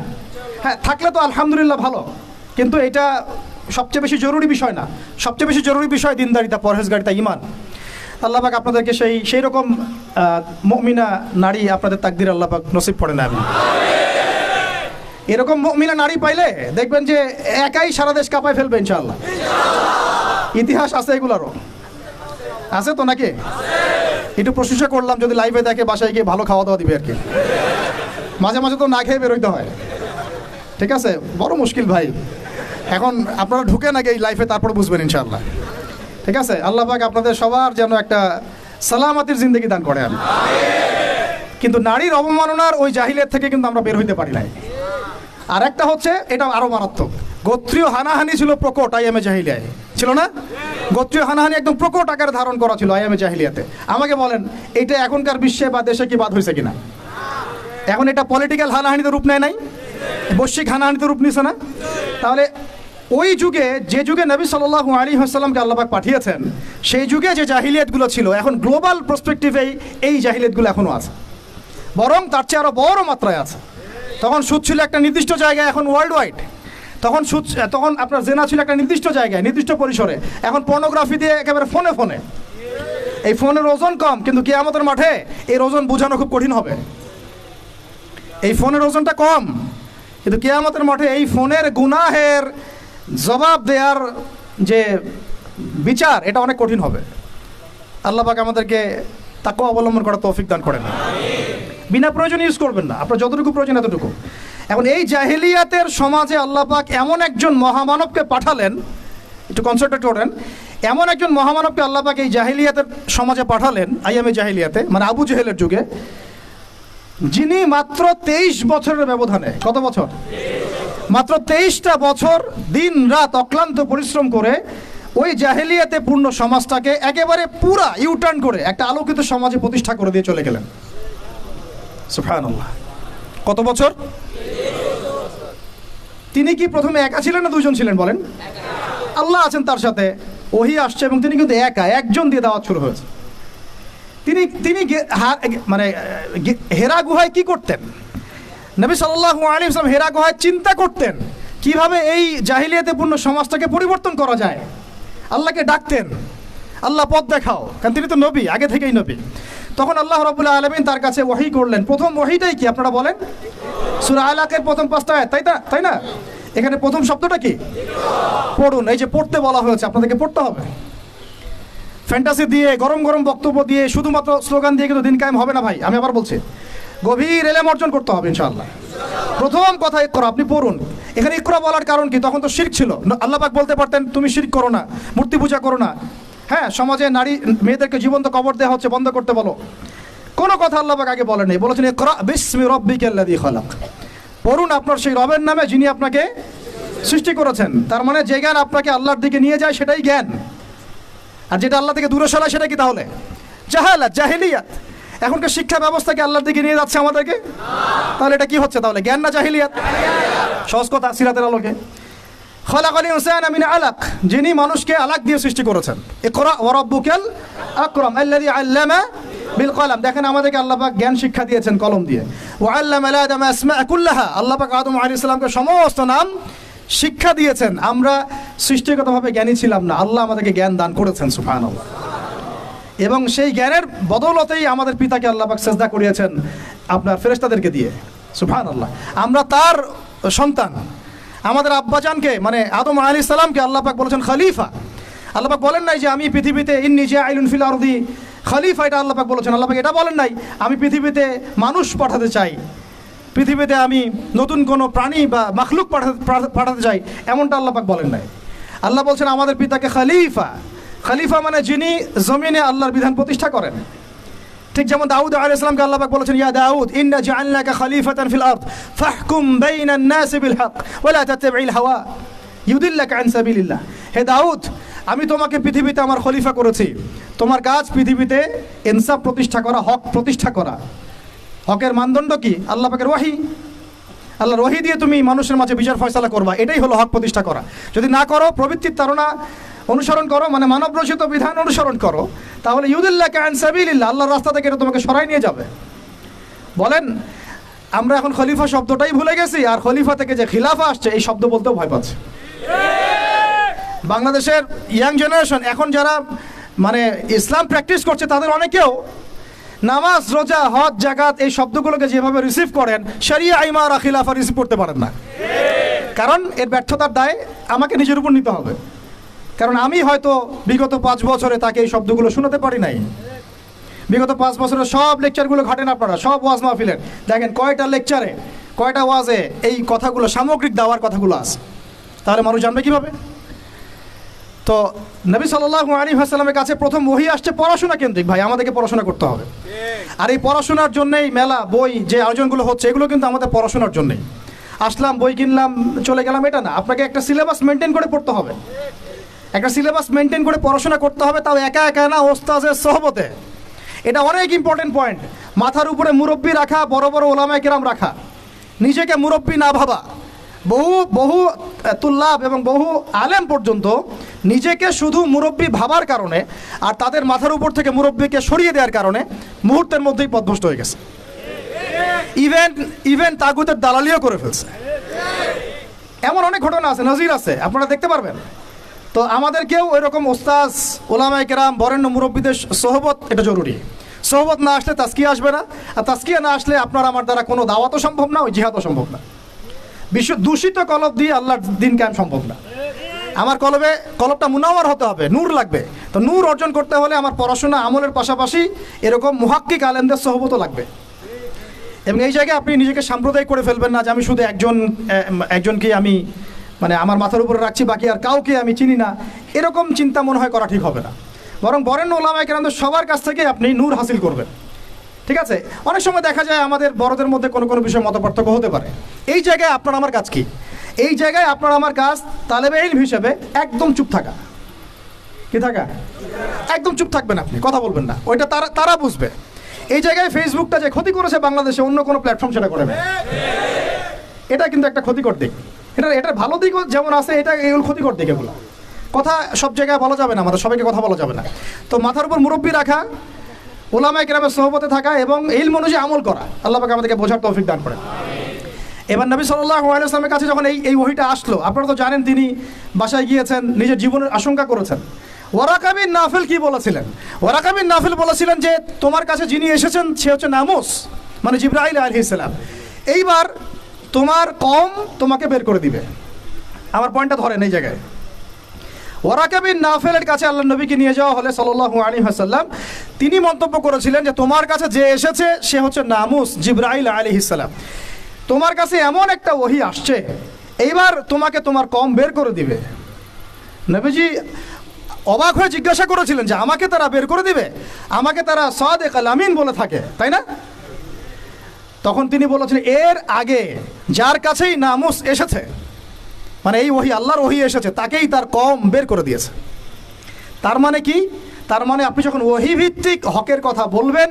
Speaker 1: হ্যাঁ, থাকলে তো আলহামদুলিল্লাহ ভালো, কিন্তু এটা সবচেয়ে বেশি জরুরি বিষয় না। সবচেয়ে বেশি জরুরি বিষয় দিনদারিতা, পরহেজগারিতা, ঈমান। আল্লাহ পাক আপনাদেরকে সেই রকম মুমিনা নারী আপনাদের তাকদির আল্লাহ পাক নসিব করে না। এরকম মুমিনা নারী পাইলে দেখবেন যে একাই সারা দেশ কাঁপায় ফেলবে ইনশাআল্লাহ। ইতিহাস আছে এগুলারও, আছে তো নাকি? একটু প্রশংসা করলাম, যদি লাইভে দেখে বাসায় গিয়ে ভালো খাওয়া দাওয়া দিবে আর কি। মাঝে মাঝে তো না খেয়ে বেরোইতে হয়, ঠিক আছে। বড় মুশকিল ভাই, এখন আপনারা ঢুকে নাকি এই লাইফে, তারপরে বুঝবেন ইনশাআল্লাহ, ঠিক আছে। আল্লাহ পাক আপনাদের সবার যেন একটা সালামাতির জিন্দেগি দান করেন। কিন্তু নারীর অবমাননার ওই জাহিলিয়াত থেকে কিন্তু আমরা বের হইতে পারি নাই। আর একটা হচ্ছে, এটা আরো মারাত্মক, গোত্রীয় হানাহানি ছিল প্রকট আইয়ামে জাহিলিয়ায়, ছিল না? গোত্রীয় হানাহানি একদম প্রকট আকারে ধারণ করা ছিল আইয়ামে জাহিলিয়াতে। আমাকে বলেন, এটা এখনকার বিশ্বে বা দেশে কি বাদ হয়েছে কিনা? এখন এটা পলিটিক্যাল হানাহানিতে রূপ নেয় নাই, বৈশ্বিক হানাহানিতে রূপ নিছে না? তাহলে ওই যুগে, যে যুগে নবী সাল্লাল্লাহু আলাইহি ওয়াসাল্লামকে আল্লাহ পাক পাঠিয়েছেন, সেই যুগে যে জাহিলিয়াতগুলো ছিল, এখন গ্লোবাল পার্সপেক্টিভেই এই জাহিলিয়াতগুলো এখনও আছে, বরং তার চেয়ে আরও বড় মাত্রায় আছে। তখন সুদ ছিল একটা নির্দিষ্ট জায়গায়, এখন ওয়ার্ল্ড ওয়াইড। তখন আপনার জেনা ছিল একটা নির্দিষ্ট জায়গায়, নির্দিষ্ট পরিসরে। এখন পর্নোগ্রাফি দিয়ে একেবারে ফোনে ফোনে। এই ফোনের ওজন কম, কিন্তু কিয়ামতের মাঠে এর ওজন বোঝানো খুব কঠিন হবে। এই ফোনের ওজনটা কম, কিন্তু কিয়ামতের মাঠে এই ফোনের গুনাহের জবাব দেওয়ার যে বিচার, এটা অনেক কঠিন হবে। আল্লাহ পাক আমাদেরকে তাকওয়া অবলম্বন করার তৌফিক দান করেন। বিনা প্রয়োজন ইউজ করবেন না, আপনার যতটুকু প্রয়োজন এতটুকু। এখন এই জাহিলিয়াতের সমাজে আল্লাহ পাক এমন একজন মহামানবকে পাঠালেন, একটু কনসেন্ট্রেট করেন, এমন একজন মহামানবকে আল্লাহ পাক এই জাহিলিয়াতের সমাজে পাঠালেন, আইয়ামে জাহিলিয়াতে, মানে আবু জেহেলের যুগে, যিনি মাত্র 23 বছরের ব্যবধানে, কত বছর? মাত্র 23টা বছর দিন রাত অক্লান্ত পরিশ্রম করে ওই জাহেলিয়াতে পূর্ণ সমাজটাকে একেবারে পুরা ইউটার্ন করে একটা আলোকিত সমাজে প্রতিষ্ঠা করে দিয়ে চলে গেলেন। সুবহানাল্লাহ। কত বছর? তিনি কি প্রথমে একা ছিলেন না দুজন ছিলেন বলেন? আল্লাহ আছেন তার সাথে, ওহী আসছে এবং তিনি কিন্তু একা, একজন দিয়ে দাওয়াত শুরু হয়েছে। তিনি তিনি হেরা গুহায় কি করতেন? নবী সাল্লাল্লাহু আলাইহি ওয়াসাল্লাম হেরা গুহায় চিন্তা করতেন কিভাবে এই জাহিলিয়াতেপূর্ণ সমাজটাকে পরিবর্তন করা যায়। আল্লাহকে ডাকতেন, আল্লাহ পথ দেখাও, কারণ তিনি তো নবী, আগে থেকেই নবী। তখন আল্লাহ রাব্বুল আলামিন তার কাছে ওহী করলেন। প্রথম ওহীটাই কি আপনারা বলেন? সূরা আলাকের প্রথম 5টা আয়াত, তাই না? এখানে প্রথম শব্দটা কি? পড়ুন। এই যে পড়তে বলা হয়েছে, আপনাদেরকে পড়তে হবে। ফ্যান্টাসি দিয়ে, গরম গরম বক্তব্য দিয়ে, শুধুমাত্র স্লোগান দিয়ে কিন্তু দিন কায়েম হবে না ভাই। আমি আবার বলছি, গভীর এলেম অর্জন করতে হবে ইনশাআল্লাহ। প্রথম কথা ইকরা, আপনি পড়ুন। এখানে ইকরা বলার কারণ কি? তখন তো শিরক ছিল। আল্লাহ পাক বলতে পারতেন তুমি শিরক করো না, মূর্তি পূজা করো না, হ্যাঁ সমাজে নারী মেয়েদেরকে জীবন্ত কবর দেওয়া হচ্ছে, বন্ধ করতে বলো। কোনো কথা আল্লাহ পাক আগে বলেন নাই, বলেছেন ইকরা বিসমি রাব্বিকাল্লাযী খালাক, পড়ুন আপনার সেই রবের নামে যিনি আপনাকে সৃষ্টি করেছেন। তার মানে যে জ্ঞান আপনাকে আল্লাহর দিকে নিয়ে যায় সেটাই জ্ঞান, আর যেটা আল্লাহ থেকে দূরে সরায় সেটা কি তাহলে? জাহালাত, জাহিলিয়াত। এখনকার শিক্ষা ব্যবস্থাকে আল্লাহর দিকে নিয়ে যাচ্ছে আমাদেরকে, তাহলে এটা কি হচ্ছে তাহলে? জ্ঞান না জাহিলিয়াত? সহজ কথা সিরাতের আলোকে। খালাকাল ইনসানা মিন আলাক, যিনি মানুষকে আলাক দিয়ে সৃষ্টি করেছেন। ইকরা ওয়া রাব্বুকাল আকরাম আল্লাযী আল্লামা বিল কলম। দেখেন আমাদেরকে আল্লাহ পাক জ্ঞান শিক্ষা দিয়েছেন কলম দিয়ে। ওয়া আল্লামা আদম আসমা কুল্লাহা, আল্লাহ পাক আদম আলাইহিস সালামকে সমস্ত নাম শিক্ষা দিয়েছেন। আমরা সৃষ্টিগতভাবে জ্ঞানী ছিলাম না, আল্লাহ আমাদেরকে জ্ঞান দান করেছেন সুবহানাল্লাহ। এবং সেই জ্ঞানের বদৌলতেই আমাদের পিতাকে আল্লাহ পাক সেজদা করিয়েছেন আপনার ফেরেশতাদেরকে দিয়ে সুবহানাল্লাহ। আমরা তার সন্তান। আমাদের আব্বাজানকে মানে আদম আলাইহিস সালামকে আল্লাহ পাক বলেছেন খলিফা। আল্লাহ পাক বলেন নাই যে আমি পৃথিবীতে ইন্নী জাইলুন ফিল আরদি খলিফা, এটা আল্লাহ পাক বলেছেন। আল্লাহ পাক এটা বলেন নাই আমি পৃথিবীতে মানুষ পাঠাতে চাই, পৃথিবীতে আমি নতুন কোনো প্রাণী বা মাখলুক পাঠাতে চাই, এমনটা আল্লাহ পাক বলেন নাই। আল্লাহ বলছেন আমাদের পিতাকে খলিফা। খলিফা মানে যিনি জমিনে আল্লাহর বিধান প্রতিষ্ঠা করেন। ঠিক যেমন দাউদ আলাইহিস সালামকে আল্লাহ পাক বলেছেন ইয়া দাউদ ইন্না জাআলনাকা খলিফাতান ফিল আরদ ফাহকুম বাইনান নাসি বিল হক ওয়া লা তাত্তাবি'ল হাওয়া ইউদিল্লাকা আন সাবিলিল্লাহ। হে দাউদ, আমি তোমাকে পৃথিবীতে আমার খলিফা করেছি, তোমার কাজ পৃথিবীতে ইনসাফ প্রতিষ্ঠা করা, হক প্রতিষ্ঠা করা। হকের মানদণ্ড কি? আল্লাহ পাকের ওয়াহি। আল্লাহর ওয়াহি দিয়ে তুমি মানুষের মাঝে বিচার ফয়সালা করবা, এটাই হলো হক প্রতিষ্ঠা করা। যদি না করো, প্রবৃত্তির তাড়না অনুসরণ করো, মানে মানব রচিত বিধান অনুসরণ করো, তাহলে ইউদিল্লাকা আন সাবিলিল্লাহ, আল্লাহর রাস্তা থেকে এটা তোমাকে সরাই নিয়ে যাবে। বলেন আমরা এখন খলিফা শব্দটাই ভুলে গেছি, আর খলিফা থেকে যে খিলাফা আসছে এই শব্দ বলতেও ভয় পাচ্ছে। বাংলাদেশের ইয়াং জেনারেশন এখন যারা মানে ইসলাম প্র্যাকটিস করছে তাদের অনেকেও নামাজ, রোজা, হজ, জাকাত এই শব্দগুলোকে যেভাবে রিসিভ করেন, শরিয়া, ইমারা, খিলাফা রিসিভ করতে পারেন না। কারণ এর ব্যর্থতার দায় আমাকে নিজের উপর নিতে হবে। কারণ আমি হয়তো বিগত 5 বছরে তাকে এই শব্দগুলো শোনাতে পারি নাই। বিগত 5 বছরের সব লেকচারগুলো ঘাটেন আপনারা, সব ওয়াজ মাহফিলের দেখেন কয়টা লেকচারে, কয়টা ওয়াজে এই কথাগুলো, সামগ্রিক দাওয়ার কথাগুলো আছে। তাহলে মানুষ জানবে কীভাবে? তো নবী সাল্লাল্লাহু আলাইহি ওয়াসাল্লামের কাছে প্রথম ওহী আসছে পড়াশোনা কেন্দ্রিক। ভাই আমাদেরকে পড়াশোনা করতে হবে, আর এই পড়াশোনার জন্যই মেলা, বই, যে আয়োজনগুলো হচ্ছে এগুলো কিন্তু আমাদের পড়াশোনার জন্যই। আসলাম, বই কিনলাম, চলে গেলাম, এটা না। আপনাকে একটা সিলেবাস মেনটেন করে পড়তে হবে, একটা সিলেবাস মেনটেন করে পড়াশোনা করতে হবে, তাও একা একা না, ওস্তাদের সহবতে। এটা অনেক ইম্পর্টেন্ট পয়েন্ট। মাথার উপরে মুরব্বি রাখা, বড় বড় ওলামায়ে কেরাম রাখা, নিজেকে মুরব্বি না ভাবা। বহু তুল্লাব এবং বহু আলেম পর্যন্ত নিজেকে শুধু মুরব্বি ভাবার কারণে আর তাদের মাথার উপর থেকে মুরব্বিকে সরিয়ে দেওয়ার কারণে মুহূর্তের মধ্যেই পথভ্রষ্ট হয়ে গেছে। ইভেন তাগুতের দালালিও করে ফেলছে। এমন অনেক ঘটনা আছে, নজির আছে, আপনারা দেখতে পারবেন। তো আমাদেরকেও ওই রকম ওস্তাজ, ওলামায়ে কেরাম, বরেণ্য মুরব্বিদের সোহবত এটা জরুরি। সোহবত না আসলে তাজকিয়া আসবে না, আর তাজকিয়া না আসলে আপনার আমার দ্বারা কোনো দাওয়াতও সম্ভব না, ওই জিহাদও সম্ভব না। বিশ্ব দূষিত কলব দিয়ে আল্লাহর দিন কায়েম সম্ভব না। আমার কলবটা মুনাওয়ার হতে হবে, নূর লাগবে। তো নূর অর্জন করতে হলে আমার পড়াশোনা আমলের পাশাপাশি এরকম মুহাক্কিক আলেমদের সোহবতও লাগবে। এবং এই জায়গায় আপনি নিজেকে সাম্প্রদায়িক করে ফেলবেন না যে আমি শুধু একজনকে আমি মানে আমার মাথার উপরে রাখছি, বাকি আর কাউকে আমি চিনি না। এরকম চিন্তা মনে হয় করা ঠিক হবে না। বরং বরেণ্য ওলামায়ে কেরামদের সবার কাছ থেকে আপনি নূর হাসিল করবেন। ঠিক আছে? অনেক সময় দেখা যায় আমাদের বড়দের মধ্যে কোনো কোনো বিষয়ে মতপার্থক্য হতে পারে। এই জায়গায় আপনার আমার কাজ কি? এই জায়গায় আপনার আমার কাজ তালেবে ইলম হিসেবে একদম চুপ থাকা। কি থাকা? একদম চুপ থাকবেন, আপনি কথা বলবেন না, ওইটা তারা বুঝবে। এই জায়গায় ফেসবুকটা যে ক্ষতি করেছে বাংলাদেশে, অন্য কোনো প্ল্যাটফর্ম সেটা করে না। এটা কিন্তু একটা ক্ষতিকর দিক। এটার ভালো দিকও যেমন আছে, এগুলো ক্ষতিকর দিক। এগুলো কথা সব জায়গায় বলা যাবে না, আমাদের সবাইকে কথা বলা যাবে না। তো মাথার উপর মুরব্বি রাখা, ওলামায়ে কেরামের সোহবতে থাকা এবং ইলম অনুযায়ী আমল করা, আল্লাহ পাক আমাদেরকে বোঝার তৌফিক দান করেন। এবার নবী সাল্লাল্লাহু আলাইহি ওয়াসাল্লামের কাছে যখন এই ওহীটা আসলো, আপনারা তো জানেন তিনি বাসায় গিয়েছেন, নিজের জীবনের আশঙ্কা করেছেন। ওয়ারাকা বিন নাফিল কি বলেছিলেন? ওয়ারাকা বিন নাফিল বলেছিলেন যে তোমার কাছে যিনি এসেছেন সে হচ্ছে নামুস, মানে জিবরাইল আলাইহিস সালাম। এইবার তোমার কওম তোমাকে বের করে দিবে। আমার পয়েন্টটা ধরেন এই জায়গায়। ওয়ারাকা বিন নাফিলের কাছে আল্লাহ নবীকে নিয়ে যাওয়া হলে সাল্লাল্লাহু আলাইহি ওয়াসাল্লাম, তিনি মন্তব্য করেছিলেন যে তোমার কাছে যে এসেছে সে হচ্ছে নামুস, জিবরাইল আলাইহিস সালাম। তোমার কাছে এমন একটা ওহী আসছে, এইবার তোমাকে তোমার কওম বের করে দিবে। নবীজি অবাক হয়ে জিজ্ঞাসা করেছিলেন যে আমাকে তারা বের করে দিবে? আমাকে তারা সাদিক আল আমিন বলে থাকে, তাই না? তখন তিনি বলেছিলেন এর আগে যার কাছেই নামুস এসেছে, মানে এই ওহী আল্লাহর ওহী এসেছে, তাকেই তার কওম বের করে দিয়েছে। তার মানে কি? তার মানে আপনি যখন ওহী ভিত্তিক হকের কথা বলবেন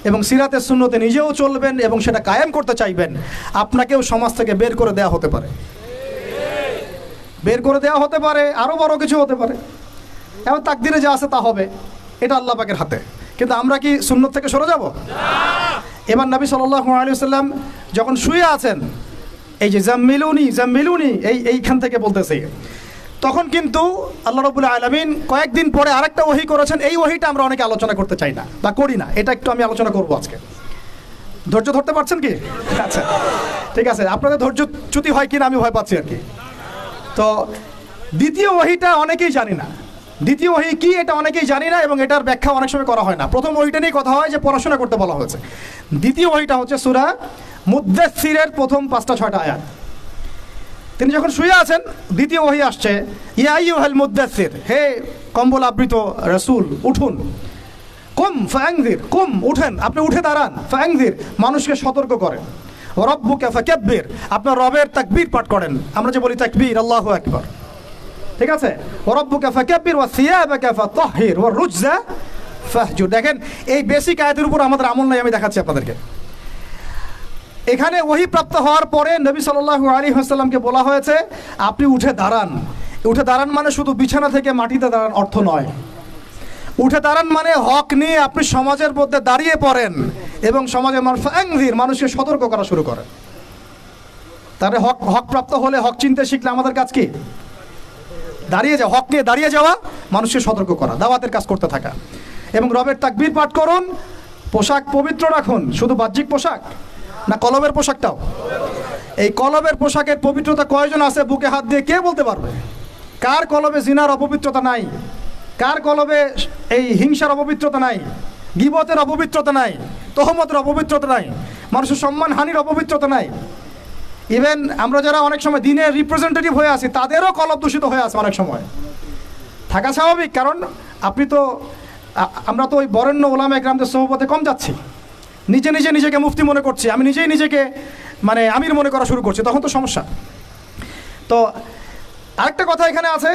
Speaker 1: এবং সিরাতের সুন্নতে নিজেও চলবেন এবং সেটা কায়েম করতে চাইবেন, আপনাকেও সমাজ থেকে বের করে দেওয়া হতে পারে। বের করে দেওয়া হতে পারে, আরও বড় কিছু হতে পারে। এবার তাকদিরে যা আছে তা হবে, এটা আল্লাহ পাকের হাতে। কিন্তু আমরা কি সুন্নত থেকে সরে যাব? এবার নবী সাল্লাল্লাহু আলাইহি ওয়াসাল্লাম যখন শুয়ে আছেন, এই যে জাম্মিলুনি জাম্মিলুনি এইখান থেকে বলতেছে, তখন কিন্তু আল্লাহ রাব্বুল আলামিন কয়েকদিন পরে আরেকটা ওহী করেছেন। এই ওহীটা আমরা অনেকে আলোচনা করতে চাই না বা করি না, এটা একটু আমি আলোচনা করব আজকে। ধৈর্য ধরতে পারছেন কি? আচ্ছা ঠিক আছে, আপনাদের ধৈর্য চ্যুতি হয় কিনা আমি ভয় পাচ্ছি আর কি। তো দ্বিতীয় ওহীটা অনেকেই জানি না। দ্বিতীয় ওহী কি এটা অনেকেই জানি না এবং এটার ব্যাখ্যা অনেক সময় করা হয় না। প্রথম ওহীটা নিয়ে কথা হয় যে পড়াশোনা করতে বলা হয়েছে। দ্বিতীয় ওহীটা হচ্ছে সূরা মুদ্দাসসিরের প্রথম 5-6টা আয়াত। তিনি যখন শুয়ে আছেন, দ্বিতীয় ওহী আসছে, ইয়া আইয়ুহাল মুদ্দাসসির, হে কম্বল আবৃত রাসূল উঠুন। কুম ফাআনযির, কুম উঠেন, আপনি উঠে দাঁড়ান। ফাআনযির, মানুষকে সতর্ক করেন। ওয়া রাব্বুকা ফাকাব্বির, আপনার রবের তাকবীর পাঠ করেন। আমরা যে বলি তাকবীর, আল্লাহু আকবার, ঠিক আছে? ওয়া রাব্বুকা ফাকাব্বির ওয়া সিয়াবাকা ফাতাহহির ওয়া রুজজা ফাহজুর। দেখেন এই বেসিক আয়াতের উপর আমাদের আমল নাই, আমি দেখাচ্ছি আপনাদেরকে। এখানে ওহী প্রাপ্ত হওয়ার পরে নবী সাল্লাল্লাহু আলাইহি ওয়াসাল্লামকে বলা হয়েছে আপনি উঠে দাঁড়ান। উঠে দাঁড়ান মানে শুধু বিছানা থেকে মাটিতে দাঁড়ান অর্থ নয়। উঠে দাঁড়ান মানে হক নিয়ে আপনি সমাজের মধ্যে দাঁড়িয়ে পড়েন এবং সমাজের মানুষকে সতর্ক করা শুরু করেন। তাহলে হক প্রাপ্ত হলে, হক চিনতে শিখলে আমাদের কাজ কি? দাঁড়িয়ে যাওয়া, হক নিয়ে দাঁড়িয়ে যাওয়া, মানুষকে সতর্ক করা, দাওয়াতের কাজ করতে থাকা এবং রবের তাকবীর পাঠ করুন। পোশাক পবিত্র রাখুন, শুধু বাহ্যিক পোশাক না, কলবের পোশাকটাও। এই কলবের পোশাকের পবিত্রতা কয়জন আছে বুকে হাত দিয়ে কে বলতে পারবে? কার কলবে জিনার অপবিত্রতা নাই? কার কলবে এই হিংসার অপবিত্রতা নাই? গীবতের অপবিত্রতা নাই? তহমতের অপবিত্রতা নাই? মানুষের সম্মান হানির অপবিত্রতা নাই? ইভেন আমরা যারা অনেক সময় দিনের রিপ্রেজেন্টেটিভ হয়ে আছি, তাদেরও কলব দূষিত হয়ে আছে অনেক সময়। থাকা স্বাভাবিক, কারণ আমরা তো ওই বরেণ্য ওলামায়ে কেরামদের সোহবতে কম যাচ্ছি। নিজেকে মুফতি মনে করছি, আমি নিজেকে মানে আমির মনে করা শুরু করছি, তখন তো সমস্যা। তো আরেকটা কথা এখানে আছে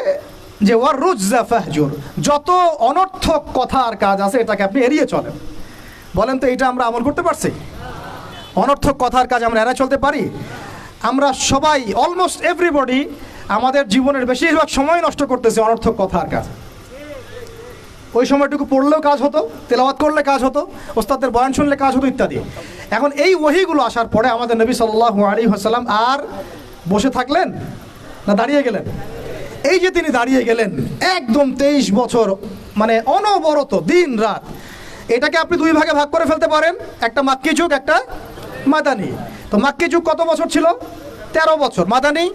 Speaker 1: যে ওয়ার রুজজা ফাহজুর, যত অনর্থক কথা আর কাজ আছে এটাকে আপনি এড়িয়ে চলেন। বলেন তো এটা আমরা আমল করতে পারছি? অনর্থক কথার কাজ আমরা এড়িয়ে চলতে পারি? আমরা সবাই, অলমোস্ট এভরিবডি, আমাদের জীবনের বেশিরভাগ সময় নষ্ট করতেছে অনর্থক কথার কাজ। ওই সময়টুকু পড়লেও কাজ হতো, তেলাওয়াত করলে কাজ হতো, ওস্তাদের বয়ান শুনলে কাজ হতো ইত্যাদি। এখন এই ওহীগুলো আসার পরে আমাদের নবী সাল্লাল্লাহু আলাইহি ওয়াসাল্লাম আর বসে থাকলেন না দাঁড়িয়ে গেলেন? এই যে তিনি দাঁড়িয়ে গেলেন একদম 23 বছর, মানে অনবরত দিন রাত। এটাকে আপনি দুই ভাগে ভাগ করে ফেলতে পারেন, একটা মাক্কি যুগ, একটা মাদানী। তো মাক্কি যুগ কত বছর ছিল? 13 বছর। মাদানী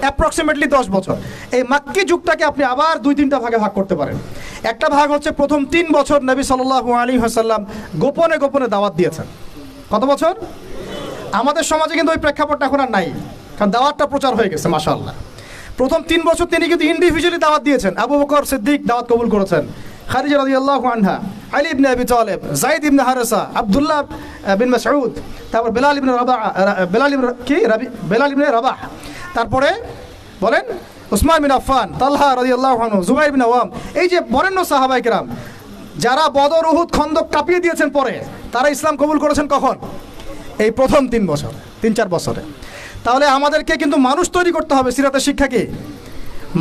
Speaker 1: অ্যাপ্রক্সিমেটলি 10 বছর। এই মাক্কি যুগটাকে আপনি আবার 2-3টা ভাগে ভাগ করতে পারেন। একটা ভাগ হচ্ছে প্রথম 3 বছর নবী সাল্লাল্লাহু আলাইহি ওয়াসাল্লাম গোপনে গোপনে দাওয়াত দিয়েছেন। কত বছর? আমাদের সমাজে কিন্তু ওই প্রেক্ষাপটটা এখন আর নাই, কারণ দাওয়াতটা প্রচার হয়ে গেছে মাশাআল্লাহ। প্রথম 3 বছর তিনি কিন্তু ইন্ডিভিজুয়ালি দাওয়াত দিয়েছেন। আবু বকর সিদ্দিক দাওয়াত কবুল করেছেন, খাদিজা রাদিয়াল্লাহু আনহা, আলী ইবনে আবি তালেব, যায়েদ ইবনে হারেসা, আব্দুল্লাহ বিন মাসউদ, তারপর বেলাল ইবনে রাবাহ, তারপরে বলেন উসমান বিন আফফান, তালহা রাদিয়াল্লাহু আনহু, জুবাইর বিন আওয়াম। এই যে বরেণ্য সাহাবায়ে কেরাম যারা বদর, উহুদ, খন্দক কাঁপিয়ে দিয়েছেন, পরে তারা ইসলাম কবুল করেছেন কখন? এই প্রথম 3-4 বছরে। তাহলে আমাদেরকে কিন্তু মানুষ তৈরি করতে হবে। সিরাতের শিক্ষা কি?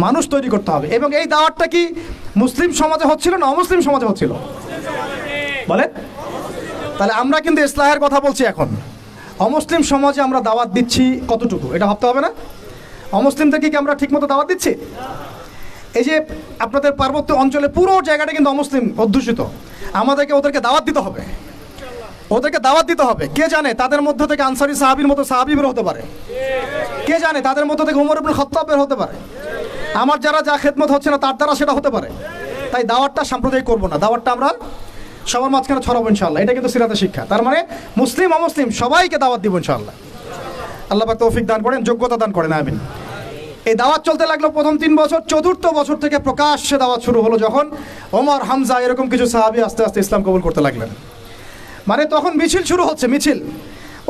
Speaker 1: মানুষ তৈরি করতে হবে। এবং এই দাওয়াতটা কি মুসলিম সমাজে হচ্ছিল না অমুসলিম সমাজে হচ্ছিল? বলেন। তাহলে আমরা কিন্তু ইসলাহের কথা বলছি এখন। অমুসলিম সমাজে আমরা দাওয়াত দিচ্ছি কতটুকু, এটা ভাবতে হবে না? অমুসলিমদেরকে কি আমরা ঠিকমতো দাওয়াত দিচ্ছি? এই যে আপনাদের পার্বত্য অঞ্চলে পুরো জায়গাটা কিন্তু অমুসলিম অধ্যুষিত, আমাদেরকে ওদেরকে দাওয়াত দিতে হবে, ওদেরকে দাওয়াত দিতে হবে। কে জানে তাদের মধ্য থেকে আনসারী সাহাবীর মতো সাহাবী বের হতে পারে, কে জানে তাদের মধ্য থেকে ওমর ইবনে খাত্তাব বের হতে পারে, আমার যারা যা খেদমত হচ্ছে না তার দ্বারা সেটা হতে পারে। তাই দাওয়াতটা সাম্প্রদায়িক করবো না, দাওয়াতটা আমরা সবার মাঝখানে ছড়াবো ইনশাআল্লাহ। এটা কিন্তু সিরাতের শিক্ষা। তার মানে মুসলিম অমুসলিম সবাইকে দাওয়াত দিব ইনশাআল্লাহ। আল্লাহ পাক তৌফিক দান করেন, যোগ্যতা দান করেন, আমিন। এই দাওয়াত চলতে লাগলো প্রথম 3 বছর। 4র্থ বছর থেকে প্রকাশ্যে দাওয়াত শুরু হলো, যখন ওমর, হামজা এরকম কিছু সাহাবী আস্তে আস্তে ইসলাম কবুল করতে লাগলেন। মানে তখন মিছিল শুরু হচ্ছে, মিছিল।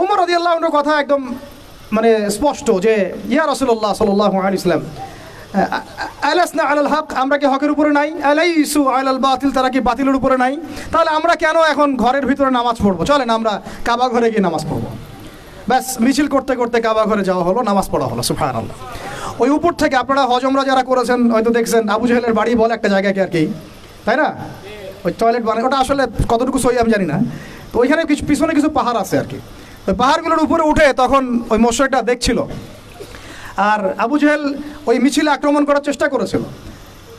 Speaker 1: ওমর রাদিয়াল্লাহু আনহুর কথা একদম মানে স্পষ্ট যে ইয়া রাসূলুল্লাহ সাল্লাল্লাহু আলাইহি ওয়াসাল্লাম আলাসনা আলাল হক, আমরা কি হকের উপরে নাই? আলাইসু আলাল বাতিল, তারা কি বাতিলের উপরে নাই? তাহলে আমরা কেন এখন ঘরের ভিতরে নামাজ পড়বো? চলেন আমরা কাবা ঘরে গিয়ে নামাজ পড়বো। ব্যাস মিছিল করতে করতে কাবা ঘরে যাওয়া হলো, নামাজ পড়া হলো। সুবহানাল্লাহ। ওই উপর থেকে আপনারা হজমরা যারা করেছেন হয়তো দেখছেন, আবু জাহেলের বাড়ি বলে একটা জায়গাকে আর কি, তাই না? ওই টয়লেট বানায়, ওটা আসলে কতটুকু সহি আমি জানি না। তো ওইখানে কিছু পিছনে কিছু পাহাড় আছে আর কি। ওই পাহাড়গুলোর উপরে উঠে তখন ওই মোশরিকটা দেখছিল, আর আবু জাহেল ওই মিছিলে আক্রমণ করার চেষ্টা করেছিল,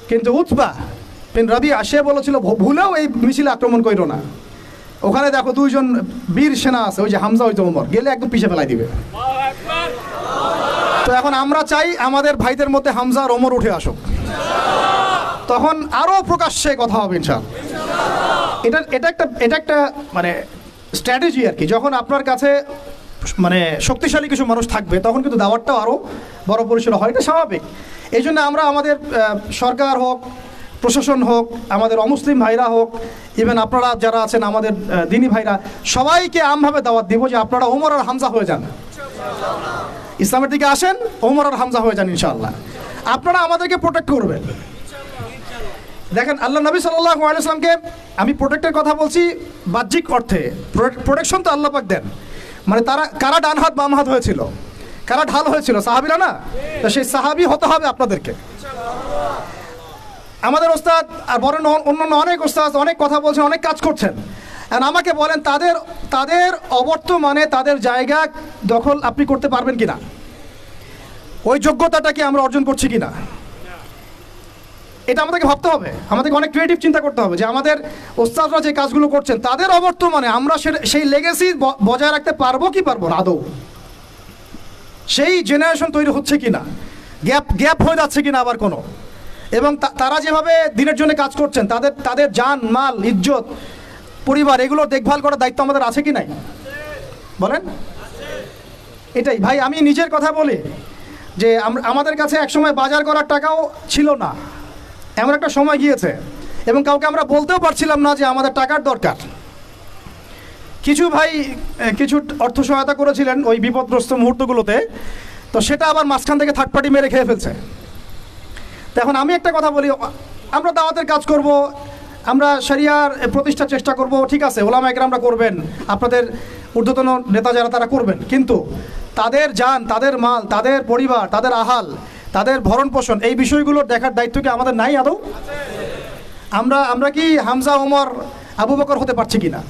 Speaker 1: কিন্তু উতবা বিন রাবিয়া সে বলেছিল ভুলেও এই মিছিলে আক্রমণ করিল না। ওখানে দেখো 2 জন বীর সেনা আছে, ওই যে হামজা ওই যে ওমর, গেলে একদম পিছে ফেলাই দিবে। তো এখন আমরা চাই আমাদের ভাইদের মধ্যে হামজা আর ওমর উঠে আসুক, তখন আরও প্রকাশ্যে কথা হবে ইনশাআল্লাহ। এটা একটা মানে স্ট্র্যাটেজি আর কি। যখন আপনার কাছে মানে শক্তিশালী কিছু মানুষ থাকবে তখন কিন্তু দাওয়াতটাও আরও বড় পরিসরে হয়, এটা স্বাভাবিক। এই জন্য আমরা আমাদের সরকার হোক, প্রশাসন হোক, আমাদের অমুসলিম ভাইরা হোক, ইভেন আপনারা যারা আছেন আমাদের দিনী ভাইরা, সবাইকে আমভাবে দাওয়াত দিব যে আপনারা ওমর আর হামজা হয়ে যান, ইসলামের দিকে আসেন, ওমর আর হামজা হয়ে যান ইনশাআল্লাহ। আপনারা আমাদেরকে প্রোটেক্ট করবেন। দেখেন আল্লাহ নবী সাল্লাল্লাহু আলাইহি ওয়াসাল্লামকে, আমি প্রোটেক্টের কথা বলছি বাহ্যিক অর্থে, প্রোটেকশন তো আল্লাহ পাক দেন। মানে তারা কারা ডান হাত বাম হাত হয়েছিল, কারা ঢাল হয়েছিল? সাহাবীরা না? তো সেই সাহাবী হতে হবে আপনাদেরকে। আমাদের ওস্তাদ আর বরেন অন্যান্য অনেক ওস্তাদ অনেক কথা বলছেন, অনেক কাজ করছেন, আর আমাকে বলেন তাদের অবর্তমানে তাদের জায়গা দখল আপনি করতে পারবেন কিনা, ওই যোগ্যতাটা কি আমরা অর্জন করছি কিনা, এটা আমাদেরকে ভাবতে হবে। আমাদেরকে অনেক ক্রিয়েটিভ চিন্তা করতে হবে যে আমাদের ওস্তাদরা যে কাজগুলো করছেন তাদের অবর্তমানে আমরা সেই লেগেসি বজায় রাখতে পারবো কি পারবো না, আদৌ সেই জেনারেশন তৈরি হচ্ছে কিনা, গ্যাপ হয়ে যাচ্ছে কিনা আবার কোনো, এবং তারা যেভাবে দিনের জন্য কাজ করছেন তাদের জান মাল ইজ্জত পরিবার এগুলো দেখভাল করার দায়িত্ব আমাদের আছে কি নাই? বলেন। এটাই ভাই, আমি নিজের কথা বলি যে আমাদের কাছে একসময় বাজার করার টাকাও ছিল না, এমন একটা সময় গিয়েছে, এবং কাউকে আমরা বলতেও পারছিলাম না যে আমাদের টাকার দরকার। কিছু ভাই কিছু অর্থ সহায়তা করেছিলেন ওই বিপদগ্রস্ত মুহূর্তগুলোতে, তো সেটা আবার মাঝখান থেকে থার্ড পার্টি মেরে খেয়ে ফেলছে। তো এখন আমি একটা কথা বলি, আমরা দাওয়াতের কাজ করব, আমরা শরিয়ার প্রতিষ্ঠার চেষ্টা করব, ঠিক আছে, ওলামা একরামরা করবেন, আপনাদের ঊর্ধ্বতন নেতা যারা তারা করবেন, কিন্তু তাদের জান, তাদের মাল, তাদের পরিবার, তাদের আহাল, তাদের ভরণ পোষণ, এই বিষয়গুলোর দেখার দায়িত্ব কি আমাদের নাই আদৌ? আমরা কি হামজা, ওমর, আবু বকর হতে পারছি কিনা,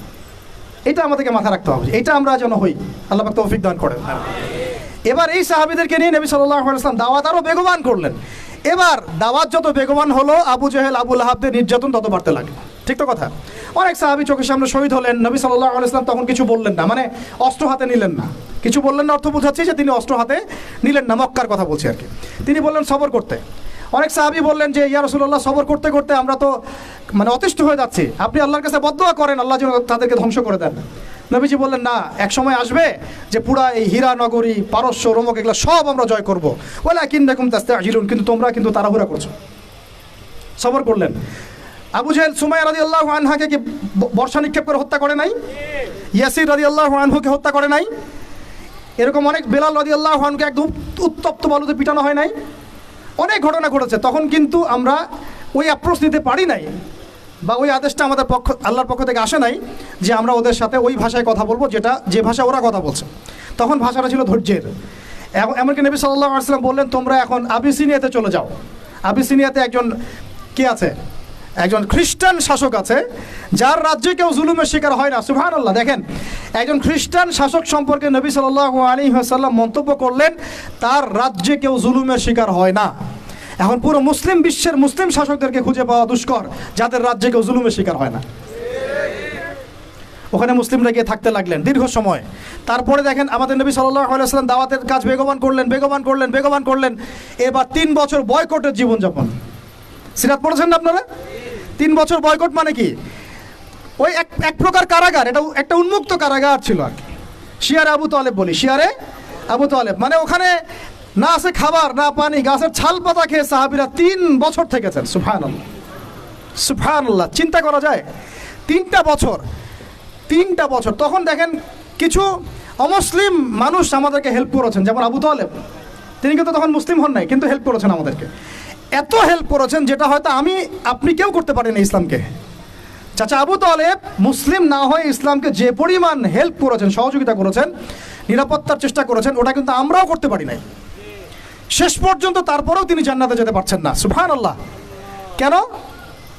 Speaker 1: এটা আমাদেরকে মাথা রাখতে হবে। এটা আমরা যেন হই, আল্লাহ পাক তৌফিক দান করেন। এবার এই সাহাবীদেরকে নিয়ে নবী সাল্লাল্লাহু আলাইহি ওয়াসাল্লাম দাওয়াত আরও বেগবান করলেন। এবার দাওয়াত যত বেগবান হলো, আবু জেহেল, আবু লাহাবদের নির্যাতন তত বাড়তে লাগলো। ঠিক তো কথা? অনেক সাহাবী চোখের সামনে শহীদ হলেন, নবী সাল্লাল্লাহু আলাইহি ওয়াসাল্লাম তখন কিছু বললেন না, মানে অস্ত্র হাতে নিলেন না। কিছু বললেন না অর্থ বোঝাচ্ছে যে তিনি অস্ত্র হাতে নিলেন না, মক্কার কথা বলছি আর কি। তিনি বললেন সবর করতে। অনেক সাহাবী বললেন যে ইয়া রাসূলুল্লাহ, সবর করতে করতে আমরা তো মানে অতিষ্ঠ হয়ে যাচ্ছি, আপনি আল্লাহর কাছে বদদোয়া করেন আল্লাহ যেন তাদেরকে ধ্বংস করে দেন। নবীজি বললেন না, এক সময় আসবে যে পুরা এই হীরা নগরী, পারস্য, রোমক এগুলো সব আমরা জয় করবো, ওয়ালাকিন্নাকুম তাস্তাজিলুন, কিন্তু তোমরা কিন্তু তাড়াহুড়া করছো। সবর করলেন। আবু জাহেল সুমাইয়া রাদিয়াল্লাহু আনহাকে কি বর্ষা নিক্ষেপ করে হত্যা করে নাই? ইয়াসির রাদিয়াল্লাহু আনহুকে হত্যা করে নাই? এরকম অনেক, বেলাল রাদিয়াল্লাহু আনহুকে একদম উত্তপ্ত বালুতে পিটানো হয় নাই? অনেক ঘটনা ঘটেছে। তখন কিন্তু আমরা ওই অ্যাপ্রোচ নিতে পারি নাই বা ওই আদেশটা আমাদের আল্লাহর পক্ষ থেকে আসে নাই যে আমরা ওদের সাথে ওই ভাষায় কথা বলবো যে ভাষা ওরা কথা বলছে। তখন ভাষাটা ছিল ধৈর্যের। এমনকি নবী সাল্লাল্লাহু আলাইহি ওয়াসাল্লাম বললেন, তোমরা এখন আবিসিনিয়াতে চলে যাও। আবিসিনিয়াতে একজন কি আছে, একজন খ্রিস্টান শাসক আছে, যার রাজ্যে কেউ জুলুমের শিকার হয় না। সুবহানাল্লাহ। দেখেন, একজন খ্রিস্টান শাসক সম্পর্কে নবী সাল্লাল্লাহু আলাইহি ওয়াসাল্লাম মন্তব্য করলেন, তার রাজ্যে কেউ জুলুমের শিকার হয় না। এখন পুরো মুসলিম বিশ্বের মুসলিম শাসকদেরকে খুঁজে পাওয়া দুষ্কর, যাদের রাজ্যে কেউ জুলুমের শিকার হয় না। ওখানে মুসলিমরা গিয়ে থাকতে লাগলেন দীর্ঘ সময়। তারপরে দেখেন আমাদের নবী সাল্লাল্লাহু আলাইহি ওয়াসাল্লাম দাওয়াতের কাজ বেগবান করলেন। এবার 3 বছর বয়কটের জীবনযাপন। সিরাত পড়েছেন না আপনারা? 3 বছর বয়কট মানে কি? ওই এক প্রকার কারাগার, এটা একটা উন্মুক্ত কারাগার ছিল আর কি। শিয়ারে আবু তালেব বলি, শিয়ারে আবু তালেব মানে ওখানে না আছে খাবার না পানি, গাছের ছাল পাতা খেয়ে সাহাবীরা 3 বছর থেকেছেন। সুবহানাল্লাহ, সুবহানাল্লাহ। চিন্তা করা যায়, 3টা বছর। তখন দেখেন কিছু অমুসলিম মানুষ আমাদেরকে হেল্প করেছেন, যেমন আবু তালেব। তিনি কিন্তু তখন মুসলিম হন নাই, কিন্তু হেল্প করেছেন আমাদেরকে। এত হেল্প করেছেন যেটা হয়তো আপনি কেউ করতে পারেন ইসলামকে। চাচা আবু তালেব মুসলিম না হয়ে ইসলামকে যে পরিমাণ হেল্প করেছেন, সহযোগিতা করেছেন, নিরাপত্তার চেষ্টা করেছেন, ওটা কিন্তু আমরাও করতে পারি নাই শেষ পর্যন্ত। তারপরেও তিনি জান্নাতে যেতে পারছেন না। সুবহানাল্লাহ।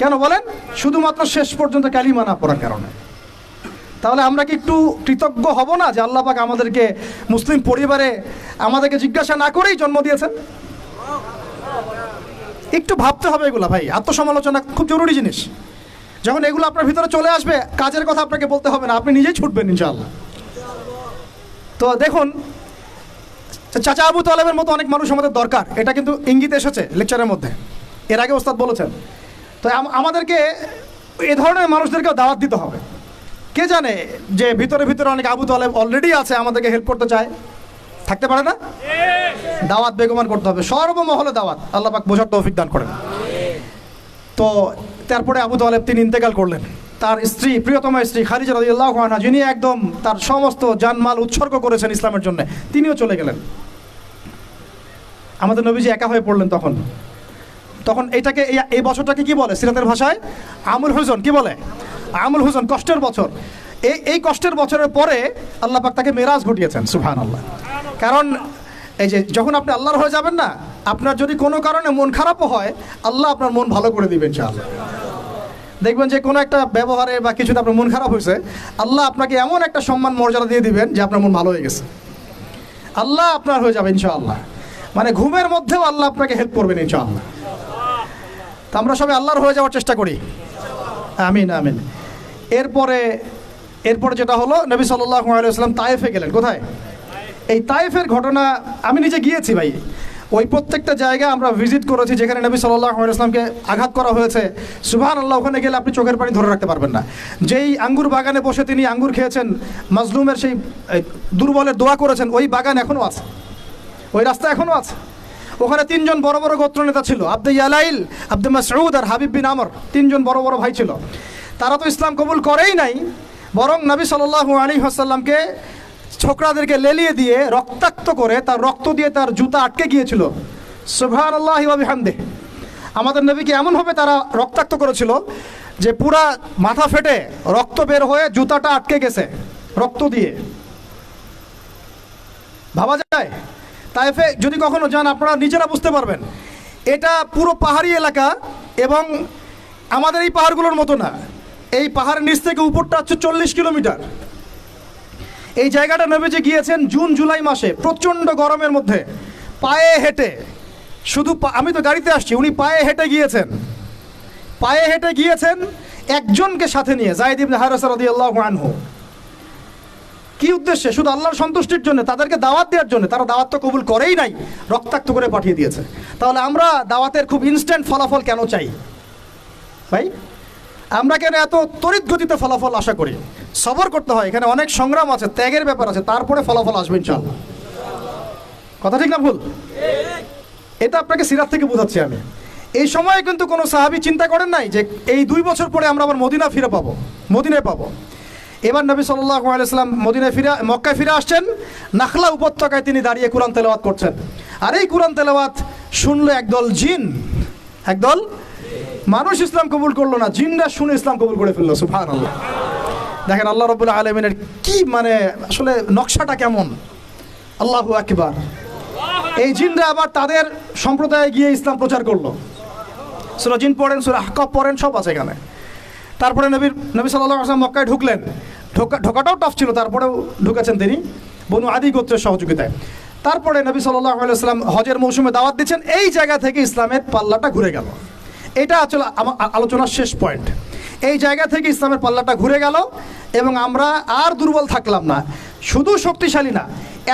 Speaker 1: কেন বলেন? শুধুমাত্র শেষ পর্যন্ত কালিমা না পড়ার কারণে। তাহলে আমরা কি একটু কৃতজ্ঞ হব না যে আল্লাহ পাক আমাদেরকে মুসলিম পরিবারে আমাদেরকে জিজ্ঞাসা না করেই জন্ম দিয়েছেন? একটু ভাবতে হবে এগুলা ভাই। আত্মসমালোচনা খুব জরুরি জিনিস। যখন এগুলো আপনার ভিতরে চলে আসবে, কাজের কথা আপনাকে বলতে হবে না, আপনি নিজেই ছুটবেন ইনশাআল্লাহ। তো দেখুন, চাচা আবু তালেবের মতো অনেক মানুষ আমাদের দরকার, এটা কিন্তু ইঙ্গিত এসেছে লেকচারের মধ্যে, এর আগে ওস্তাদ বলেছেন। তো আমাদেরকে এ ধরনের মানুষদেরকেও দাওয়াত দিতে হবে। কে জানে যে ভিতরে অনেক আবু তালেব অলরেডি আছে, আমাদেরকে হেল্প করতে চায়, থাকতে পারে না? দাওয়াত বেগমান করতে হবে, সর্বমহলে দাওয়াত। আল্লাহ পাক বোঝার তৌফিক দান করেন। তো তারপরে আবু তালেব তিনি ইন্তেকাল করলেন। তার স্ত্রী, প্রিয়তমা স্ত্রী খাদিজা রাদিয়াল্লাহু আনহা, যিনি একদম তার সমস্ত জানমাল উৎসর্গ করেছেন ইসলামের জন্য, তিনিও চলে গেলেন। আমাদের নবীজি একা হয়ে পড়লেন তখন এইটাকে, এই বছরটাকে কি বলে সিরাতের ভাষায়? আমুল হুজন। কি বলে? আমুল হুজন, কষ্টের বছর। এই কষ্টের বছরের পরে আল্লাহ পাক তাকে মেরাজ ঘটিয়েছেন। সুবহানাল্লাহ। কারণ এই যে যখন আপনি আল্লাহর হয়ে যাবেন না, আপনার যদি কোনো কারণে মন খারাপও হয়, আল্লাহ আপনার মন ভালো করে দিবেন ইনশাআল্লাহ। দেখবেন যে কোনো একটা ব্যবহারে বা কিছুতে আপনার মন খারাপ হয়েছে, আল্লাহ আপনাকে এমন একটা সম্মান মর্যাদা দিয়ে দিবেন যে আপনার মন ভালো হয়ে গেছে, আল্লাহ আপনার হয়ে যাবে ইনশাআল্লাহ। মানে ঘুমের মধ্যেও আল্লাহ আপনাকে হেল্প করবেন ইনশাআল্লাহ। তো আমরা সবাই আল্লাহর হয়ে যাওয়ার চেষ্টা করি। আমিন আমিন। এরপরে যেটা হলো, নবী সাল্লাল্লাহু আলাইহি ওয়াসাল্লাম তায়েফে গেলেন। কোথায়? এই তায়েফের ঘটনা আমি নিজে গিয়েছি ভাই। ওই প্রত্যেকটা জায়গা আমরা ভিজিট করেছি যেখানে নবী সাল্লাল্লাহু আলাইহি ওয়াসাল্লামকে আঘাত করা হয়েছে। সুবহানাল্লাহ। ওখানে গেলে আপনি চোখের পানি ধরে রাখতে পারবেন না। যেই আঙ্গুর বাগানে বসে তিনি আঙ্গুর খেয়েছেন, মাজলুমের সেই দুর্বলের দোয়া করেছেন, ওই বাগান এখনও আছে, ওই রাস্তা এখনও আছে। ওখানে 3 জন বড় বড় গোত্র নেতা ছিল, আব্দে ইয়ালাইল, আব্দে মাসউদ আর হাবিব বিন আমর। 3 জন বড় বড় ভাই ছিল। তারা তো ইসলাম কবুল করেই নাই, বরং নবী সাল্লাল্লাহু আলাইহি ওয়াসাল্লামকে ছোকরাদেরকে লেলিয়ে দিয়ে রক্তাক্ত করে, তার রক্ত দিয়ে তার জুতা আটকে গিয়েছিল। সুবহানাল্লাহি ওয়া বিহামদিহি। আমাদের নবীকে এমনভাবে তারা রক্তাক্ত করেছিল যে পুরা মাথা ফেটে রক্ত বের হয়ে জুতাটা আটকে গেছে রক্ত দিয়ে। ভাবা যায়? তাইফে যদি কখনো যান আপনারা নিজেরা বুঝতে পারবেন। এটা পুরো পাহাড়ি এলাকা এবং আমাদের এই পাহাড়গুলোর মতো না। এই পাহাড়ের নিচ থেকে উপরটা হচ্ছে 40 কিলোমিটার। এই জায়গাটা নবীজি গিয়েছেন জুন জুলাই মাসে, প্রচণ্ড গরমের মধ্যে, পায়ে হেঁটে। শুধু আমি তো গাড়িতে আসছি, উনি পায়ে হেঁটে গিয়েছেন একজনকে সাথে নিয়ে, যায়েদ ইবনে হারেসা রাদিয়াল্লাহু আনহু। কি উদ্দেশ্যে? শুধু আল্লাহর সন্তুষ্টির জন্য, তাদেরকে দাওয়াত দেওয়ার জন্য। তারা দাওয়াত তো কবুল করেই নাই, রক্তাক্ত করে পাঠিয়ে দিয়েছে। তাহলে আমরা দাওয়াতের খুব ইনস্ট্যান্ট ফলাফল কেন চাই ভাই? আমরা কেন এত তড়িৎ গতিতে ফলাফল আশা করি? সবর করতে হয়, এখানে অনেক সংগ্রাম আছে, ত্যাগের ব্যাপার আছে, তারপরে ফলাফল আসবে ইনশাআল্লাহ। কথা ঠিক না ভুল? এটা আপনাকে সিরাত থেকে বোঝাচ্ছি আমি। এই সময়ে কিন্তু কোনো সাহাবী চিন্তা করেন নাই যে এই 2 বছর পরে আমরা আবার মদিনায় পাবো। এবার নবী সাল্লাল্লাহু আলাইহি ওয়াসাল্লাম মক্কায় ফিরে আসছেন। নাখলা উপত্যকায় তিনি দাঁড়িয়ে কোরআন তেলাওয়াত করছেন। আর এই কোরআন তেলাওয়াত শুনলো একদল জিন, একদল মানুষ ইসলাম কবুল করলো না, জিনরা শুনে ইসলাম কবুল করে ফেললো। সুবহানাল্লাহ। দেখেন আল্লাহ রাব্বুল আলামিনের কি মানে আসলে নকশাটা কেমন। আল্লাহু আকবার। এই জিনরা আবার তাদের সম্প্রদায়ে গিয়ে ইসলাম প্রচার করলো। সূরা জিন পড়েন, সূরা আহকাফ পড়েন, সব আছে এখানে। তারপরে নবী সাল্লাল্লাহু আলাইহি ওয়াসাল্লাম মক্কায় ঢুকলেন। ঢোকাটাও টাফ ছিল, তারপরেও ঢুকেছেন তিনি বনু আদি গোত্রের সহযোগিতায়। তারপরে নবী সাল্লাল্লাহু আলাইহি ওয়াসাল্লাম হজের মৌসুমে দাওয়াত দিচ্ছেন। এই জায়গা থেকে ইসলামের পাল্লাটা ঘুরে গেল। এটা আসলে আমার আলোচনার শেষ পয়েন্ট। এই জায়গা থেকে ইসলামের পাল্লাটা ঘুরে গেল এবং আমরা আর দুর্বল থাকলাম না, শুধু শক্তিশালী না,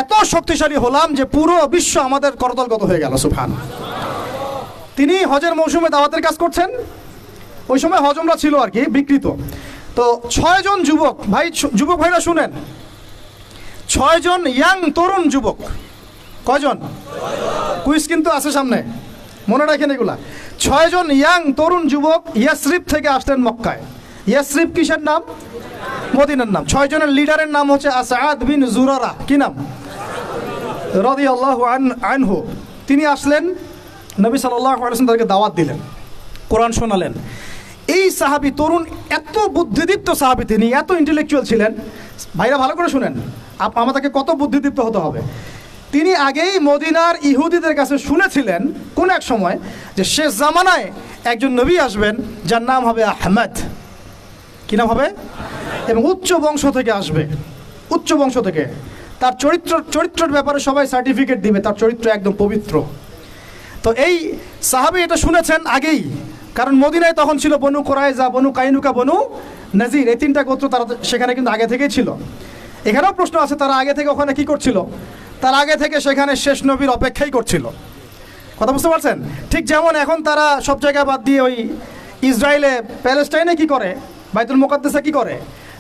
Speaker 1: এত শক্তিশালী হলাম যে পুরো বিশ্ব আমাদের করতলগত হয়ে গেল। সুবহানাল্লাহ। তিনি হজের মৌসুমে দাওয়াতের কাজ করছেন। ওই সময় হজমরা ছিল আর কি, বিকৃত। তো 6 জন যুবক ভাই, যুবক ভাইরা শুনেন, 6 জন ইয়াং তরুণ যুবক। কয়জন? কুইজ কিন্তু আছে সামনে, মনে রাখেন এগুলা। 6 জন ইয়াং তরুণ যুবক ইয়াসরিব থেকে আসলেন মক্কায়। ইয়াসরিব কিসের নাম? মদিনার নাম। 6 জনের লিডারের নাম হচ্ছে আসাদ বিন জুরারা। কি নাম? রাদিয়াল্লাহু আনহু। তিনি আসলেন, নবী সাল্লাল্লাহু আলাইহি ওয়াসাল্লাম তাদেরকে দাওয়াত দিলেন, কোরআন শোনালেন। এই সাহাবী তরুণ, এত বুদ্ধিদীপ্ত সাহাবী, তিনি এত ইন্টেলেকচুয়াল ছিলেন। ভাইরা ভালো করে শুনেন, আমাদেরকে কত বুদ্ধিদীপ্ত হতে হবে। তিনি আগেই মদিনার ইহুদিদের কাছে শুনেছিলেন কোন এক সময় যে শেষ জামানায় একজন নবী আসবেন যার নাম হবে আহমদ। কি নাম হবে? এবং উচ্চ বংশ থেকে আসবে, উচ্চ বংশ থেকে। তার চরিত্রের ব্যাপারে সবাই সার্টিফিকেট দিবে, তার চরিত্র একদম পবিত্র। তো এই সাহাবী এটা শুনেছেন আগেই, কারণ মদিনায় তখন ছিল বনু কুরাইজা, বনু কাইনুকা, বনু নাজির, এই 3টা গোত্র তারা সেখানে কিন্তু আগে থেকেই ছিল। এখানেও প্রশ্ন আছে, তারা আগে থেকে ওখানে কি করছিল? তার আগে থেকে সেখানে শেষ নবীর অপেক্ষাই করছিল। কথা বুঝতে পারছেন? ঠিক যেমন এখন তারা সব জায়গায় বাদ দিয়ে ওই ইসরায়েলে, প্যালেস্টাইনে কি করে, বাইতুল মুকাদ্দাসে কি করে,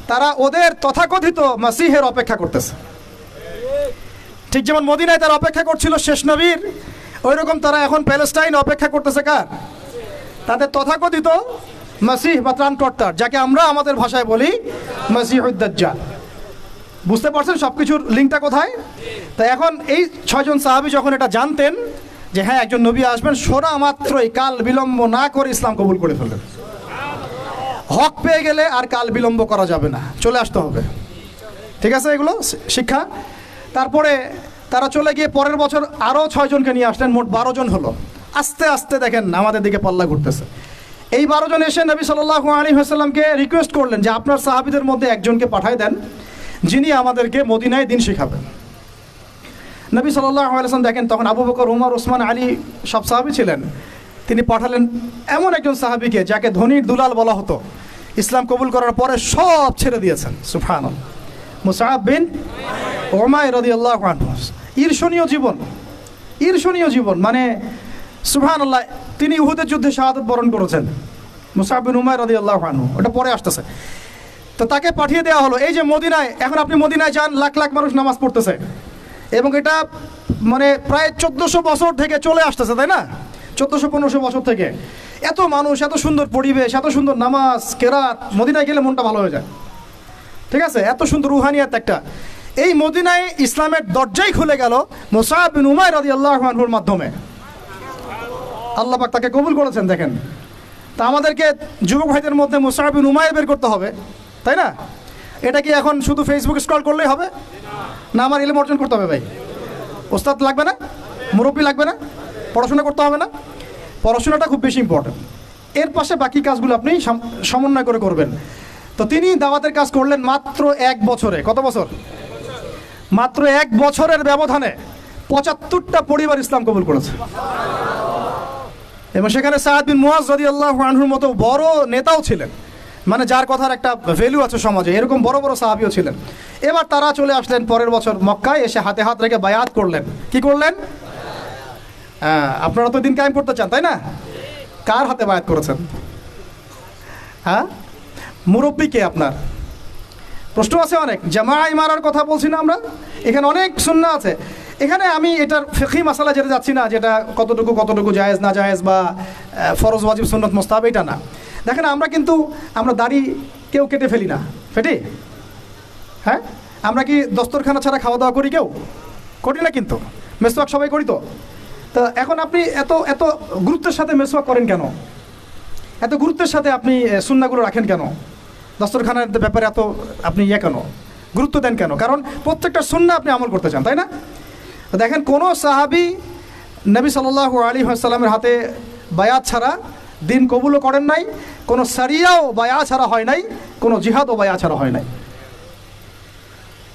Speaker 1: তারা ওদের তথাকথিত মাসিহের অপেক্ষা করতেছে। ঠিক যেমন মদিনায় তারা অপেক্ষা করছিল শেষ নবীর, ওইরকম তারা এখন প্যালেস্টাইন অপেক্ষা করতেছে কার? তাদের তথাকথিত মাসিহ বা ত্রাণকর্তার, যাকে আমরা আমাদের ভাষায় বলি মাসিহুদ দাজ্জাল। বুঝতে পারছেন সব কিছুর লিঙ্কটা কোথায়? তো এখন এই 6 জন সাহাবী যখন এটা জানতেন যে হ্যাঁ একজন নবী আসবেন, শোনা মাত্রই কাল বিলম্ব না করে ইসলাম কবুল করে ফেললেন। হক পেয়ে গেলে আর কাল বিলম্ব করা যাবে না, চলে আসতে হবে। ঠিক আছে, এগুলো শিক্ষা। তারপরে তারা চলে গিয়ে পরের বছর আরও 6 জনকে নিয়ে আসলেন, মোট 12 জন হলো। আস্তে আস্তে দেখেন আমাদের দিকে পাল্লা ঘুরতেছে। এই 12 জন এসে নবী সাল্লাল্লাহু আলাইহি ওয়াসাল্লামকে রিকোয়েস্ট করলেন যে আপনার সাহাবীদের মধ্যে একজনকে পাঠায় দেন, যিনি আমাদেরকে মদিনায় দিন শেখাবেন। নবী সাল্লাল্লাহু আলাইহি ওয়াসাল্লাম দেখেন তখন আবু বকর, উমর, ওসমান, আলী সব সাহাবী ছিলেন। তিনি পাঠালেন এমন একজন সাহাবীকে যাকে ধনীর দুলাল বলা হতো। ইসলাম কবুল করার পরে সব ছেড়ে দিয়েছেন। সুবহানাল্লাহ। মুসআব বিন উমাইর রাদিয়াল্লাহু আনহু। ঈর্ষণীয় জীবন, ঈর্ষণীয় জীবন, মানে সুবহানাল্লাহ। তিনি উহুদের যুদ্ধে শাহাদাত বরণ করেছেন, মুসআব বিন উমাইর রাদিয়াল্লাহু আনহু। ওটা পরে আসতেছে। তো তাকে পাঠিয়ে দেওয়া হলো। এই যে মদিনায়, এখন আপনি মদিনায় যান, লাখ লাখ মানুষ নামাজ পড়তেছে, এবং এটা মানে প্রায় 1400 বছর থেকে চলে আসতেছে, তাই না? 1400-1500 বছর থেকে এত মানুষ, এত সুন্দর পরিবেশ, এত সুন্দর নামাজ কেরাত, মদিনায় গেলে মনটা ভালো হয়ে যায়। ঠিক আছে, এত সুন্দর রুহানিয়াত একটা। এই মদিনায় ইসলামের দরজাই খুলে গেল মুসআব বিন উমাইর রাদিয়াল্লাহু আনহুর মাধ্যমে। আল্লাহ পাক তাকে কবুল করেছেন। দেখেন, তা আমাদেরকে যুবক ভাইদের মধ্যে মুসআব বিন উমাইর বের করতে হবে, তাই না? এটা কি এখন শুধু ফেসবুক স্ক্রল করলেই হবে? না, আমার ইলম অর্জন করতে হবে ভাই। ওস্তাদ লাগবে না, মুরব্বী লাগবে না, পড়াশোনা করতে হবে না? পড়াশোনাটা খুব বেশি ইম্পর্টেন্ট। এর পাশে বাকি কাজগুলো আপনি সমন্বয় করে করবেন। তো তিনি দাওয়াতের কাজ করলেন মাত্র 1 বছরে। কত বছর? মাত্র 1 বছরের ব্যবধানে 75টা পরিবার ইসলাম কবুল করেছে। এবং সেখানে সাদ বিন মুআজ রাদিয়াল্লাহু আনহুর মতো বড় নেতাও ছিলেন, মানে যার কথার একটা ভ্যালু আছে সমাজে। এরকম বড় বড় সাহাবীও ছিলেন। এবার তারা চলে আসলেন পরের বছর মক্কায়, এসে হাতে হাত রেখে বায়াত করলেন। কি করলেন? আপনারা তো দিন কায়েম করতে চান, তাই না? কার হাতে বায়াত করেছেন? হ্যাঁ, মুরব্বী কে আপনার? প্রশ্ন আছে অনেক। জামা ইমারার কথা বলছি না আমরা, এখানে অনেক সুন্নাহ আছে। এখানে আমি এটার ফিকহি মাসালা যেটা যাচ্ছি না, যেটা কতটুকু জায়েজ না জায়েজ বা ফরজ ওয়াজিব সুন্নত মুস্তাহাব, এটা না। দেখেন আমরা দাড়ি কেউ কেটে ফেলি না, ফেটি? হ্যাঁ, আমরা কি দস্তরখানা ছাড়া খাওয়া দাওয়া করি? কেউ করি না, কিন্তু মেসওয়াক সবাই করি। তো এখন আপনি এত গুরুত্বের সাথে মেসওয়াক করেন কেন? এত গুরুত্বের সাথে আপনি সুন্নাহগুলো রাখেন কেন? দস্তরখানার ব্যাপারে এত আপনি কেন গুরুত্ব দেন কেন? কারণ প্রত্যেকটা সুন্নাহ আপনি আমল করতে চান, তাই না? তো দেখেন কোনো সাহাবী নবী সাল্লাল্লাহু আলাইহি ওয়াসাল্লামের হাতে বায়াত ছাড়া দিন কবুলও করেন নাই, কোনো সারিয়াও বায়া ছাড়া হয় নাই, কোনো জিহাদও বায়া ছাড়া হয় নাই,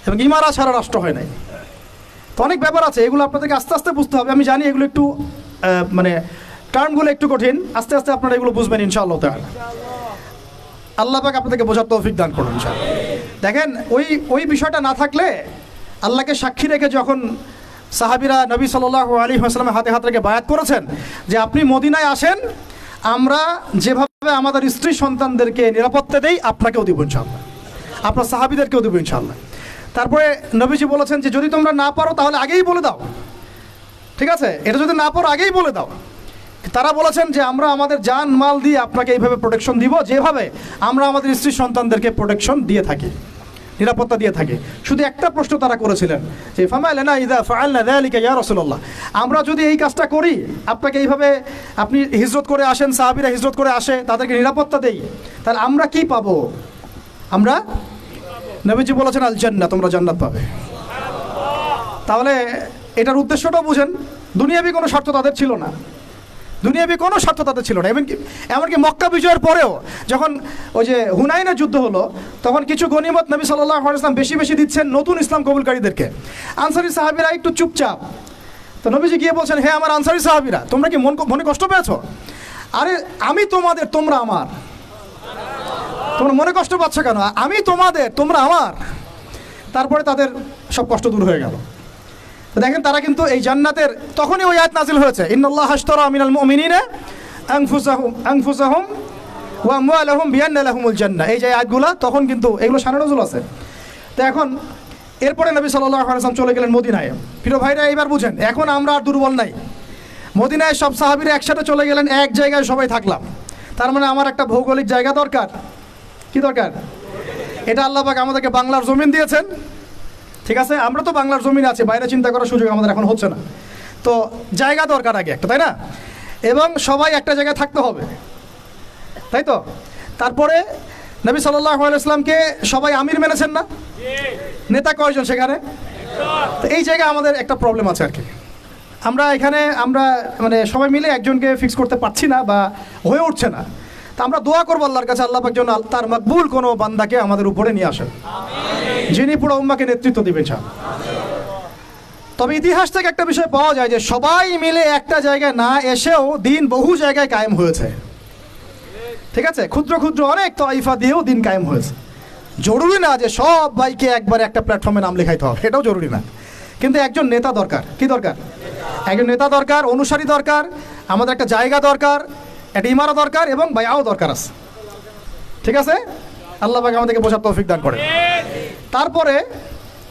Speaker 1: এবং ইমারা ছাড়া রাষ্ট্র হয় নাই। তো অনেক ব্যাপার আছে, এগুলো আপনাদেরকে আস্তে আস্তে বুঝতে হবে। আমি জানি এগুলো একটু মানে টার্মগুলো একটু কঠিন, আস্তে আস্তে আপনারা এগুলো বুঝবেন ইনশাআল্লাহ তাআলা। আল্লাহ পাক আপনাদেরকে বোঝার তৌফিক দান করুন ইনশাআল্লাহ। দেখেন ওই বিষয়টা না থাকলে, আল্লাহকে সাক্ষী রেখে যখন সাহাবীরা নবী সাল্লাল্লাহু আলাইহি ওয়াসাল্লামের হাতে হাত রেখে বায়াত করেছেন যে আপনি মদিনায় আসেন, আমরা যেভাবে আমাদের স্ত্রী সন্তানদেরকে নিরাপত্তা দেই আপনাকেও দিব ইনশাআল্লাহ, আপনার সাহাবীদেরকেও দেব ইনশাআল্লাহ। তারপরে নবীজি বলেছেন যে যদি তোমরা না পারো তাহলে আগেই বলে দাও, ঠিক আছে? এটা যদি না পারো আগেই বলে দাও। তারা বলেছেন যে আমরা আমাদের জান মাল দিয়ে আপনাকে এইভাবে প্রোটেকশন দিব যেভাবে আমরা আমাদের স্ত্রী সন্তানদেরকে প্রোটেকশন দিয়ে থাকি, নিরাপত্তা দিয়ে থাকি। শুধু একটা প্রশ্ন তারা করেছিলেন যে ফামালানা ইযা ফাআলনা যালিকা ইয়া রাসূলুল্লাহ, আমরা যদি এই কাজটা করি, আপনাকে এইভাবে আপনি হিজরত করে আসেন, সাহাবীরা হিজরত করে আসে, তাদেরকে নিরাপত্তা দেই, তাহলে আমরা কি পাবো? আমরা নবীজি বলেছেন আল জান্নাহ, তোমরা জান্নাত পাবে। তাহলে এটার উদ্দেশ্যটাও বুঝেন, দুনিয়াবি কোনো স্বার্থ তাদের ছিল না, দুনিয়াবি কোনো স্বার্থ তাদের ছিল না। এমনকি মক্কা বিজয়ের পরেও যখন ওই যে হুনাইনের যুদ্ধ হলো, তখন কিছু গনিমত নবী সাল্লাল্লাহু আলাইহি ওয়াসাল্লাম বেশি বেশি দিচ্ছেন নতুন ইসলাম কবুলকারীদেরকে। আনসারী সাহাবীরা একটু চুপচাপ। তো নবীজি গিয়ে বলছেন, হে আমার আনসারী সাহাবীরা, তোমরা কি মনে কষ্ট পেয়েছো? আরে আমি তোমাদের, তোমরা আমার। তোমরা মনে কষ্ট পাচ্ছ কেন? আমি তোমাদের, তোমরা আমার। তারপরে তাদের সব কষ্ট দূর হয়ে গেল। তো দেখেন তারা কিন্তু এই জান্নাতের, তখনই ওই আয়াত নাজিল হয়েছে, ইন্নাল্লাহা আশতারা মিনাল মুমিনিনা আনফুসাহুম ওয়া আমওয়ালাহুম বিআন্না লাহুমুল জান্নাহ। এই যে আয়াতগুলো তখন কিন্তু এগুলো শানে নজুল আছে। তো এখন এরপরে নবী সাল্লাল্লাহু আলাইহি ওয়াসাল্লাম চলে গেলেন মদিনায়। প্রিয় ভাইরা এইবার বুঝেন, এখন আমরা আর দুর্বল নাই। মদিনায় সব সাহাবীরা একসাথে চলে গেলেন, এক জায়গায় সবাই থাকলাম। তার মানে আমার একটা ভৌগোলিক জায়গা দরকার। কি দরকার? এটা আল্লাহ পাক আমাদেরকে বাংলার জমিন দিয়েছেন, ঠিক আছে? আমরা তো বাংলার জমিনে আছি, বাইরে চিন্তা করার সুযোগ আমাদের এখন হচ্ছে না। তো জায়গা দরকার আগে একটা, তাই না? এবং সবাই একটা জায়গায় থাকতে হবে, তাই তো? তারপরে নবী সাল্লাল্লাহু আলাইহি ওয়াসাল্লামকে সবাই আমির মেনেছেন না? নেতা কয়জন সেখানে? তো এই জায়গায় আমাদের একটা প্রবলেম আছে আর কি। আমরা এখানে মানে সবাই মিলে একজনকে ফিক্স করতে পারছি না বা হয়ে উঠছে না। তা আমরা দোয়া করবো আল্লাহর কাছে, আল্লাহ পাক যেন তার মকবুল কোনো বান্দাকে আমাদের উপরে নিয়ে আসেন, যিনি পুরো উম্মাহকে নেতৃত্ব দিবেন ইনশাআল্লাহ। তবে ইতিহাস থেকে একটা বিষয় পাওয়া যায় যে সবাই মিলে একটা জায়গায় না এসেও দিন বহু জায়গায় কায়েম হয়েছে, ঠিক আছে? ক্ষুদ্র ক্ষুদ্র অনেক তাইফা দিয়েও দিন কায়েম হয়েছে। জরুরি না যে সব ভাইকে একবারে একটা প্ল্যাটফর্মে নাম লেখাইতে হবে, এটাও জরুরি না। কিন্তু একজন নেতা দরকার। কি দরকার? একজন নেতা দরকার, অনুসারী দরকার, আমাদের একটা জায়গা দরকার, একটা ইমারত দরকার, এবং বায়াও দরকার আছে, ঠিক আছে? আল্লাহ পাক আমাদেরকে বোঝার তৌফিক দান করে। তারপরে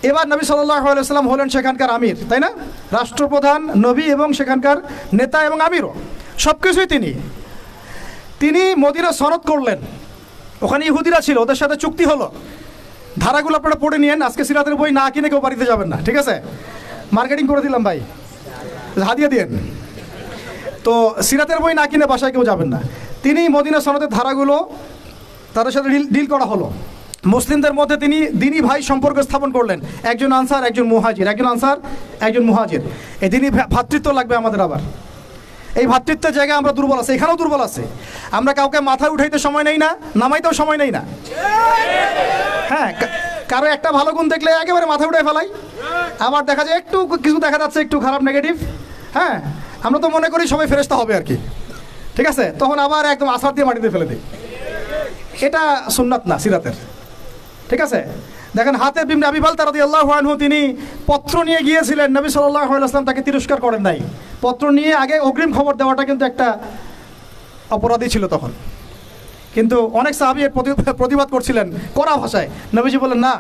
Speaker 1: এবার নবী সাল্লাল্লাহু আলাইহি ওয়াসাল্লাম হলেন সেখানকার আমির, তাই না? রাষ্ট্রপ্রধান, নবী এবং সেখানকার নেতা এবং আমিরও, সব কিছুই তিনি মদিনা সনদ করলেন। ওখানে ইহুদিরা ছিল, ওদের সাথে চুক্তি হলো। ধারাগুলো আপনারা পড়ে নিয়েন, আজকে সিরাতের বই না কিনে কেউ বাড়িতে যাবেন না, ঠিক আছে? মার্কেটিং করে দিলাম ভাই, হাদিয়া দিয়েন। তো সিরাতের বই না কিনে বাসায় কেউ যাবেন না। তিনি মদিনা সনদের ধারাগুলো তাদের সাথে ডিল করা হলো। মুসলিমদের মধ্যে তিনি দিনই ভাই সম্পর্ক স্থাপন করলেন, একজন আনসার একজন মুহাজির, একজন আনসার একজন মুহাজির। এই দিনই ভ্রাতৃত্ব লাগবে আমাদের। আবার এই ভ্রাতৃত্বের জায়গায় আমরা দুর্বল আছি, এখানেও দুর্বল আছে। আমরা কাউকে মাথায় উঠাইতে সময় নেই না, নামাইতেও সময় নেই না। হ্যাঁ, কারো একটা ভালো গুণ দেখলে একেবারে মাথায় উঠে ফেলাই। আবার দেখা যায় একটু কিছু দেখা যাচ্ছে একটু খারাপ, নেগেটিভ, হ্যাঁ, আমরা তো মনে করি সবাই ফেরেশতা হবে আর কি, ঠিক আছে? তখন আবার একদম আছাড় দিয়ে মাটিতে ফেলে দিই। এটা সুন্নাত না সিরাতের, ঠিক আছে? দেখেন হাতেব ইবনে আবি বালতা রাদিয়াল্লাহু আনহু, তিনি পত্র নিয়ে গিয়েছিলেন, নবী সাল্লাল্লাহু আলাইহি ওয়াসাল্লাম তাকে তিরস্কার করেন নাই। পত্র নিয়ে আগে অগ্রিম খবর দেওয়াটা কিন্তু একটা অপরাধী ছিল তখন। কিন্তু অনেক সাহাবী এর প্রতিবাদ করছিলেন কড়া ভাষায়। নবীজি বলেন, না,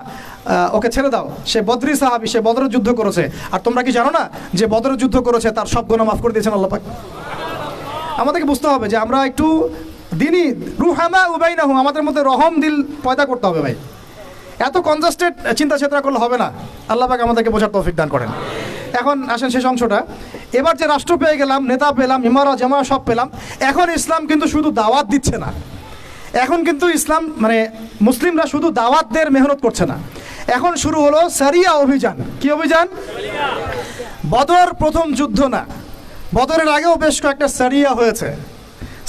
Speaker 1: ওকে ছেড়ে দাও, সে বদরি সাহাবী, সে বদরের যুদ্ধ করেছে। আর তোমরা কি জানো না যে বদরের যুদ্ধ করেছে তার সব গুনাহ মাফ করে দিয়েছেন আল্লাহ পাক? আমাদেরকে বুঝতে হবে যে আমরা একটু দিনই রুহামা উবাইনাহুম, আমাদের মধ্যে রহম দিল পয়দা করতে হবে ভাই। এত কনজাস্টেড চিন্তা চেতনা করলে হবে না। আল্লাহ পাক আমাদেরকে বোঝার তৌফিক দান করেন। এখন আসেন শেষ অংশটা। এবার যে রাষ্ট্র পেয়ে গেলাম, নেতা পেলাম, ইমারা জামা সব পেলাম, এখন ইসলাম কিন্তু শুধু দাওয়াত দিচ্ছে না, এখন কিন্তু ইসলাম মানে মুসলিমরা শুধু দাওয়াতদের মেহনত করছে না, এখন শুরু হলো সারিয়া অভিযান। কি অভিযান? বদর প্রথম যুদ্ধ না, বদরের আগেও বেশ কয়েকটা সারিয়া হয়েছে,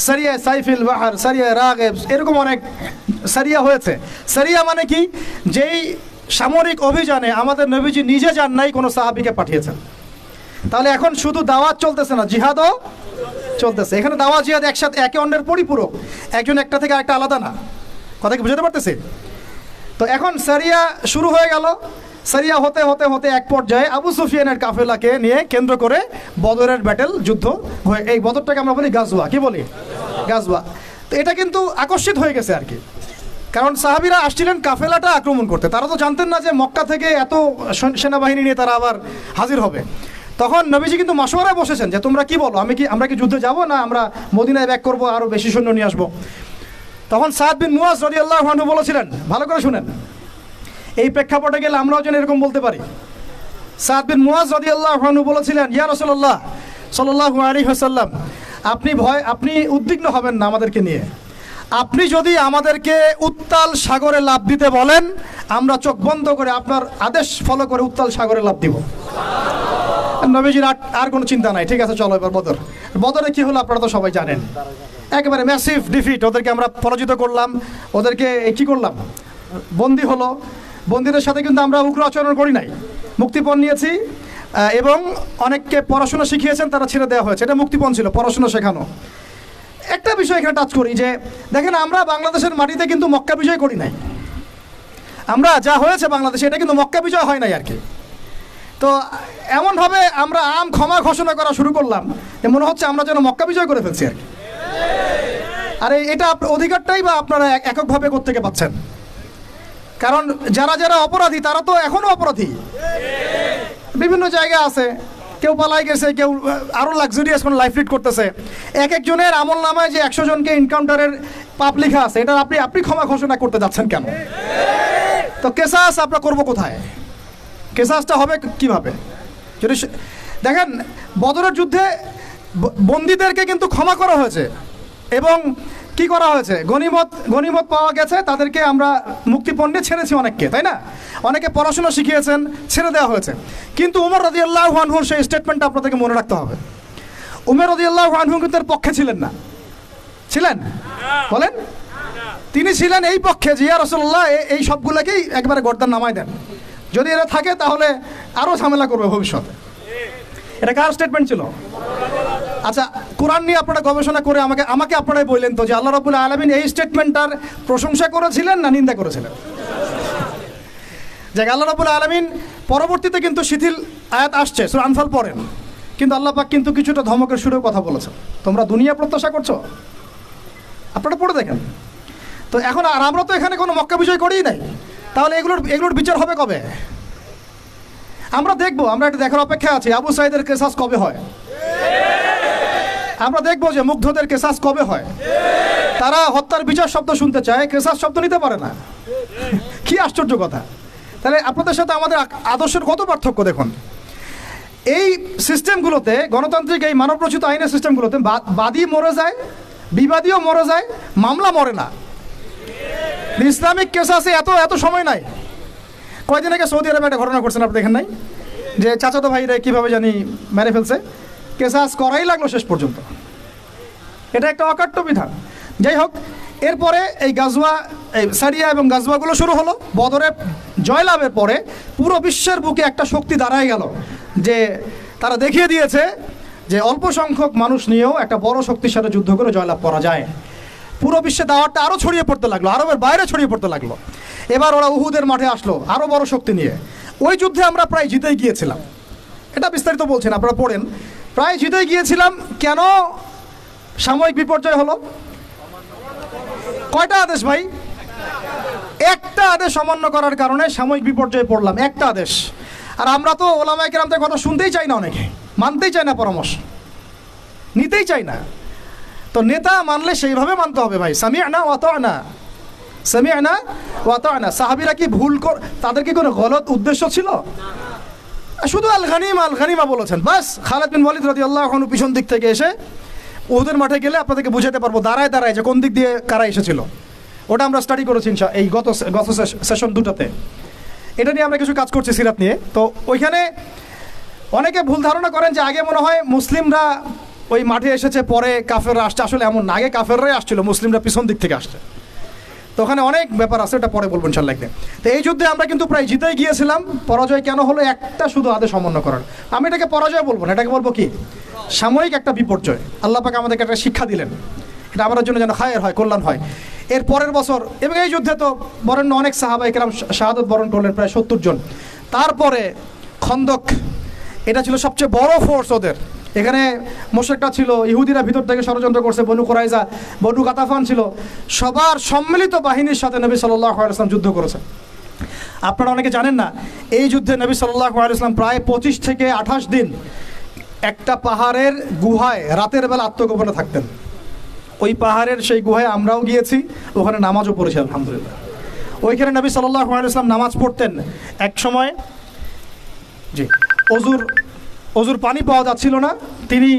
Speaker 1: সারিয়া সাইফিল বাহার, সারিয়া রাগেব, এরকম অনেক সারিয়া হয়েছে। সারিয়া মানে কি? যেই সামরিক অভিযানে আমাদের নবীজি নিজে যান নাই, কোনো সাহাবীকে পাঠিয়েছেন। তাহলে এখন শুধু দাওয়াত চলতেছে না, জিহাদও চলতেছে। এখানে দাওয়াত জিহাদ একসাথে, একে অন্যের পরিপূরক, একজন একটা থেকে আরেকটা আলাদা না। কথা কি বুঝতে পারতেছি? তো এখন সারিয়া শুরু হয়ে গেল। সারিয়া হতে হতে হতে এক পর্যায়ে আবু সুফিয়ানের কাফেলাকে নিয়ে কেন্দ্র করে বদরের ব্যাটেল যুদ্ধ হয়ে, এই বদরটাকে আমরা বলি গাজওয়া। কি বলি? গাজওয়া। তো এটা কিন্তু আকস্মিক হয়ে গেছে আর কি, কারণ সাহাবীরা আসছিলেন কাফেলাটা আক্রমণ করতে, তারা তো জানতেন না যে মক্কা থেকে এত সেনাবাহিনী নিয়ে তারা আবার হাজির হবে। তখন নবীজি কিন্তু মাশওয়ারায় বসেছেন যে তোমরা কি বলো, আমরা কি যুদ্ধে যাব, না আমরা মদিনায় ব্যাক করবো, আরও বেশি সৈন্য নিয়ে আসবো। তখন সাদ বিন মুয়াজ রাদিয়াল্লাহু আনহু বলেছিলেন, ভালো করে শুনেন, এই প্রেক্ষাপটে গেলে আমরাও যেন এরকম বলতে পারি। সাদ বিন মুয়াজ রাদিয়াল্লাহু আনহু বলেছিলেন, ইয়া রাসূলুল্লাহ সাল্লাল্লাহু আলাইহি ওয়াসাল্লাম, আপনি উদ্বিগ্ন হবেন না আমাদেরকে নিয়ে, আপনি যদি আমাদেরকে উত্তাল সাগরে লাফ দিতে বলেন, আমরা চোখ বন্ধ করে আপনার আদেশ ফলো করে উত্তাল সাগরে লাফ দিব। নবীজির আর কোনো চিন্তা নাই, ঠিক আছে চলো এবার বদরে কি হলো আপনারা তো সবাই জানেন, একেবারে ম্যাসিভ ডিফিট, ওদেরকে আমরা পরাজিত করলাম, ওদেরকে কি করলাম, বন্দী হলো। বন্দীদের সাথে কিন্তু আমরা উগ্র আচরণ করি নাই, মুক্তিপণ নিয়েছি এবং অনেককে পড়াশোনা শিখিয়েছেন, তারা ছেড়ে দেওয়া হয়েছে, এটা মুক্তিপণ ছিল, পড়াশোনা শেখানো। একটা বিষয় এখানে টাচ করি যে দেখেন, আমরা বাংলাদেশের মাটিতে কিন্তু মক্কা বিজয় করি নাই, আমরা যা হয়েছে বাংলাদেশে এটা কিন্তু মক্কা বিজয় হয় নাই আর কি। তো এমনভাবে আমরা ক্ষমা ঘোষণা করা শুরু করলাম যে মনে হচ্ছে আমরা যেন মক্কা বিজয় করে ফেলছি আর কি। আরে এটা অধিকারটাই বা আপনারা এককভাবে কোত্থেকে পাচ্ছেন? কারণ যারা যারা অপরাধী তারা তো এখনও অপরাধী, বিভিন্ন জায়গায় আছে, কেউ পালাই গেছে, কেউ আরও লাক্সারিয়াস কোনো লাইফ লিড করতেছে। এক একজনের আমল নামায় যে 100 জনকে এনকাউন্টারের পাপ লেখা আছে, এটা আপনি ক্ষমা ঘোষণা করতে যাচ্ছেন কেন? তো কেসাস আমরা করবো কোথায়? কেসাসটা হবে কিভাবে? যদি দেখেন, বদরের যুদ্ধে বন্দীদেরকে কিন্তু ক্ষমা করা হয়েছে এবং কি করা হয়েছে, গনিমত পাওয়া গেছে, তাদেরকে আমরা মুক্তিপণে ছেড়েছি অনেককে, তাই না? অনেকে পড়াশোনা শিখিয়েছেন, ছেড়ে দেওয়া হয়েছে। কিন্তু উমর রাদিয়াল্লাহু আনহুর সেই স্টেটমেন্টটা আপনাদেরকে মনে রাখতে হবে। উমর রাদিয়াল্লাহু আনহু কিন্তু এর পক্ষে ছিলেন না, ছিলেন? বলেন। তিনি ছিলেন এই পক্ষে যে ইয়া রাসূলুল্লাহ এই সবগুলোকেই একবারে গর্দান নামায় দেন, যদি এরা থাকে তাহলে আরও ঝামেলা করবে ভবিষ্যতে। এটা কার স্টেটমেন্ট ছিল? আচ্ছা, কোরআন নিয়ে আপনারা গবেষণা করে আমাকে আপনারাই বললেন তো যে আল্লাহ রাব্বুল আলামিন এই স্টেটমেন্টটার প্রশংসা করেছিলেন না নিন্দা করেছিলেন? যে আল্লাহ রাব্বুল আলামিন পরবর্তীতে কিন্তু শিথিল আয়াত আসছে, সূরা আনফাল পড়েন, কিন্তু আল্লাহ পাক কিন্তু কিছুটা ধমকের সুরেও কথা বলেছেন, তোমরা দুনিয়া প্রত্যাশা করছো, আপনারা পড়ে দেখেন। তো এখন আর আমরা তো এখানে কোনো মক্কা বিজয় করেই নাই, তাহলে এগুলোর বিচার হবে কবে? আমরা দেখবো, আমরা এটা দেখার অপেক্ষা আছি আবু সাইদের কেসাস কবে হয়, আমরা দেখবো যে মুগ্ধদের কেসাস কবে হয়। তারা হত্যার বিচার শব্দ শুনতে চায়, কেসাস শব্দ নিতে পারে না, কি আশ্চর্য কথা। তাহলে আপনাদের সাথে আমাদের আদর্শের কত পার্থক্য দেখুন। এই সিস্টেমগুলোতে, গণতান্ত্রিক এই মানবরচিত আইনের সিস্টেমগুলোতে বাদী মরে যায়, বিবাদীও মরে যায়, মামলা মরে না। ইসলামিক কেসাসে এত সময় নাই। কয়দিন আগে সৌদি আরবে একটা ঘটনা করছেন, আপনি দেখেন নাই? যে চাচাতো ভাইরা কীভাবে জানি মেরে ফেলছে, কেসাস করাই লাগলো শেষ পর্যন্ত। এটা একটা অকাট্য বিধান। যাই হোক, এরপরে এই গাজওয়া, এই সারিয়া এবং গাজওয়াগুলো শুরু হলো। বদরে জয়লাভের পরে পুরো বিশ্বের বুকে একটা শক্তি দাঁড়ায় গেল, যে তারা দেখিয়ে দিয়েছে যে অল্প সংখ্যক মানুষ নিয়েও একটা বড় শক্তির সাথে যুদ্ধ করে জয়লাভ করা যায়। পুরো বিশ্বে দাওয়াতটা আরও ছড়িয়ে পড়তে লাগলো, আরবের বাইরে ছড়িয়ে পড়তে লাগলো। এবার ওরা উহুদের মাঠে আসলো আরও বড় শক্তি নিয়ে। ওই যুদ্ধে আমরা প্রায় জিতেই গিয়েছিলাম, এটা বিস্তারিত বলছেন, আপনারা পড়েন। প্রায় জিতেই গিয়েছিলাম, কেন? সাময়িক বিপর্যয় হলো। কয়টা আদেশ ভাই? একটা আদেশ অমান্য করার কারণে সাময়িক বিপর্যয়ে পড়লাম, একটা আদেশ। আর আমরা তো ওলামায়ে কেরামদের কথা শুনতেই চাই না, অনেকে মানতেই চায় না, পরামর্শ নিতেই চাই না। তো নেতা মানলে সেইভাবে মানতে হবে ভাই, সামি'না ওয়া আতা'না, সামি'না ওয়া আতা'না। সাহাবীরা কি তাদের কি কোনো গলত উদ্দেশ্য ছিল? শুধু আল গানিমা বলেছেন, বাস। খালিদ বিন ওয়ালিদ রাদিয়াল্লাহু আনহু পিছন দিক থেকে এসে উহুদের মাঠে গেলে আপনাদেরকে বুঝাতে পারবো দাঁড়ায় দাঁড়ায় যে কোন দিক দিয়ে কারা এসেছিল। ওটা আমরা স্টাডি করেছি এই গত সেশন দুটাতে। এটা নিয়ে আমরা কিছু কাজ করছি সিরাত নিয়ে। তো ওইখানে অনেকে ভুল ধারণা করেন যে আগে মনে হয় মুসলিমরা ওই মাঠে এসেছে, পরে কাফেররা আসছে। আসলে এমন না, আগে কাফেররাই আসছিল, মুসলিমরা পিছন দিক থেকে আসছে। তো ওখানে অনেক ব্যাপার আছে, ওটা পরে বলবো ইনশাআল্লাহ। তো এই যুদ্ধে আমরা কিন্তু প্রায় জিতেই গিয়েছিলাম। পরাজয় কেন হলো? একটা শুধু আদেশ অমান্য করার। আমি এটাকে পরাজয় বলবো না, এটাকে বলবো কি, সাময়িক একটা বিপর্যয়। আল্লাহ পাক আমাদেরকে একটা শিক্ষা দিলেন, এটা আমাদের জন্য যেন খায়ের হয়, কল্যাণ হয়। এর পরের বছর এবং এই যুদ্ধে তো বরেণ্য অনেক সাহাবা একরাম শাহাদত বরণ করলেন, প্রায় 70 জন। তারপরে খন্দক, এটা ছিল সবচেয়ে বড় ফোর্স ওদের। এখানে মুশরিকরা ছিল, ইহুদিরা ভিতর থেকে ষড়যন্ত্র করছে, বনু কুরাইজা, বনু গাতাফান ছিল, সবার সম্মিলিত বাহিনীর সাথে নবী সাল্লাল্লাহু আলাইহি ওয়াসাল্লাম যুদ্ধ করেছে। আপনারা অনেকে জানেন না, এই যুদ্ধে নবী সাল্লাল্লাহু আলাইহি ওয়াসাল্লাম প্রায় 25 থেকে 28 দিন একটা পাহাড়ের গুহায় রাতের বেলা আত্মগোপনে থাকতেন। ওই পাহাড়ের সেই গুহায় আমরাও গিয়েছি, ওখানে নামাজও পড়েছি আলহামদুলিল্লাহ। ওইখানে নবী সাল্লাল্লাহু আলাইহি ওয়াসাল্লাম নামাজ পড়তেন। এক সময় জি অজুর পানি পাওয়া যাচ্ছিল না, তিনি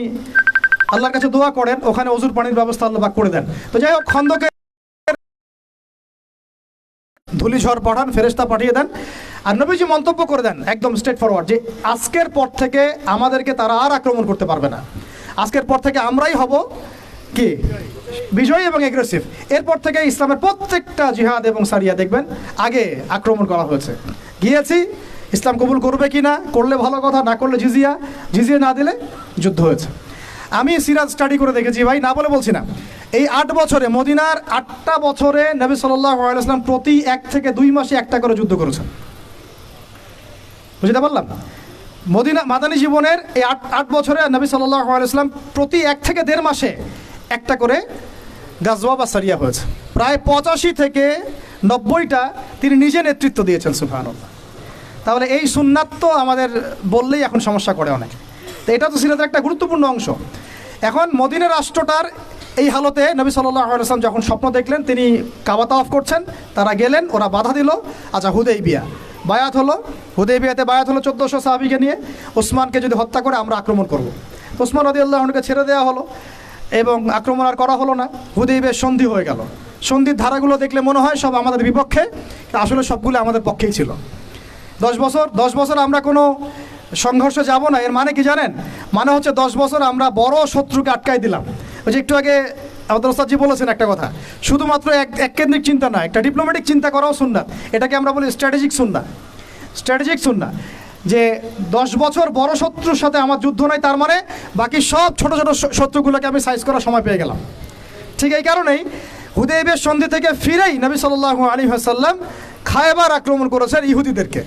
Speaker 1: আল্লাহর কাছে দোয়া করেন, ওখানে অজুর পানির ব্যবস্থা আল্লাহ পাক করে দেন। তো যাই হোক, খন্দকে ধূলিঝড় পাঠান, ফেরেশতা পাঠিয়ে দেন। আর নবীজি মন্তব্য করে দেন একদম স্ট্রেট ফরওয়ার্ড যে আজকের পর থেকে আমাদেরকে তারা আর আক্রমণ করতে পারবে না। আজকের পর থেকে আমরাই হব কি বিজয়ী এবং এগ্রেসিভ। এরপর থেকে ইসলামের প্রত্যেকটা জিহাদ এবং সারিয়া দেখবেন আগে আক্রমণ করা হয়েছে। গিয়েছি, ইসলাম কবুল করবে কি না, করলে ভালো কথা, না করলে জিজিয়া না দিলে যুদ্ধ হয়েছে। আমি সিরাজ স্টাডি করে দেখেছি ভাই, না বলে বলছি না। এই 8 বছরে, মদিনার 8টা বছরে নবী সাল্লাল্লাহু আলাইহি ওয়াসাল্লাম প্রতি 1 থেকে 2 মাসে একটা করে যুদ্ধ করেছেন। বুঝতে পারলাম? মাদানী জীবনের এই 8 বছরে নবী সাল্লাল্লাহু আলাইহি ওয়াসাল্লাম প্রতি 1 থেকে 1.5 মাসে একটা করে গাজওয়া বা সারিয়া হয়েছে। প্রায় 85 থেকে 90টা তিনি নিজে নেতৃত্ব দিয়েছেন। সুবহানাল্লাহ। তাহলে এই সুন্নাত তো আমাদের বললেই এখন সমস্যা করে অনেক। তো এটা তো সিরাতের একটা গুরুত্বপূর্ণ অংশ। এখন মদিনা রাষ্ট্রটার এই হালতে নবী সাল্লাল্লাহু আলাইহি ওয়াসাল্লাম যখন স্বপ্ন দেখলেন তিনি কাবা তাওয়াফ করছেন, তারা গেলেন, ওরা বাধা দিল। আচ্ছা, হুদাইবিয়া বায়াত হলো, হুদাইবিয়াতে বায়াত হলো 1400 সাহাবীকে নিয়ে, ওসমানকে যদি হত্যা করে আমরা আক্রমণ করব। ওসমান রাদিয়াল্লাহু আনহুকে ছেড়ে দেওয়া হলো এবং আক্রমণ আর করা হলো না। হুদাইবিয়ার সন্ধি হয়ে গেল। সন্ধির ধারাগুলো দেখলে মনে হয় সব আমাদের বিপক্ষে, আসলে সবগুলো আমাদের পক্ষেই ছিল। 10 বছর আমরা কোনো সংঘর্ষে যাব না, এর মানে কি জানেন? মানে হচ্ছে 10 বছর আমরা বড় শত্রুকে আটকাই দিলাম। ওই যে একটু আগে আমাদের ওস্তাদজি বলেছেন একটা কথা, শুধুমাত্র এক কেন্দ্রিক চিন্তা নয়, একটা ডিপ্লোম্যাটিক চিন্তা করাও সুন্নাত। এটাকে আমরা বলি স্ট্র্যাটেজিক সুন্নাত। যে 10 বছর বড় শত্রুর সাথে আমার যুদ্ধ নয়, তার মানে বাকি সব ছোট ছোট শত্রুগুলোকে আমি সাইজ করার সময় পেয়ে গেলাম। ঠিক এই কারণেই হুদাইবিয়ার সন্ধি থেকে ফিরেই নবী সাল্লাল্লাহু আলাইহি ওয়াসাল্লাম খায়বার আক্রমণ করেছেন। ইহুদিদেরকে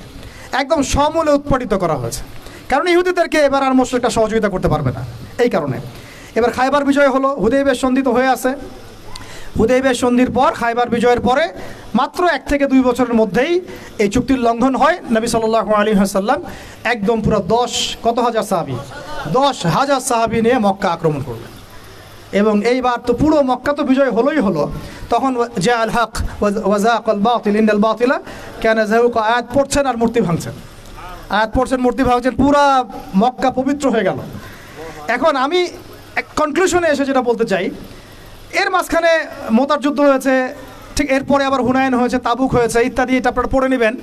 Speaker 1: একদম সমূলে উৎপাটিত করা হয়েছে, কারণ ইহুদিদেরকে এবার আর মুশরিকরা সহযোগিতা করতে পারবে না। এই কারণে এবার খায়বার বিজয় হলো। হুদাইবিয়ার সন্ধি তো হয়ে আছে। হুদাইবিয়ার সন্ধির পর, খায়বার বিজয়ের পরে মাত্র 1 থেকে 2 বছরের মধ্যেই এই চুক্তির লঙ্ঘন হয়। নবী সাল্লাল্লাহু আলাইহি ওয়াসাল্লাম একদম পুরো 10,000 সাহাবী নিয়ে মক্কা আক্রমণ করলেন। এবং এইবার তো পুরো মক্কা তো বিজয় হলোই হলো। তখন জা আল হক ওয়া যাকাল বাতিল ইন্নাল বাতিলা কানা যাহুকা আয়াত পড়ছেন আর মূর্তি ভাঙছেন, পুরা মক্কা পবিত্র হয়ে গেল। এখন আমি এক কনক্লুশনে এসে যেটা বলতে চাই, এর মাঝখানে মোতার যুদ্ধ হয়েছে, ঠিক এরপরে আবার হুনায়ন হয়েছে, তাবুক হয়েছে ইত্যাদি, এটা আপনারা পড়ে নেবেন।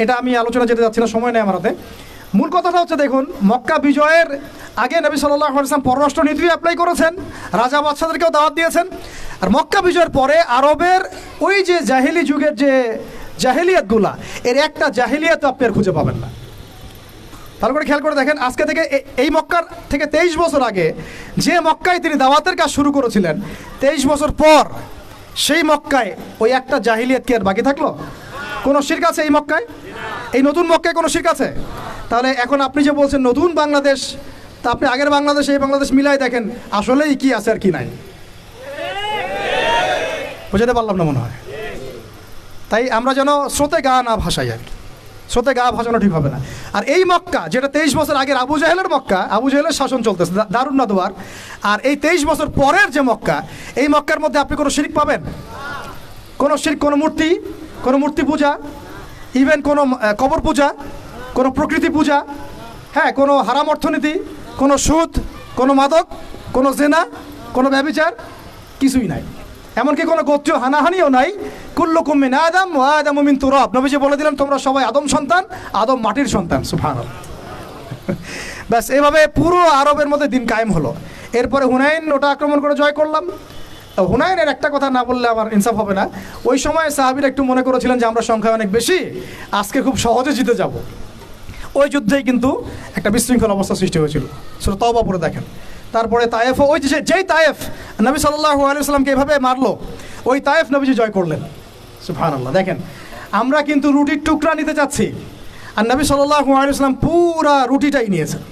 Speaker 1: এটা আমি আলোচনা যেতে যাচ্ছি না, সময় নেই আমার হাতে। মূল কথাটা হচ্ছে, দেখুন, মক্কা বিজয়ের আগে নবী সাল্লাল্লাহু আলাইহি ওয়াসাল্লাম পররাষ্ট্র নীতি অ্যাপ্লাই করেছেন, রাজা বাদশাদেরকেও দাওয়াত দিয়েছেন। আর মক্কা বিজয়ের পরে আরবের ওই যে জাহিলি যুগের যে জাহিলিয়াতগুলা, এর একটা জাহিলিয়াত আপনি আর খুঁজে পাবেন না। ভালো করে খেয়াল করে দেখেন, আজকে থেকে এই মক্কার থেকে 23 বছর আগে যে মক্কায় তিনি দাওয়াতের কাজ শুরু করেছিলেন, 23 বছর পর সেই মক্কায় ওই একটা জাহিলিয়াত কি আর বাকি থাকলো? কোনো শিরক আছে এই মক্কায়? এই নতুন মক্কায় কোনো শিরক আছে? তাহলে এখন আপনি যে বলছেন নতুন বাংলাদেশ, তা আপনি আগের বাংলাদেশ এই বাংলাদেশ মিলাই দেখেন আসলেই কি আছে আর কি নাই। বুঝাতে পারলাম না মনে হয়। তাই আমরা যেন স্রোতে গা না ভাসাই আর কি, স্রোতে গা ভাসানো ঠিক হবে না। আর এই মক্কা যেটা 23 বছর আগের আবু জাহেলের মক্কা, আবু জাহেলের শাসন চলতেছে দারুন নাদওয়ার, আর এই 23 বছর পরের যে মক্কা, এই মক্কার মধ্যে আপনি কোনো শিরক পাবেন? কোনো শিরক, কোনো মূর্তি পূজা, ইভেন কোনো কবর পূজা, কোনো প্রকৃতি পূজা, হ্যাঁ, কোনো হারাম অর্থনীতি, কোনো সুদ, কোনো মাদক, কোনো জেনা, কোনো ব্যভিচার কিছুই নাই। এমনকি কোনো গোত্রীয় হানাহানিও নাই। কুল্লুকুম মিন আদম ওয়া আদামু মিন তুরাব। নবীজি বলে দিলেন তোমরা সবাই আদম সন্তান, আদম মাটির সন্তান। সুবহানাল্লাহ। ব্যাস এভাবে পুরো আরবের মধ্যে দিন কায়েম হলো। এরপরে হুনাইন ওটা আক্রমণ করে জয় করলাম। তো হুনাইনের একটা কথা না বললে আমার ইনসাফ হবে না। ওই সময় সাহাবীরা একটু মনে করেছিলেন যে আমরা সংখ্যায় অনেক বেশি, আজকে খুব সহজে জিতে যাব। ওই যুদ্ধেই কিন্তু একটা বিশৃঙ্খল অবস্থা সৃষ্টি হয়েছিল। সূরা তওবা পড়ে দেখেন। তারপরে তায়েফও, ওই যেই তায়েফ নবী সাল্লাল্লাহু আলাইহি ওয়াসাল্লামকে এভাবে মারলো, ওই তায়েফ নবীজি জয় করলেন। সুবহানাল্লাহ। দেখেন, আমরা কিন্তু রুটির টুকরা নিতে চাচ্ছি, আর নবী সাল্লাল্লাহু আলাইহি ওয়াসাল্লাম পুরা রুটিটাই নিয়েছেন।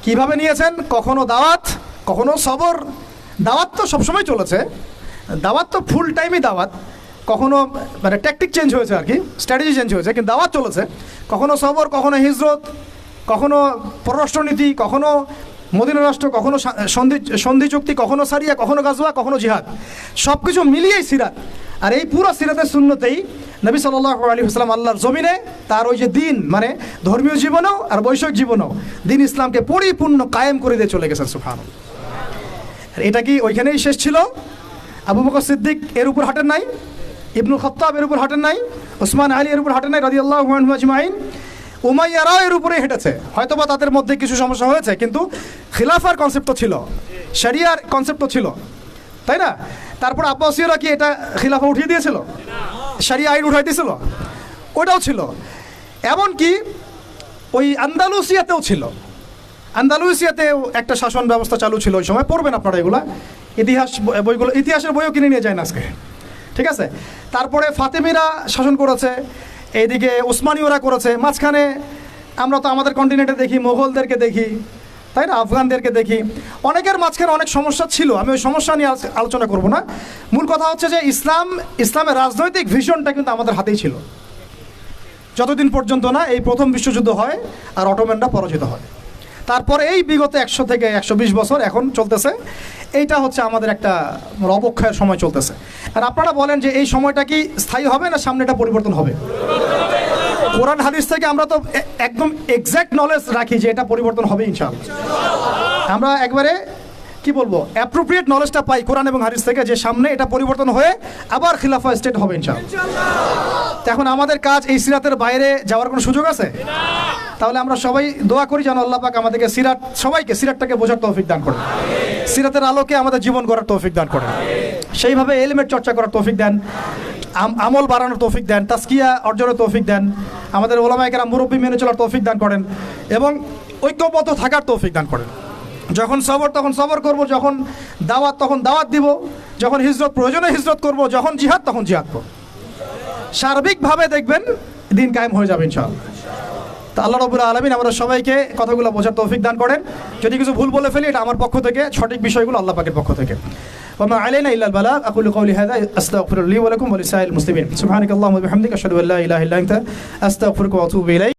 Speaker 1: কিভাবে নিয়েছেন? কখনো দাওয়াত, কখনো সবর। দাওয়াত তো সবসময় চলেছে, দাওয়াত তো ফুল টাইমই দাওয়াত। কখনো মানে ট্যাকটিক চেঞ্জ হয়েছে আর কি, স্ট্র্যাটেজি চেঞ্জ হয়েছে, কিন্তু দাওয়াত চলেছে। কখনো সবর, কখনো হিজরত, কখনো পররাষ্ট্রনীতি, কখনো মদিনা রাষ্ট্র, কখনো সন্ধি চুক্তি, কখনো সারিয়া, কখনো গাজওয়া, কখনো জিহাদ। সব কিছু মিলিয়েই সিরাত। আর এই পুরো সিরাতের সুন্নতেই নবী সাল্লাল্লাহু আলাইহি ওয়াসাল্লাম আল্লাহর জমিনে তার ওই যে দিন, মানে ধর্মীয় জীবনেও আর বৈষয়িক জীবনেও দিন ইসলামকে পরিপূর্ণ কায়েম করে দিয়ে চলে গেছেন। সুবহানাল্লাহ। এটা কি ওইখানেই শেষ ছিল? আবু বকর সিদ্দিক এর উপর হাঁটেন নাই, ইবনুল খাত্তাব এর উপর হাঁটেন নাই, ওসমান আলী এর উপর হাঁটেন নাই রাদিয়াল্লাহু আনহুম আজমাইন। উমাইয়ারাও এর উপরেই হেঁটেছে। হয়তোবা তাদের মধ্যে কিছু সমস্যা হয়েছে, কিন্তু খিলাফার কনসেপ্ট তো ছিল, শরিয়ার কনসেপ্ট তো ছিল, তাই না? তারপর আব্বাসীয়রা কি এটা খিলাফা উঠিয়ে দিয়েছিল? শরিয়া আইন উঠাই দিয়েছিল? ওটাও ছিল। এমনকি ওই আন্দালুসিয়াতেও ছিল। আন্দালুসিয়াতেও একটা শাসন ব্যবস্থা চালু ছিল ওই সময়। পড়বেন আপনারা এগুলা, ইতিহাস বইগুলো, ইতিহাসের বইও কিনে নিয়ে যায় না আজকে, ঠিক আছে? তারপরে ফাতেমিরা শাসন করেছে, এইদিকে উসমানীয়রা করেছে। মাঝখানে আমরা তো আমাদের কন্টিনেন্টে দেখি মোগলদেরকে দেখি, তাই না, আফগানদেরকে দেখি। অনেকের মাঝখানে অনেক সমস্যা ছিল, আমি ওই সমস্যা নিয়ে আলোচনা করব না। মূল কথা হচ্ছে যে ইসলামের রাজনৈতিক ভিশনটা কিন্তু আমাদের হাতেই ছিল, যতদিন পর্যন্ত না এই প্রথম বিশ্বযুদ্ধ হয় আর অটোম্যানরা পরাজিত হয়। তারপরে এই বিগত 100 থেকে 120 বছর এখন চলতেছে, এইটা হচ্ছে আমাদের একটা অবক্ষয়ের সময় চলতেছে। আর আপনারা বলেন যে এই সময়টা কি স্থায়ী হবে না সামনে এটা পরিবর্তন হবে? কোরআন হাদিস থেকে আমরা তো একদম এক্স্যাক্ট নলেজ রাখি যে এটা পরিবর্তন হবে ইনশাআল্লাহ। আমরা একবারে কি বলবো, অ্যাপ্রোপ্রিয়েট নলেজটা পাই কোরআন এবং হাদিস থেকে যে সামনে এটা পরিবর্তন হয়ে আবার খিলাফা স্টেট হবে ইনশাআল্লাহ। এখন আমাদের কাজ এই সিরাতের বাইরে যাওয়ার কোনো সুযোগ আছে? তাহলে আমরা সবাই দোয়া করি যেন আল্লাহ পাক আমাদেরকে সবাইকে সিরাতটাকে বোঝার তৌফিক দান করেন, সিরাতের আলোকে আমাদের জীবন গড়ার তৌফিক দান করেন, সেইভাবে ইলমের চর্চা করার তৌফিক দেন, আমল বাড়ানোর তৌফিক দেন, তাজকিয়া অর্জনের তৌফিক দেন, আমাদের ওলামায়ে কেরাম মুরব্বি মেনে চলার তৌফিক দান করেন, এবং ঐক্যবদ্ধ থাকার তৌফিক দান করেন। যখন সবর তখন সবর করব, যখন দাওয়াত তখন দাওয়াত দিব, যখন হিজরত প্রয়োজনে হিজরত করব, যখন জিহাদ তখন জিহাদ করব। সার্বিকভাবে দেখবেন দিন কায়েম হয়ে যাবে ইনশাআল্লাহ। তা আল্লাহ রাব্বুল আলামিন আমরা সবাইকে কথাগুলো বোঝার তৌফিক দান করেন। যদি কিছু ভুল বলে ফেলি এটা আমার পক্ষ থেকে, সঠিক বিষয়গুলো আল্লাহ পাকের পক্ষ থেকে। ওয়া মা আলাইনা ইল্লাল বালাগ। আকুলু কওলি হাযা আস্তাগফিরুল্লাহ ওয়া লাকুম ওয়া লিসাইরিল মুসলিমিন। সুবহানাকাল্লাহুম্মা ওয়া বিহামদিকা আশহাদু আল্লা ইলাহা ইল্লা আনতা আস্তাগফিরুকা ওয়া আতুবু ইলাইক।